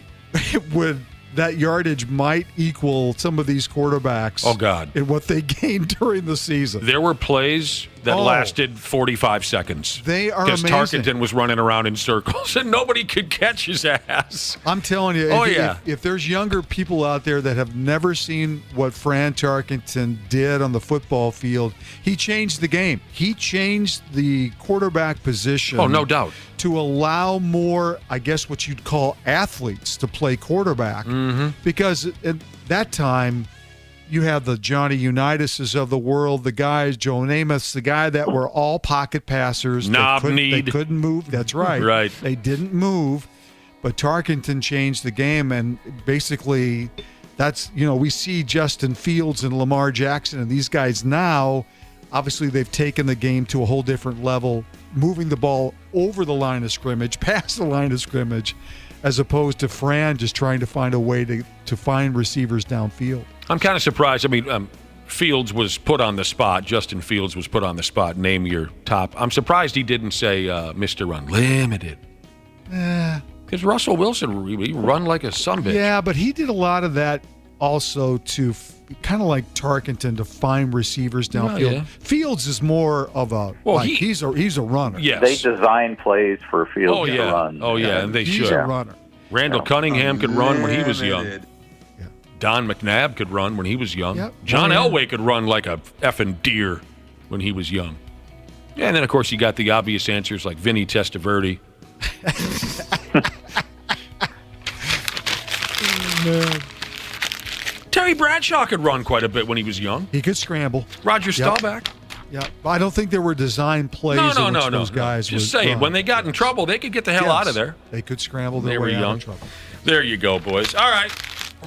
that yardage might equal some of these quarterbacks. Oh, God. And what they gained during the season. There were plays that lasted 45 seconds. They are because amazing. Tarkenton was running around in circles and nobody could catch his ass. I'm telling you, if there's younger people out there that have never seen what Fran Tarkenton did on the football field, he changed the game. He changed the quarterback position. Oh, no doubt. To allow more, I guess, what you'd call athletes to play quarterback. Mm-hmm. Because at that time, you have the Johnny Unitas's of the world, the guys, Joe Namath's, the guy that were all pocket passers. They couldn't move. That's right. Right. They didn't move, but Tarkenton changed the game and basically That's, we see Justin Fields and Lamar Jackson and these guys now, obviously they've taken the game to a whole different level, moving the ball over the line of scrimmage, past the line of scrimmage, as opposed to Fran just trying to find a way to find receivers downfield. I'm kind of surprised. I mean, Fields was put on the spot. Justin Fields was put on the spot. Name your top. I'm surprised he didn't say Mr. Unlimited. Because Russell Wilson, he run like a sunbitch. Yeah, but he did a lot of that also to kind of like Tarkenton to find receivers downfield. Yeah. Fields is more of a he's a runner. Yes. They design plays for Fields to run. Oh yeah, and they should. He's a runner. Randall Cunningham could run when he was young. Don McNabb could run when he was young. Yep. John Elway could run like a effing deer when he was young. Yeah, and then of course you got the obvious answers like Vinny Testaverde. Terry Bradshaw could run quite a bit when he was young. He could scramble. Roger Staubach. Yeah, I don't think there were design plays in which those guys Just saying, when they got in trouble, they could get the hell out of there. They could scramble They their were way out young. of trouble. There you go, boys. All right,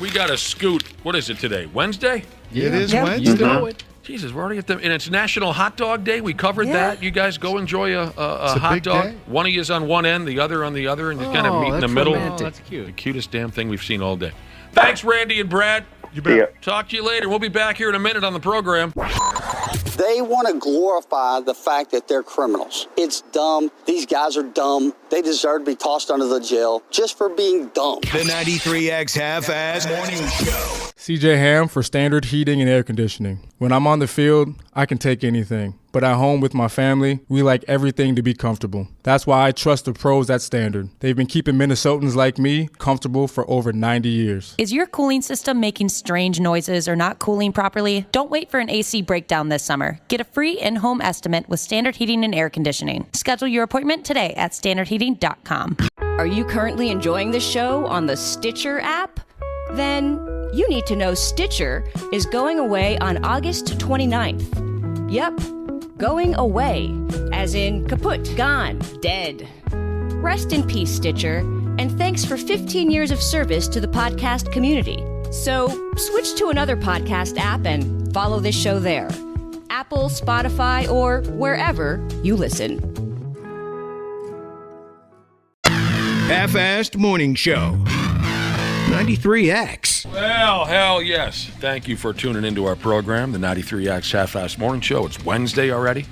we got a scoot. What is it today? Wednesday? It is Wednesday. You know it. Jesus, we're already at and it's National Hot Dog Day. We covered that. You guys go enjoy a hot dog. Day. One of you is on one end, the other on the other, and you kind of meet in the middle. Romantic. That's cute. The cutest damn thing we've seen all day. Thanks, Randy and Brad. You bet. Talk to you later. We'll be back here in a minute on the program. They want to glorify the fact that they're criminals. It's dumb. These guys are dumb. They deserve to be tossed under the jail just for being dumb. The 93X Half-Ass Morning Show. CJ Ham for Standard Heating and Air Conditioning. When I'm on the field, I can take anything. But at home with my family, we like everything to be comfortable. That's why I trust the pros at Standard. They've been keeping Minnesotans like me comfortable for over 90 years. Is your cooling system making strange noises or not cooling properly? Don't wait for an AC breakdown this summer. Get a free in-home estimate with Standard Heating and Air Conditioning. Schedule your appointment today at standardheating.com. Are you currently enjoying the show on the Stitcher app? Then you need to know Stitcher is going away on August 29th. Yep. Going away, as in kaput, gone, dead. Rest in peace, Stitcher, and thanks for 15 years of service to the podcast community. So switch to another podcast app and follow this show there. Apple, Spotify, or wherever you listen. Half-Assed Morning Show. 93X. Well, hell yes. Thank you for tuning into our program, the 93X Half-Assed Morning Show. It's Wednesday already.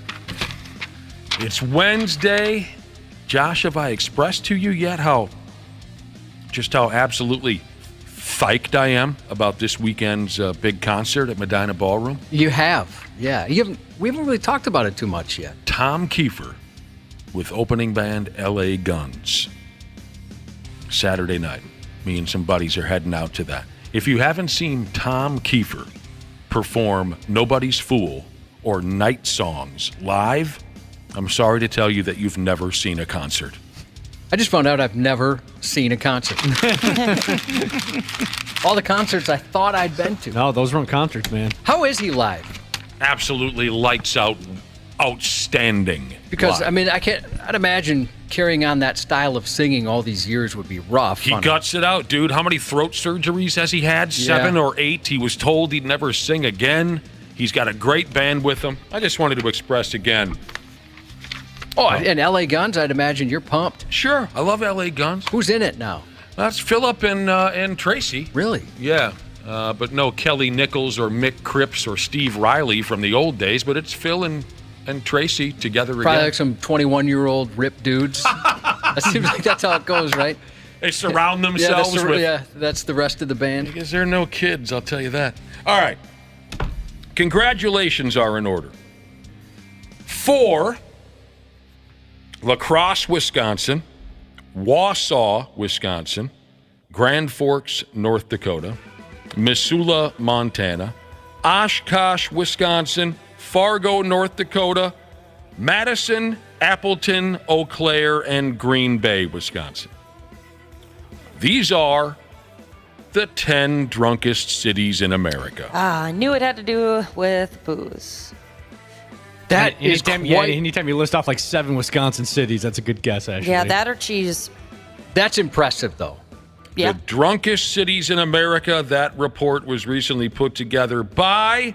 It's Wednesday. Josh, have I expressed to you yet how absolutely psyched I am about this weekend's big concert at Medina Ballroom? You have, yeah. We haven't really talked about it too much yet. Tom Kiefer with opening band L.A. Guns. Saturday night. Me and some buddies are heading out to that. If you haven't seen Tom Kiefer perform Nobody's Fool or Night Songs live, I'm sorry to tell you that you've never seen a concert. I just found out I've never seen a concert. All the concerts I thought I'd been to. No, those weren't concerts, man. How is he live? Absolutely lights out, outstanding. Because, live. I mean, I'd imagine carrying on that style of singing all these years would be rough. He guts it out, dude. How many throat surgeries has he had? 7 or 8. He was told he'd never sing again. He's got a great band with him. I just wanted to express again. Oh, and L.A. Guns, I'd imagine you're pumped. Sure. I love L.A. Guns. Who's in it now? That's Philip and Tracy. Really? Yeah. But no Kelly Nichols or Mick Cripps or Steve Riley from the old days, but it's Phil and Tracy together again. Probably like some 21-year-old ripped dudes. That seems like that's how it goes, right? They surround themselves with... Yeah, that's the rest of the band. Because they're no kids, I'll tell you that. All right. Congratulations are in order. For La Crosse, Wisconsin, Wausau, Wisconsin, Grand Forks, North Dakota, Missoula, Montana, Oshkosh, Wisconsin, Fargo, North Dakota, Madison, Appleton, Eau Claire, and Green Bay, Wisconsin. These are the 10 drunkest cities in America. I knew it had to do with booze. That is anytime you list off like 7 Wisconsin cities, that's a good guess, actually. Yeah, that or cheese. That's impressive, though. Yeah. The drunkest cities in America. That report was recently put together by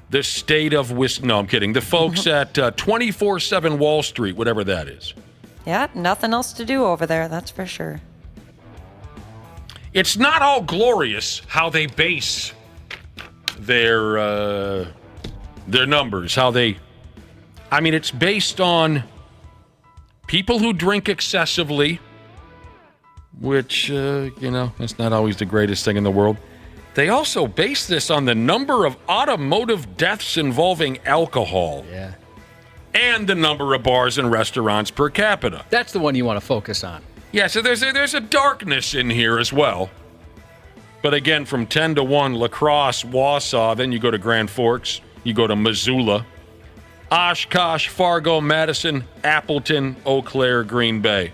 the state of Wisconsin. No, I'm kidding. The folks at 24/7 Wall Street, whatever that is. Yeah, nothing else to do over there, that's for sure. It's not all glorious how they base their numbers. It's based on people who drink excessively, which, it's not always the greatest thing in the world. They also base this on the number of automotive deaths involving alcohol. Yeah. And the number of bars and restaurants per capita. That's the one you want to focus on. Yeah, so there's a darkness in here as well. But again, from 10 to 1, La Crosse, Wausau, then you go to Grand Forks, you go to Missoula, Oshkosh, Fargo, Madison, Appleton, Eau Claire, Green Bay.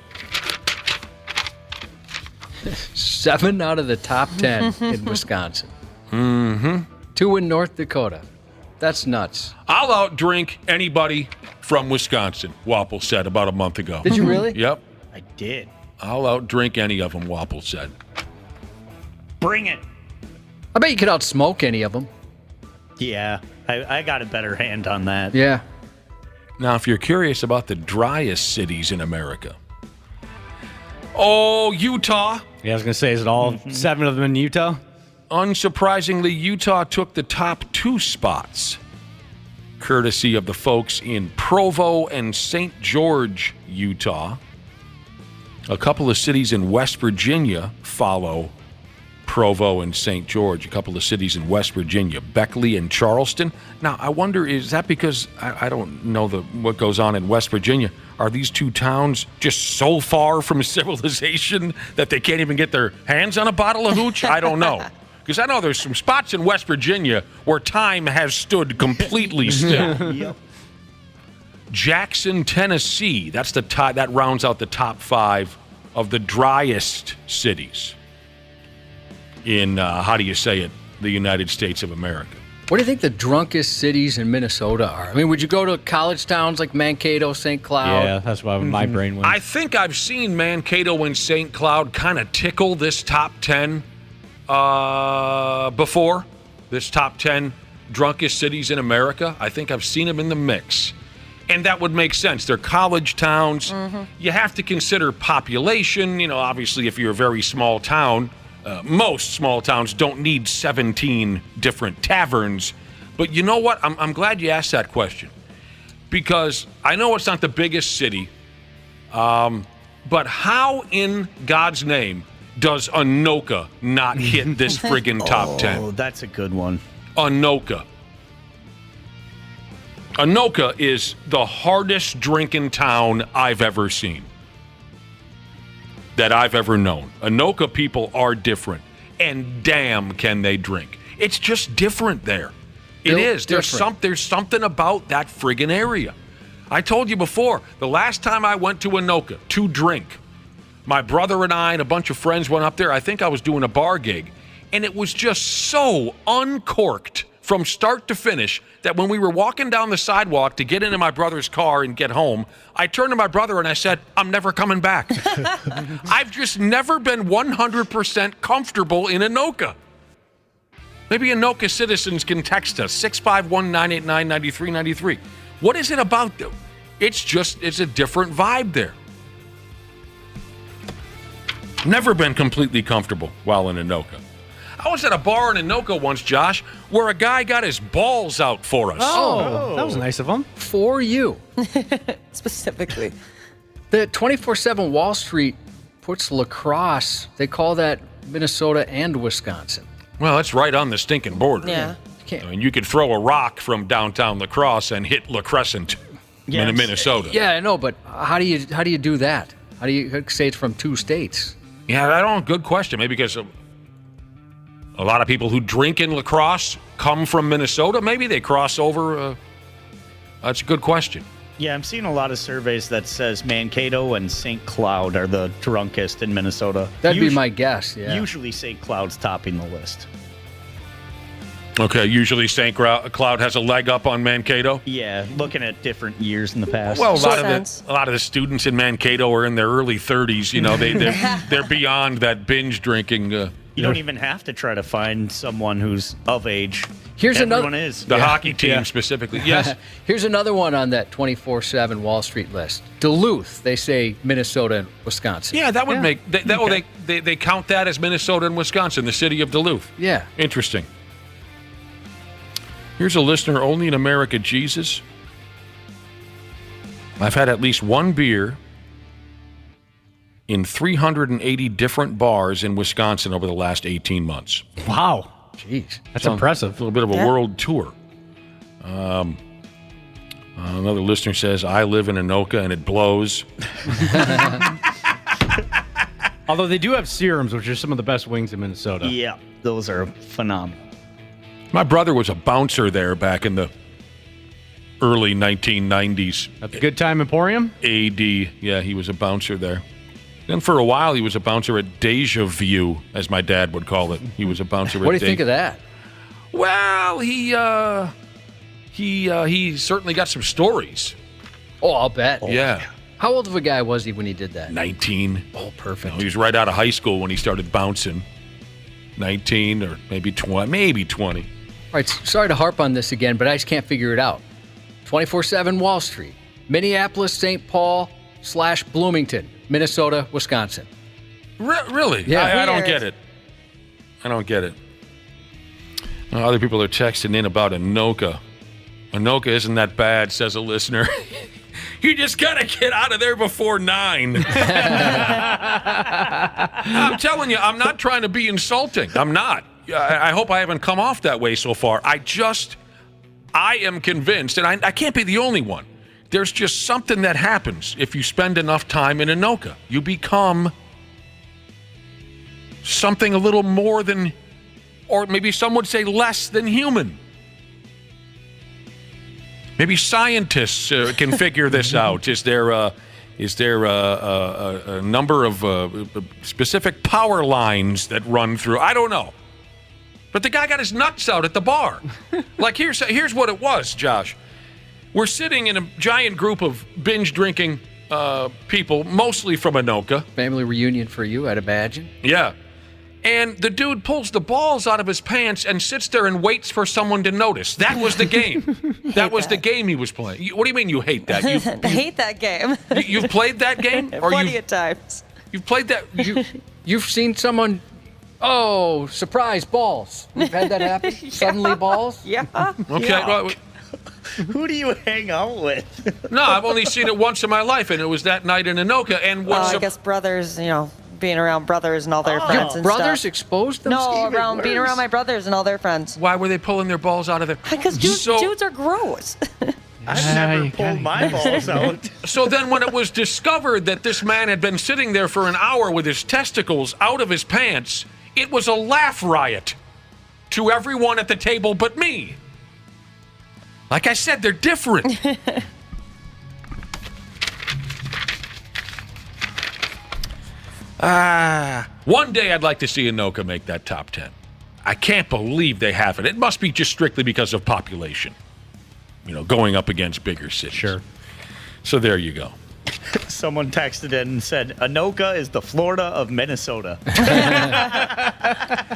7 out of the top 10 in Wisconsin. Mm-hmm. 2 in North Dakota. That's nuts. I'll outdrink anybody from Wisconsin, Wapple said about a month ago. Did you really? Yep. I did. I'll outdrink any of them, Wapple said. Bring it. I bet you could outsmoke any of them. Yeah, I got a better hand on that. Yeah. Now, if you're curious about the driest cities in America, Utah. Yeah, I was going to say, is it all 7 of them in Utah? Unsurprisingly, Utah took the top 2 spots, courtesy of the folks in Provo and St. George, Utah. A couple of cities in West Virginia follow Provo and St. George. A couple of cities in West Virginia, Beckley and Charleston. Now, I wonder, is that because I don't know what goes on in West Virginia? Are these 2 towns just so far from civilization that they can't even get their hands on a bottle of hooch? I don't know. Because I know there's some spots in West Virginia where time has stood completely still. Yep. Jackson, Tennessee. That's that rounds out the top 5 of the driest cities in, the United States of America. What do you think the drunkest cities in Minnesota are? I mean, would you go to college towns like Mankato, St. Cloud? Yeah, that's why my brain went. I think I've seen Mankato and St. Cloud kind of tickle this top 10 before. This top 10 drunkest cities in America. I think I've seen them in the mix. And that would make sense. They're college towns. Mm-hmm. You have to consider population. Obviously, if you're a very small town, most small towns don't need 17 different taverns. But you know what? I'm glad you asked that question. Because I know it's not the biggest city, but how in God's name does Anoka not hit this friggin' top 10? Oh, that's a good one. Anoka. Anoka is the hardest drinking town I've ever seen, that I've ever known. Anoka people are different, and damn can they drink. It's just different there. It is. There's something about that friggin' area. I told you before, the last time I went to Anoka to drink, my brother and I and a bunch of friends went up there. I think I was doing a bar gig, and it was just so uncorked from start to finish that when we were walking down the sidewalk to get into my brother's car and get home, I turned to my brother and I said, I'm never coming back. I've just never been 100% comfortable in Anoka. Maybe Anoka citizens can text us, 651-989-9393. What is it about them? It's a different vibe there. Never been completely comfortable while in Anoka. I was at a bar in Anoka once, Josh, where a guy got his balls out for us. Oh, that was nice of him. For you. Specifically. The 24/7 Wall Street puts La Crosse, they call that Minnesota and Wisconsin. Well, that's right on the stinking border. Yeah. You could throw a rock from downtown La Crosse and hit La Crescent in Minnesota. Yeah, I know, but how do you do that? How do you say it's from 2 states? Yeah, I don't know. Good question. Maybe because a lot of people who drink in La Crosse come from Minnesota. Maybe they cross over. That's a good question. Yeah, I'm seeing a lot of surveys that says Mankato and St. Cloud are the drunkest in Minnesota. That'd be my guess, yeah. Usually St. Cloud's topping the list. Okay, usually St. Cloud has a leg up on Mankato. Yeah, looking at different years in the past. Well, a lot of the students in Mankato are in their early 30s. You know, they're beyond that binge drinking. You don't even have to try to find someone who's of age. Here's Everyone another. is. The hockey team specifically. Yes. Here's another one on that 24/7 Wall Street list. Duluth. They say Minnesota and Wisconsin. Yeah, that would make. They count that as Minnesota and Wisconsin, the city of Duluth. Yeah. Interesting. Here's a listener, only in America, Jesus. I've had at least one beer in 380 different bars in Wisconsin over the last 18 months. Wow. Jeez. That's impressive. A little bit of a world tour. Another listener says, I live in Anoka and it blows. Although they do have Serums, which are some of the best wings in Minnesota. Yeah, those are phenomenal. My brother was a bouncer there back in the early 1990s. At the Good Time Emporium? AD. Yeah, he was a bouncer there. Then for a while, he was a bouncer at Deja Vu, as my dad would call it. He was a bouncer at What do you think of that? Well, he certainly got some stories. Oh, I'll bet. Yeah. How old of a guy was he when he did that? 19. Oh, perfect. He was right out of high school when he started bouncing. 19 or maybe 20. Maybe 20. All right, sorry to harp on this again, but I just can't figure it out. 24/7 Wall Street, Minneapolis, St. Paul / Bloomington, Minnesota, Wisconsin. Really? Yeah. I don't get it. I don't get it. Other people are texting in about Anoka. Anoka isn't that bad, says a listener. You just got to get out of there before 9. I'm telling you, I'm not trying to be insulting. I'm not. I hope I haven't come off that way so far. I am convinced, and I can't be the only one. There's just something that happens if you spend enough time in Anoka. You become something a little more than, or maybe some would say less than human. Maybe scientists can figure this out. Is there a number of specific power lines that run through? I don't know. But the guy got his nuts out at the bar. Like, here's what it was, Josh. We're sitting in a giant group of binge-drinking people, mostly from Anoka. Family reunion for you, I'd imagine. Yeah. And the dude pulls the balls out of his pants and sits there and waits for someone to notice. That was the game. That was the game he was playing. What do you mean you hate that? I hate that game. You've played that game? Plenty of times. You've played that? You've seen someone... Oh, surprise, balls. You've had that happen? Yeah. Suddenly balls? Yeah. Okay. Yeah. Well, who do you hang out with? No, I've only seen it once in my life, and it was that night in Anoka. And I guess brothers, being around brothers and all their friends and brothers stuff. exposed them? No, being around my brothers and all their friends. Why were they pulling their balls out of their... Because dudes are gross. I've never pulled my balls out. So then when it was discovered that this man had been sitting there for an hour with his testicles out of his pants, it was a laugh riot to everyone at the table but me. Like I said, they're different. One day I'd like to see Anoka make that top 10. I can't believe they haven't. It must be just strictly because of population. Going up against bigger cities. Sure. So there you go. Someone texted in and said, Anoka is the Florida of Minnesota.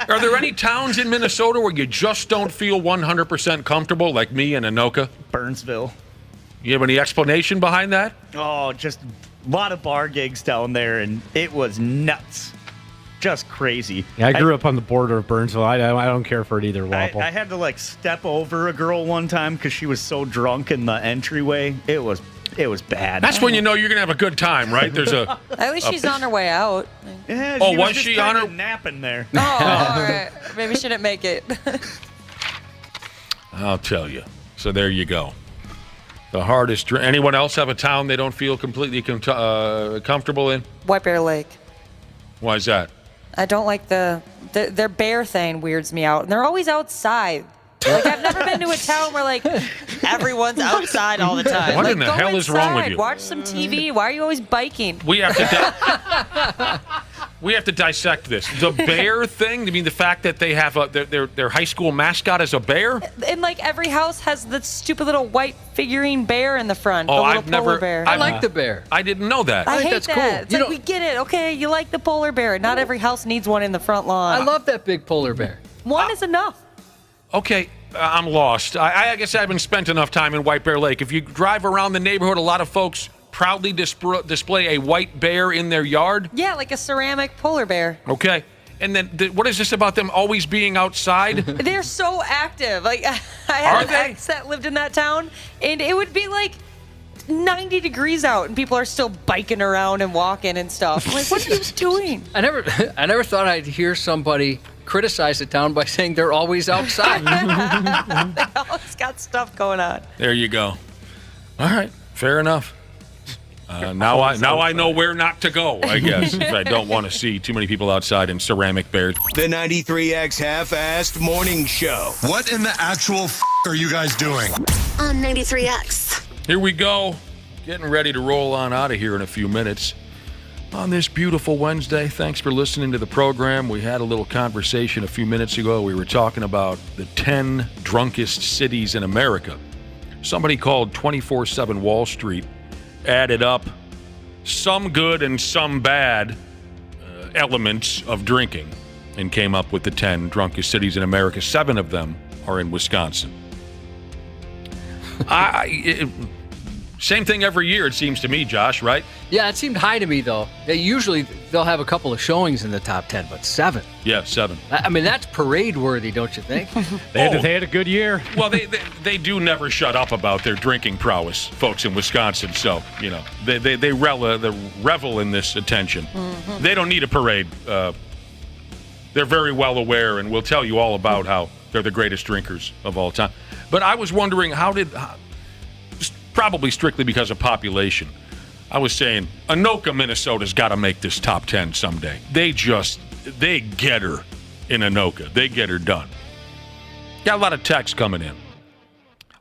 Are there any towns in Minnesota where you just don't feel 100% comfortable, like me and Anoka? Burnsville. You have any explanation behind that? Oh, just a lot of bar gigs down there, and it was nuts. Just crazy. Yeah, I grew up on the border of Burnsville. I don't care for it either, Wapple. I had to step over a girl one time because she was so drunk in the entryway. It was bad. That's when you know you're gonna have a good time, right? There's a. At least she's on her way out. Yeah, was just she on her napping there? Oh, all right. Maybe she didn't make it. I'll tell you. So there you go. The hardest. Anyone else have a town they don't feel completely comfortable in? White Bear Lake. Why is that? I don't like their bear thing weirds me out, and they're always outside. I've never been to a town where everyone's outside all the time. What in the hell is wrong with you? Watch some TV. Why are you always biking? We have to. We have to dissect this. The bear thing? You mean the fact that they have their high school mascot is a bear? And like every house has the stupid little white figurine bear in the front. Oh, the little I've never. bear. I like the bear. I didn't know that. I think hate that's that. cool. It's like, we get it. Okay, you like the polar bear. Not every house needs one in the front lawn. I love that big polar bear. One is enough. Okay, I'm lost. I guess I haven't spent enough time in White Bear Lake. If you drive around the neighborhood, a lot of folks proudly display a white bear in their yard. Yeah, like a ceramic polar bear. Okay. And then what is this about them always being outside? They're so active. Like I had an ex that lived in that town, and it would be like 90 degrees out, and people are still biking around and walking and stuff. I'm like, what are you doing? I never thought I'd hear somebody criticize the town by saying they're always outside. They always got stuff going on. There you go. All right, fair enough. Now I know where not to go, I guess, if I don't want to see too many people outside in ceramic bears. The 93X Half-Assed Morning Show. What in the actual are you guys doing? On 93X. Here we go. Getting ready to roll on out of here in a few minutes. On this beautiful Wednesday, thanks for listening to the program. We had a little conversation a few minutes ago. We were talking about the 10 drunkest cities in America. Somebody called 24/7 Wall Street added up some good and some bad elements of drinking and came up with the 10 drunkest cities in America. 7 of them are in Wisconsin. Same thing every year, it seems to me, Josh, right? Yeah, it seemed high to me, though. They'll have a couple of showings in the top 10, but 7. Yeah, 7. I mean, that's parade-worthy, don't you think? They had a good year. Well, they do never shut up about their drinking prowess, folks in Wisconsin. So, you know, they revel in this attention. Mm-hmm. They don't need a parade. They're very well aware and will tell you all about how they're the greatest drinkers of all time. But I was wondering, probably strictly because of population, I was saying Anoka, Minnesota's got to make this top 10 someday. They get her in Anoka. They get her done. Got a lot of texts coming in.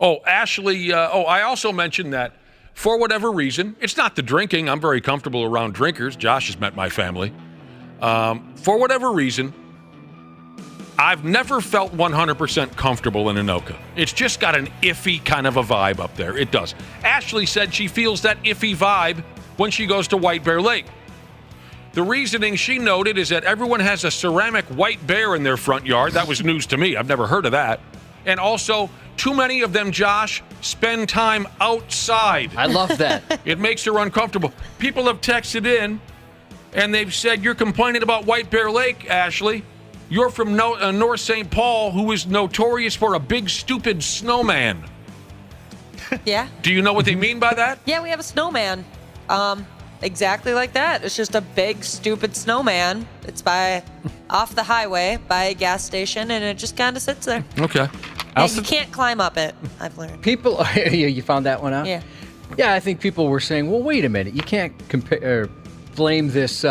Oh, Ashley, I also mentioned that for whatever reason, it's not the drinking. I'm very comfortable around drinkers. Josh has met my family. For whatever reason, I've never felt 100% comfortable in Anoka. It's just got an iffy kind of a vibe up there. It does. Ashley said she feels that iffy vibe when she goes to White Bear Lake. The reasoning she noted is that everyone has a ceramic white bear in their front yard. That was news to me. I've never heard of that. And also, too many of them, Josh, spend time outside. I love that. It makes her uncomfortable. People have texted in, and they've said, you're complaining about White Bear Lake, Ashley. You're from North St. Paul, who is notorious for a big, stupid snowman. Yeah. Do you know what they mean by that? Yeah, we have a snowman. Exactly like that. It's just a big, stupid snowman. It's off the highway by a gas station, and it just kind of sits there. Okay. Yeah, you can't climb up it, I've learned. People, you found that one out? Yeah. Yeah, I think people were saying, well, wait a minute. You can't blame this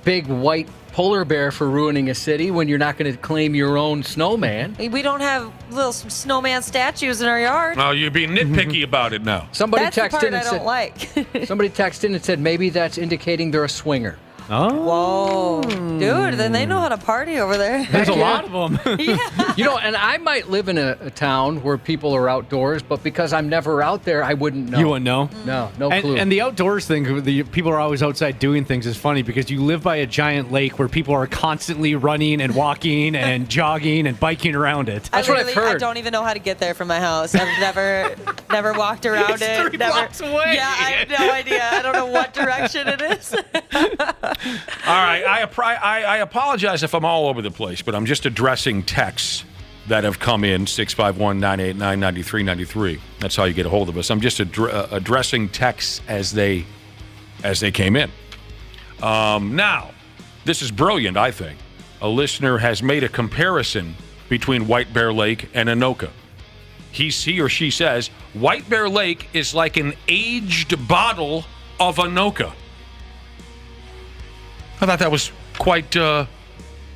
big white polar bear for ruining a city when you're not going to claim your own snowman. We don't have little snowman statues in our yard. Oh, you're being nitpicky about it now. Somebody That's the texted part in and I don't like. somebody texted in and said maybe that's indicating they're a swinger. Oh. Whoa. Dude, then they know how to party over there. There's a lot of them. Yeah. You know, and I might live in a town where people are outdoors, but because I'm never out there, I wouldn't know. You wouldn't know? No clue. And the outdoors thing, the people are always outside doing things is funny because you live by a giant lake where people are constantly running and walking and jogging and biking around it. That's what I've heard. I don't even know how to get there from my house. I've never walked around it. 3 blocks away. Yeah, I have no idea. I don't know what direction it is. All right, I apologize if I'm all over the place, but I'm just addressing texts that have come in, 651-989-9393. That's how you get a hold of us. I'm just addressing texts as they came in. Now, this is brilliant, I think. A listener has made a comparison between White Bear Lake and Anoka. He or she says, White Bear Lake is like an aged bottle of Anoka. I thought that was quite,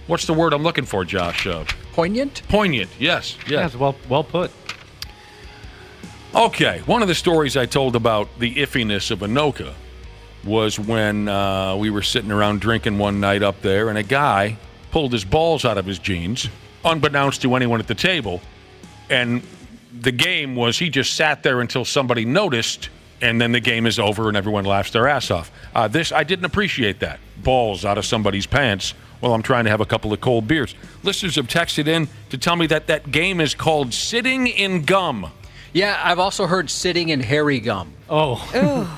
what's the word I'm looking for, Josh? Poignant? Poignant, yes. Yes, well put. Okay, one of the stories I told about the iffiness of Anoka was when we were sitting around drinking one night up there, and a guy pulled his balls out of his jeans, unbeknownst to anyone at the table. And the game was he just sat there until somebody noticed, and then the game is over and everyone laughs their ass off. I didn't appreciate that. Balls out of somebody's pants while I'm trying to have a couple of cold beers. Listeners have texted in to tell me that game is called sitting in gum. Yeah, I've also heard sitting in hairy gum. Oh.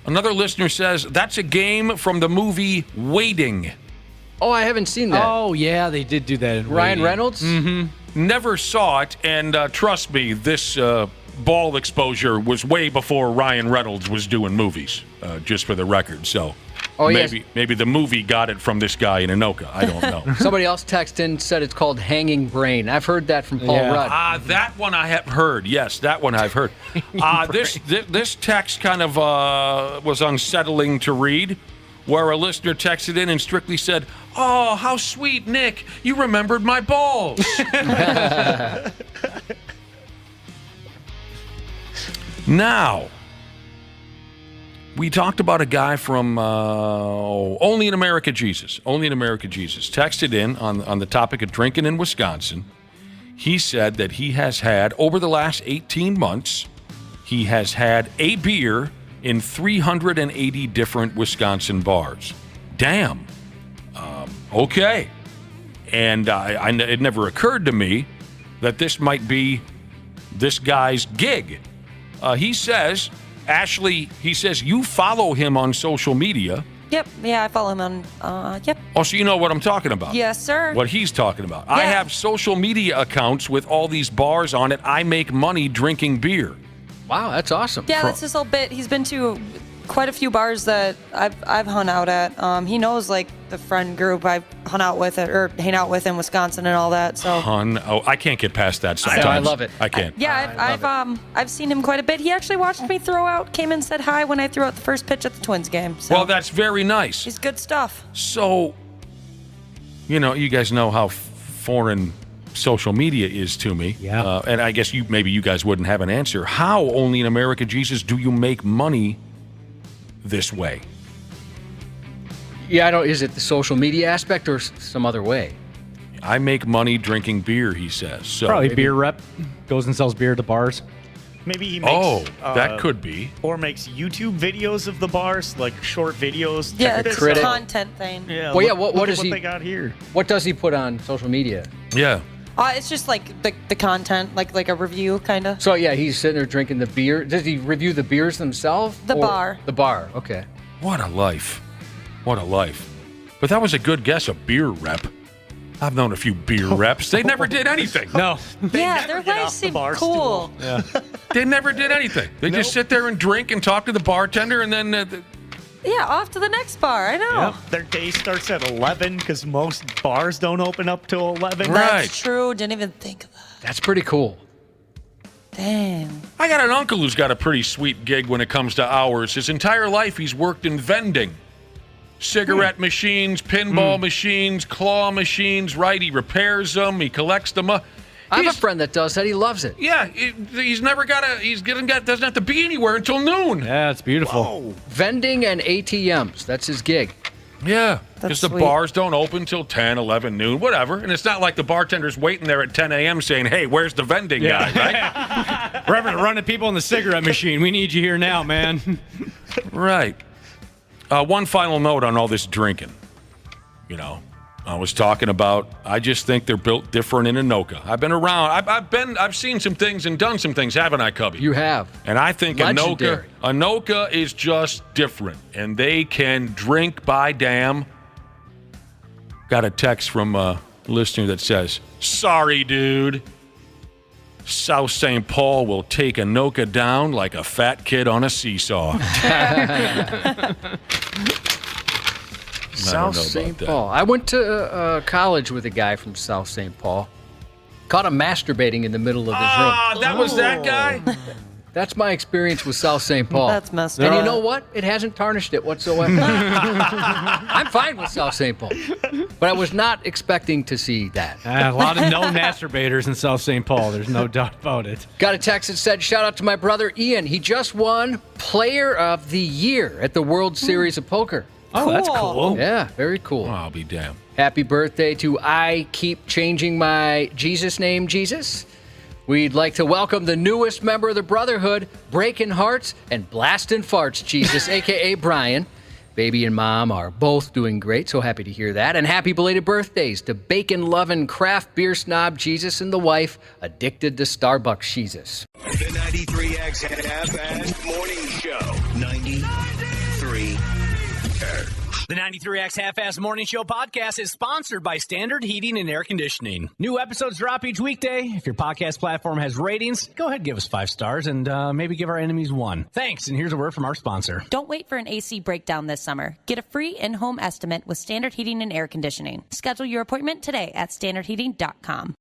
Another listener says that's a game from the movie Waiting. Oh, I haven't seen that. Oh, yeah, they did do that in Ryan Waiting. Reynolds? Mm-hmm. Never saw it, and trust me, this ball exposure was way before Ryan Reynolds was doing movies, just for the record. So maybe the movie got it from this guy in Anoka. I don't know. Somebody else texted in, said it's called Hanging Brain. I've heard that from Paul Rudd. That one I have heard. Yes, that one I've heard. This text kind of was unsettling to read, where a listener texted in and strictly said, "Oh, how sweet, Nick. You remembered my balls." Now, we talked about a guy from Only in America Jesus. Only in America Jesus texted in on the topic of drinking in Wisconsin. He said that he has had, over the last 18 months, he has had a beer in 380 different Wisconsin bars. Damn. Okay. And it never occurred to me that this might be this guy's gig. He says, Ashley, you follow him on social media. Yep. Yeah, I follow him on, yep. Oh, so you know what I'm talking about. Yes, sir. What he's talking about. Yeah. I have social media accounts with all these bars on it. I make money drinking beer. Wow, that's awesome. Yeah, that's his whole bit. He's been to quite a few bars that I've hung out at. He knows like the friend group I hung out with or hang out with in Wisconsin and all that. So I can't get past that sometimes. I love it. I can't. I've seen him quite a bit. He actually watched me came and said hi when I threw out the first pitch at the Twins game. So Well, that's very nice. he's good stuff. So, you guys know how foreign social media is to me. Yeah. And I guess maybe you guys wouldn't have an answer. How, Only in America Jesus, do you make money this way? Yeah, is it the social media aspect or some other way? I make money drinking beer, he says. So Probably beer rep. Goes and sells beer at the bars. Maybe he makes. That could be. Or makes YouTube videos of the bars, like short videos. Yeah, Check it's this a out. content thing. Yeah. Well, yeah. Look What at is what he? they got here? What does he put on social media? Yeah. It's just like the content, like a review kind of. So yeah, he's sitting there drinking the beer. Does he review the beers themselves? The bar. The bar. Okay. What a life. What a life. But that was a good guess, a beer rep. I've known a few beer reps. They never did anything. No. Their lives seem cool. Yeah. They never did anything. They just sit there and drink and talk to the bartender and then... Yeah, off to the next bar. I know. Yep. Their day starts at 11 because most bars don't open up till 11. That's true. Didn't even think of that. That's pretty cool. Damn. I got an uncle who's got a pretty sweet gig when it comes to hours. His entire life he's worked in vending. Cigarette machines, pinball machines, claw machines, right? He repairs them. He collects them up. I have a friend that does that. He loves it. Yeah, he's never doesn't have to be anywhere until noon. Yeah, it's beautiful. Whoa. Vending and ATMs. That's his gig. Yeah, because the sweet. bars don't open till 10, 11, noon, whatever. And it's not like the bartender's waiting there at 10 a.m. saying, hey, where's the vending guy, right? We're having to run at people in the cigarette machine. We need you here now, man. Right. One final note on all this drinking. I was talking about, I just think they're built different in Anoka. I've been around. I've seen some things and done some things, haven't I, Cubby? You have. And I think Anoka is just different. And they can drink by damn. Got a text from a listener that says, sorry, dude. South St. Paul will take Anoka down like a fat kid on a seesaw. South St. Paul. I went to college with a guy from South St. Paul. Caught him masturbating in the middle of his room. That was that guy? That's my experience with South St. Paul. That's messed And up. you know what? It hasn't tarnished it whatsoever. I'm fine with South St. Paul. But I was not expecting to see that. A lot of known masturbators in South St. Paul. There's no doubt about it. Got a text that said, shout out to my brother Ian. He just won Player of the Year at the World Series of Poker. Oh, that's cool. Yeah, very cool. I'll be damned. Happy birthday to I Keep Changing My Jesus Name, Jesus. We'd like to welcome the newest member of the Brotherhood, Breaking Hearts and Blasting Farts, Jesus, a.k.a. Brian. Baby and Mom are both doing great, so happy to hear that. And happy belated birthdays to bacon-loving craft beer snob Jesus and the wife, addicted to Starbucks Jesus. The 93X half-assed morning show. 93. The 93X Half-Ass Morning Show podcast is sponsored by Standard Heating and Air Conditioning. New episodes drop each weekday. If your podcast platform has ratings, go ahead and give us 5 stars and maybe give our enemies 1. Thanks, and here's a word from our sponsor. Don't wait for an AC breakdown this summer. Get a free in-home estimate with Standard Heating and Air Conditioning. Schedule your appointment today at standardheating.com.